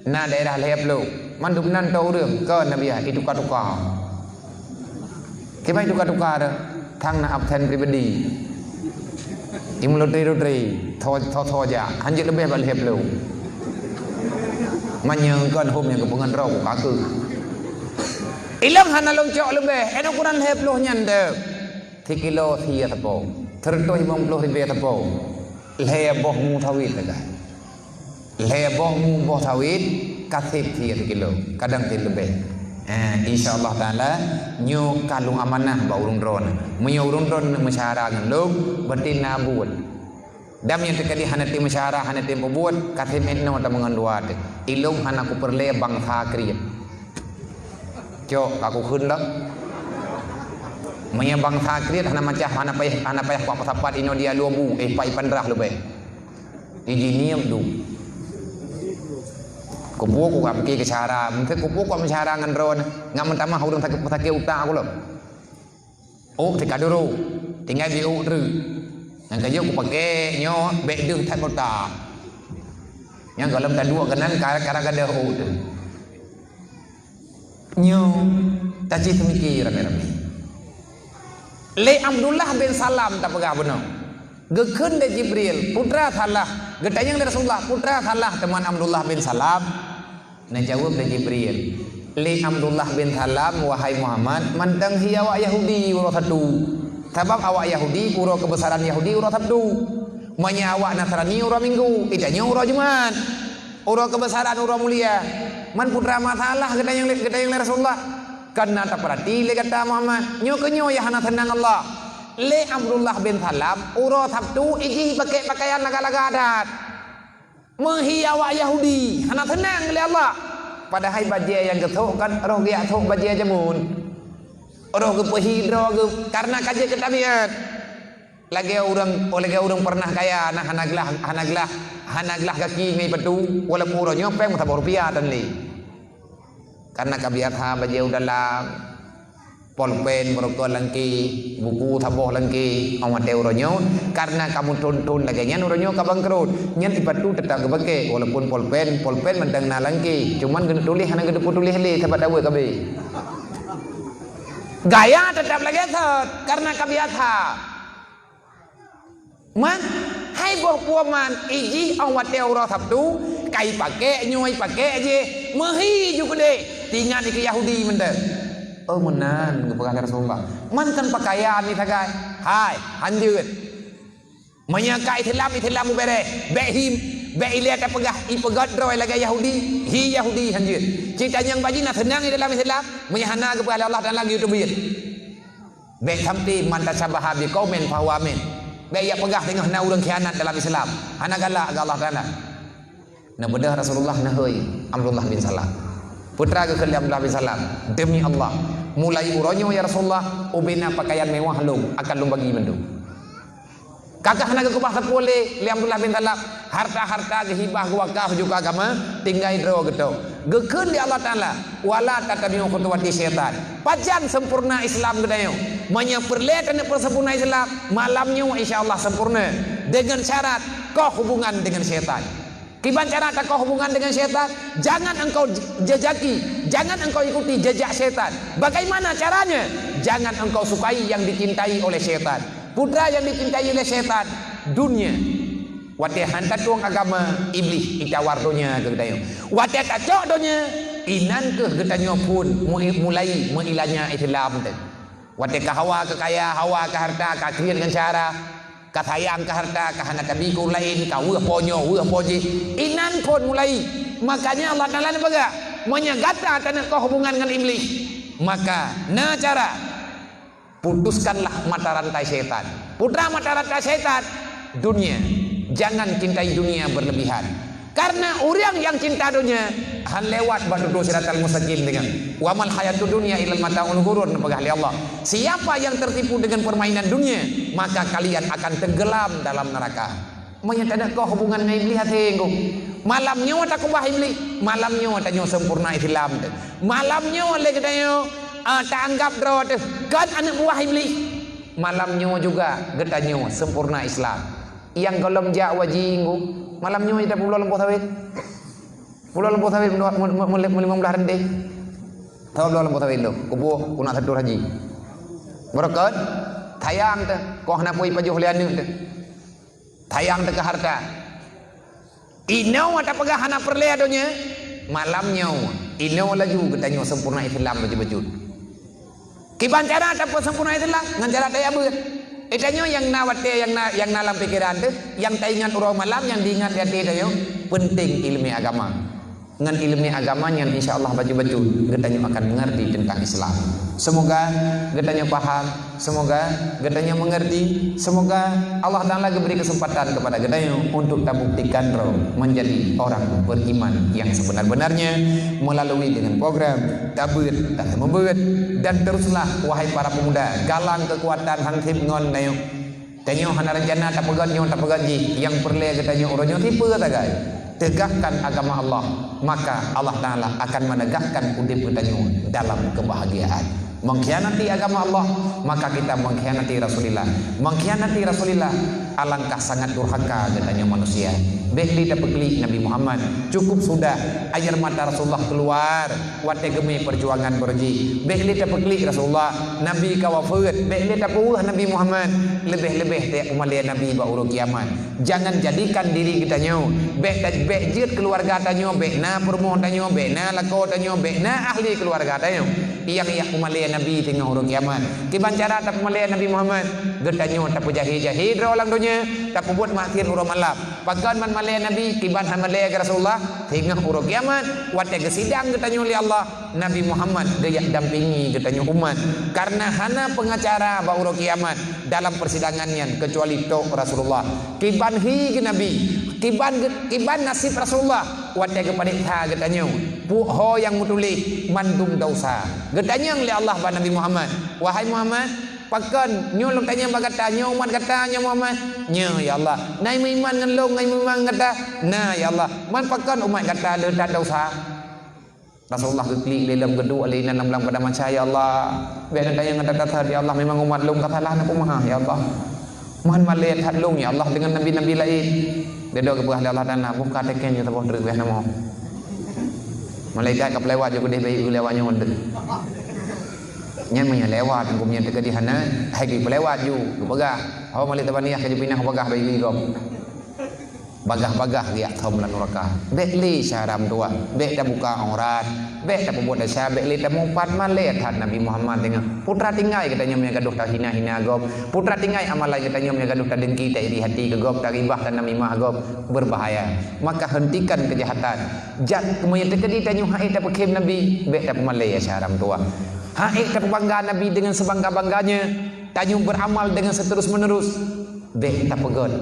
na daerah Leplo manduk nan tahu รื่องก็ Nabi itu tukar-tukar kita tukar-tukar thang na absen pribadi imlotri tho ja hanjit lebih bal Leplo manyengkan hom yang kepengan rau kaku ilang hana long cok lebih enak kuran Leplo nyande 3 kilo thia tapo terto imam puluh ribu tapo leboh mu tawid tak leboh mu boh tawid kasih 3 kilo kadang lebih insyaallah taala nyu kalung amanah ba urung drone menyo urung drone masyarakat ngelung betina buat dam yang terkadi hanati masyarakat hanati buat kasih menno ta menganduat ilung hanaku perle bangsa kriep cok aku khun dak Maya bangsa kriet hana macah hana payah kuat pasapat ino dia luabu pai pandrah lebih. Ijiniam du. Kupu ku pergi ke cara, mungkin kupu ku mencara ngan ron, ngamun tamah urang sakit utang aku loh. Oh tika dulu, tinggal di utru. Yang kayu ku pakai nyo bedung tak kota. Yang kalau tak dua kenan cara kada utru. Nyo taci semikir rame-rame. Le Abdullah bin Salam tak pegah benar. Gekun de Jibril, putra salah. Getanyang dari Rasulullah, putra salah teman Abdullah bin Salam. Nah jawab de Jibril. Le Abdullah bin Salam, wahai Muhammad, mantang hiya awak Yahudi urut satu. Sebab awak Yahudi urut kebesaran Yahudi urut satu. Manya awak Nasrani urut minggu, idanya urut Jumat. Urut kebesaran urut mulia. Man putra masalah getanyang le Rasulullah. Karena tak perhati le kata Muhammad nyo ya hana tenang Allah le Abdullah bin Salam uro sabtu iji pakai pakaian laga-laga adat menghiawa Yahudi hana tenang le Allah padahal bajia yang ketuk kan roh dia tuk bajia jamun roh ke pehidro ke karena kaji ketabiat lagi orang pernah kaya nah hanaglah kaki ngai betu walaupun uro nyopeng mutabor rupiah dan li karena kabiatha bajau dalam polpen merokok lengki buku taboh lengki awat euronyo karena kamu tuntun lagi nyan euronyo kabangkrut nyan ipatu tetap kebake walaupun polpen mendang na lengki cuman gede tulis hana gede tulis li sahabat dawe kabe gaya tetap lagi set karena kabiatha man hai boh puaman iji awat euro sabtu kai pakai nyoi pakai aje mehi juga deh tinggal di Yahudi mende oh menan kepegang Rasulullah mantan pakaian ni tagai hai hanjut menyakai Islam bere behim beile ka pegah ipegat droi lagi Yahudi hi Yahudi hanjut cita yang bajina senang di dalam Islam menyahana kepada Allah dan lagi utubir be samti manta sabaha bi qaumin fawamin be ya pegah tengah na urang khianat dalam Islam hana galak Allah taala nah bedah Rasulullah nahoi Abdullah bin Salam putra ke Abdullah bin Salam demi Allah mulai uronyo ya Rasulullah ubina pakaian mewah lung akan lung bagi bendu kakak hana ke kubah sepule li Abdullah bin Salam harta ke hibah ke wakaf juga agama tinggal dro gitu gekeun di Allah taala wala tatabiu khutuwati syaitan pajan sempurna Islam gedayo manya perlihat persempurna Islam malamnya insyaallah sempurna dengan syarat kau hubungan dengan syaitan. Kiban cara kau hubungan dengan syaitan, jangan engkau jejaki, jangan engkau ikuti jejak syaitan. Bagaimana caranya? Jangan engkau sukai yang dicintai oleh syaitan. Putra yang dicintai oleh syaitan, dunia. Wate hantar tuang agama iblis itawar donya ke katanya. Wate kacok donya inan ke katanya pun mulai mengilanya Islam tu. Wate ke hawa ke kaya, hawa ke harta, ke kirian dengan cara, ke sayang ke harta, ke hana kabi ku lain, ke weh poji. Inan pun mulai. Makanya Allah Taala baga menyegata tanah kau hubungan dengan iblis. Maka na cara putuskanlah mata rantai setan. Putra mata rantai setan dunia. Jangan cintai dunia berlebihan. Karena orang yang cinta dunia han lewat badudu siratal mustaqim dengan wa mal hayatud dunya ilal mataul ghurur nepegah Allah. Siapa yang tertipu dengan permainan dunia, maka kalian akan tenggelam dalam neraka. Menyatakan kau hubungan dengan iblis hatiku. Malamnya tak kubah iblis, malamnya tak nyo sempurna Islam. Malamnya oleh katanya tak anggap draw kan anak buah iblis. Malamnya juga katanya sempurna Islam. Yang golom jak wajinggu malamnya kita pulau lempo sawit mulai 15 rendah tahu pulau lempo sawit lo kubu kuna satu haji berkat tayang tu kau nak pui pajuh lianu tu tayang tu ke harta inau ada pegah hana perleadonya malamnya inau laju katanya sempurna Islam betul-betul kiban cara ada sempurna Islam ngan cara daya ber Itanya yang nawate yang dalam pikiran tu, yang tak ingat orang malam, yang diingat hati dia penting ilmu agama. Dengan ilmu agamanya insya-Allah betul-betul getanya akan mengerti tentang Islam. Semoga getanya paham, semoga getanya mengerti, semoga Allah Taala beri kesempatan kepada getanya untuk tabuktikan roh menjadi orang beriman yang sebenar-benarnya melalui dengan program tabut dan membuat dan teruslah wahai para pemuda galang kekuatan hangtip ngon nayo. Tanyo hana rencana tak pegat ji yang perle getanya orangnya tipe tak guys. Tegakkan agama Allah, maka Allah Ta'ala akan menegakkan udip kita dalam kebahagiaan. Mengkhianati agama Allah, maka kita mengkhianati Rasulullah. Mengkhianati Rasulullah, alangkah sangat durhaka katanya manusia. Bekli tak bekli Nabi Muhammad. Cukup sudah air mata Rasulullah keluar. Wate gemi perjuangan berji. Bekli tak bekli Rasulullah. Nabi kawafat. Bekli tak puah Nabi Muhammad. Lebih-lebih tak umalia Nabi ba'uru kiamat. Jangan jadikan diri kita nyo. Bek jid keluarga tanyo. Bek na permoh tanyo. Bek na lako tanyo. Bek na ahli keluarga tanyo. Yang umalia Nabi tengah huruf kiamat. Kiban cara tak umalia Nabi Muhammad. Getanyo tak pujahid-jahid orang dunia. Tak buat makin urang malam. Pakan man malaya Nabi kiban han malaya ke Rasulullah tengah urang kiamat wate gesidang getanyo li Allah Nabi Muhammad dia dampingi getanyo umat karena hana pengacara ba urang kiamat dalam persidangannya kecuali tok Rasulullah kiban hi ke Nabi kiban nasib Rasulullah wate kepada ha getanyo puho yang mutuli mandum dosa getanyo li Allah ba Nabi Muhammad wahai Muhammad pakan nyolong tanya bagata nyoman kata nya Muhammad nya ya Allah nai iman ngelong nai memang kata nah ya Allah man pakan umat kata le tak dosa Rasulullah klik dalam gedung alina namlang pada macam ya Allah biar tanya kata ya Allah memang umat long kata lah aku maha ya Allah man malet hat long ya Allah dengan nabi-nabi lain dia doa kepada Allah Taala buka teken je tabah derek nama malaikat kapelewat je gede baik lewatnya wonten nyan punya lewat punya dekat di sana hai ki pelewat ju bagah hawa malik tabaniah ke pinah bagah bagi gom bagah-bagah dia thom lan neraka bek li syaram tua bek dah buka aurat bek dah buat dasar bek li dah mumpat malet hat Nabi Muhammad dengan putra tinggai katanya punya gaduh tak hina-hina gom putra tinggai amalai katanya punya gaduh tak dengki tak iri hati ke gom tak ribah dan namimah gom berbahaya maka hentikan kejahatan jat kemudian terjadi tanya hai tak pekim Nabi bek dah pemalai syaram tua haik terbangga Nabi dengan sebangga-bangganya tanjung beramal dengan seterus-menerus bek tak pegot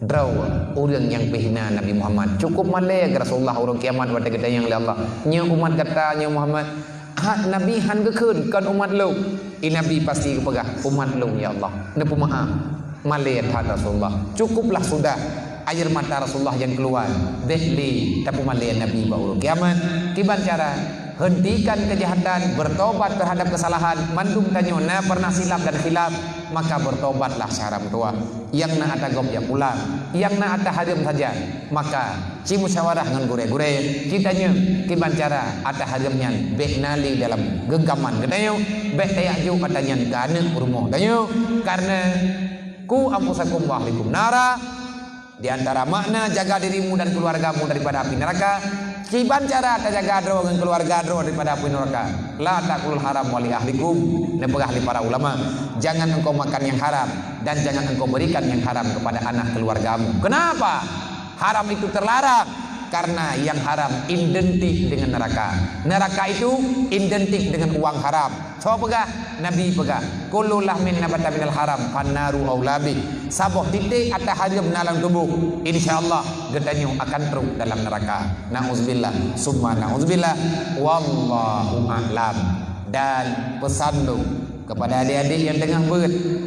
draw orang yang behina Nabi Muhammad cukup malai ke Rasulullah orang kiamat pada kita yang Allah nya umat kata nya Muhammad hak Nabi han kekeun kan umat lu Nabi pasti kepegah umat lu ya Allah nepu maaf malai hat Rasulullah cukuplah sudah air mata Rasulullah yang keluar behli tapi malai Nabi baul kiamat kiban cara hentikan kejahatan, bertobat terhadap kesalahan, mandum tanyo na pernah silap dan khilaf, maka bertobatlah syaram tua. Yang na ada gom ya pulang, yang na ada hadim saja, maka ci musyawarah ngan gure-gure, kitanya kiban cara ada hadimnya bek nali dalam genggaman gedayo, bek tayak ju katanya kane urmo dayo, karena ku ampusakum wa ahlikum nara Di antara makna jaga dirimu dan keluargamu daripada api neraka, ciban cara terjaga dro dengan keluarga dro daripada api neraka. La takulul haram wali ahlikum. Nepegah ahli para ulama, jangan engkau makan yang haram dan jangan engkau berikan yang haram kepada anak keluargamu. Kenapa? Haram itu terlarang. Karena yang haram identik dengan neraka. Neraka itu identik dengan uang haram. So pegah, Nabi pegah. Kullu lahmin nabata minal haram fannaru aulabi. Saboh titik atas haram dalam tubuh, insyaallah getanyo akan teruk dalam neraka. Nauzubillah, summa nauzubillah. Wallahu a'lam. Dan pesan lu kepada adik-adik yang tengah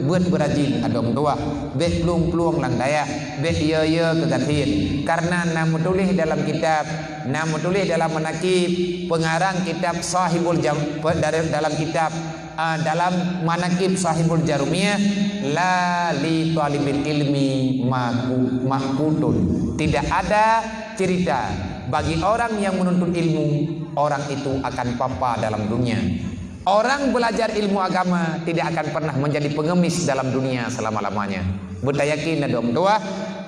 buat berajin adong tua, bet peluang lang daya, bet ya kegatin. Karena nama tulis dalam kitab, nama tulis dalam manakib pengarang kitab Sahibul dalam kitab dalam manakib Sahibul Jarumiyah, la li talibil ilmi makutun. Tidak ada cerita bagi orang yang menuntut ilmu, orang itu akan papa dalam dunia. Orang belajar ilmu agama tidak akan pernah menjadi pengemis dalam dunia selama-lamanya. Bertayakin ada orang tua,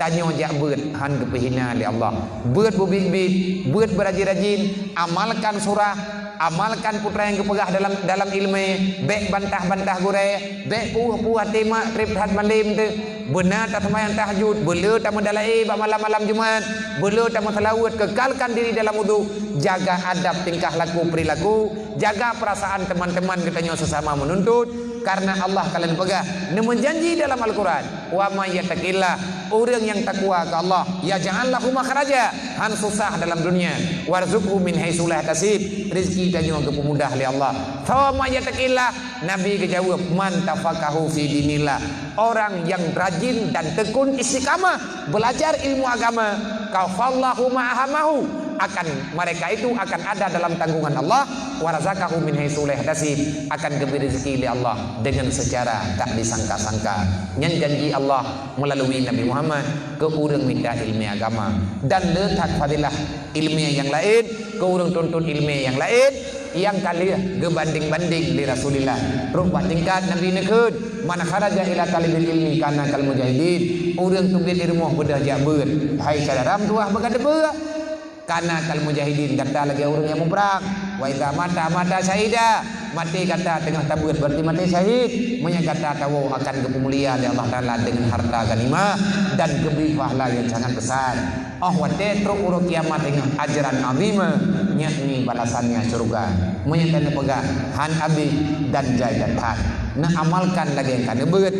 tanya jak beut han kepehina di Allah. Beut bubit-bit, beut berajin-rajin, amalkan surah, amalkan putra yang kepegah dalam ilmu, bek bantah-bantah gure, bek puah tema trip hat malim tu. Benar tak sembahyang tahajud, bela tak mendalai malam-malam Jumat, bela tak selawat, kekalkan diri dalam wudu, jaga adab tingkah laku perilaku, jaga perasaan teman-teman katanya sesama menuntut. Karena Allah kalian pegah menjanji dalam Al-Quran, wa may yattaqillah, orang yang takwa ke Allah, ya ja'allahu makhraja, han susah dalam dunia, warzuqhu min haitsu la yahtasib, rezeki tanya ke pemudah li Allah. Fa may yattaqillah, Nabi kejawab, man tafaqahu fi dinillah, orang yang rajin dan tekun istiqamah belajar ilmu agama, kafallahu ma'ahamahu, akan mereka itu akan ada dalam tanggungan Allah, warazakahu min haitsu la yahtasib, akan diberi rezeki oleh Allah dengan secara tak disangka-sangka. Yang janji Allah melalui Nabi Muhammad ke urang minta ilmu agama dan letak fadilah ilmu yang lain ke urang tuntut ilmu yang lain yang kali gebanding-banding di Rasulullah. Rupa tingkat Nabi nekeun, man kharaja ila talibil ilmi kana kal mujahidin, urang tubit ilmu bedah jak beut, hai sadaram tuah bagade beut. Karena kal mujahidin kata lagi orang yang memperang, wa idza mata syahida, mati kata tengah tabut berarti mati syahid, menyangkata tahu akan kemuliaan dari Allah Taala dengan harta ganimah dan keberi pahala yang sangat besar. Oh wate truk urut kiamat dengan ajaran azimah, yakni balasannya surga. Menyangkata pegah han abi dan jayatan. Nah amalkan lagi yang kada beut.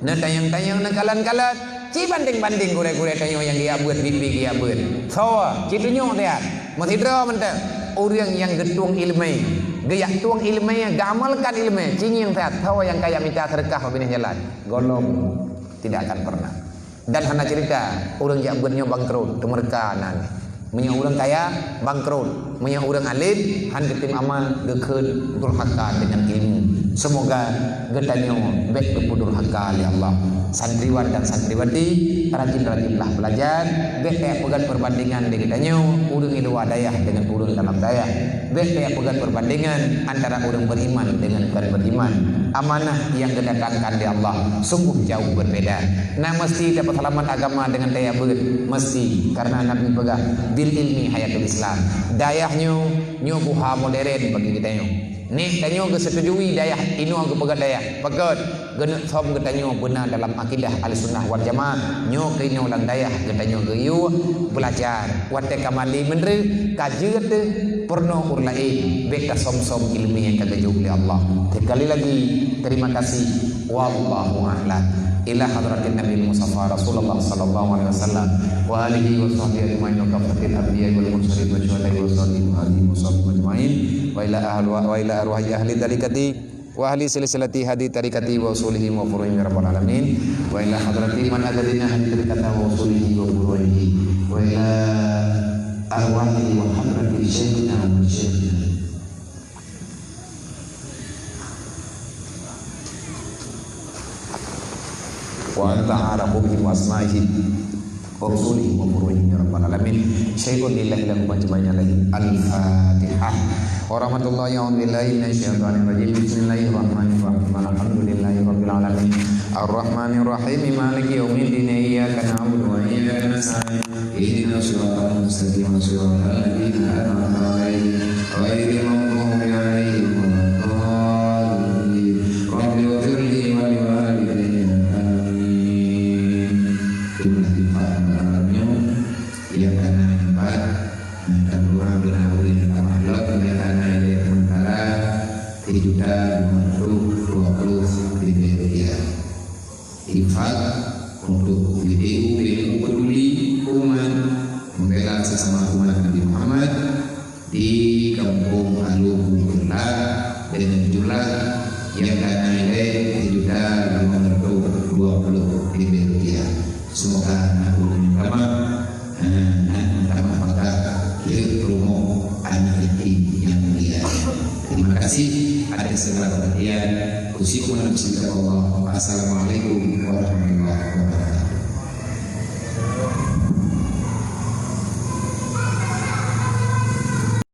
Nah tayang-tayang nak kalan-kalan ci banding-banding gure-gure tanyo yang dia buat bibi dia buat. So, citunya dia. Masih dra mentah. Orang yang getung ilmu, gaya tuang ilmu, gamalkan ilmu, cing yang sehat. Tahu yang kaya minta sedekah apa jalan. Golong tidak akan pernah. Dan hana cerita orang yang buatnya bangkrut, temerka nan. Punya orang kaya bangkrut, punya orang alim han ketim amal gekeun durhaka dengan ilmu. Semoga getanyo bek durhaka oleh Allah. Santriwan dan santriwati rajin-rajinlah belajar, bek pegang perbandingan dengan getanyo urang luar daya dengan urang dalam daya, bek pegang perbandingan antara orang beriman dengan bukan beriman. Amanah yang didatangkan di Allah sungguh jauh berbeda. Nah mesti dapat selamat agama dengan daya beut, mesti karena Nabi pegang bil ilmi hayatul Islam. Dayahnya buha modern bagi kita nyo. Ni tanyo kesetujui dayah inu ang pegat dayah. Pegat genek som getanyo benar dalam akidah Ahlussunnah wal Jamaah. Nyo keinyo lang dayah getanyo geyu belajar. Wate kamali menre kajeut porno urlai beka som-som ilmu yang kagajub li Allah. Sekali lagi terima kasih. Wallahu a'lam. Ila hadratin Nabi Mustafa Rasulullah sallallahu alaihi wasallam wa alihi wa sahbihi ajma'in wa kafatil anbiya wal mursalin wa syuhada'i wa salihin wa alihi wa sahbihi ajma'in wa ila arwahi ahli tarikati wa ahli silsilati hadi tarikati wa usulihi wa furuhi rabbal alamin wa ila hadrati man adadina hadi tarikata wa usulihi wa furuhi wa ila arwahi wa hadrati syekhina wa syekhina wa anta arafu bi asma'ihi wa rusulihi wa furuhi rabbal alamin. Syai'un lillahi lahu majma'ina lahi. Al-Fatihah. Wa rahmatullahi wa billahi minasyaitonir rajim. Bismillahirrahmanirrahim. Alhamdulillahi rabbil alamin. Ar-Rahmanir Rahim Maliki yaumiddin Iyyaka na'budu wa iyyaka nasta'in Ihdinas siratal mustaqim siratal ladzina an'amta 'alaihim ghairil maghdubi 'alaihim waladdallin Rabbi ighfirli wa liwalidayya amin. Jumlah infaknya yang kanan 4 dan dua berawal yang makhluk yang kanan yang sementara 7.220 rupiah. Infak untuk PBU peduli umat membela sesama umat Nabi Muhammad di Kampung Aluhu Gerlak dengan jumlah yang nilai 7.220 rupiah. Semoga aku bersama maka promo anak yatim yang mulia. Terima kasih atas segala perhatian. Assalamualaikum warahmatullahi wabarakatuh.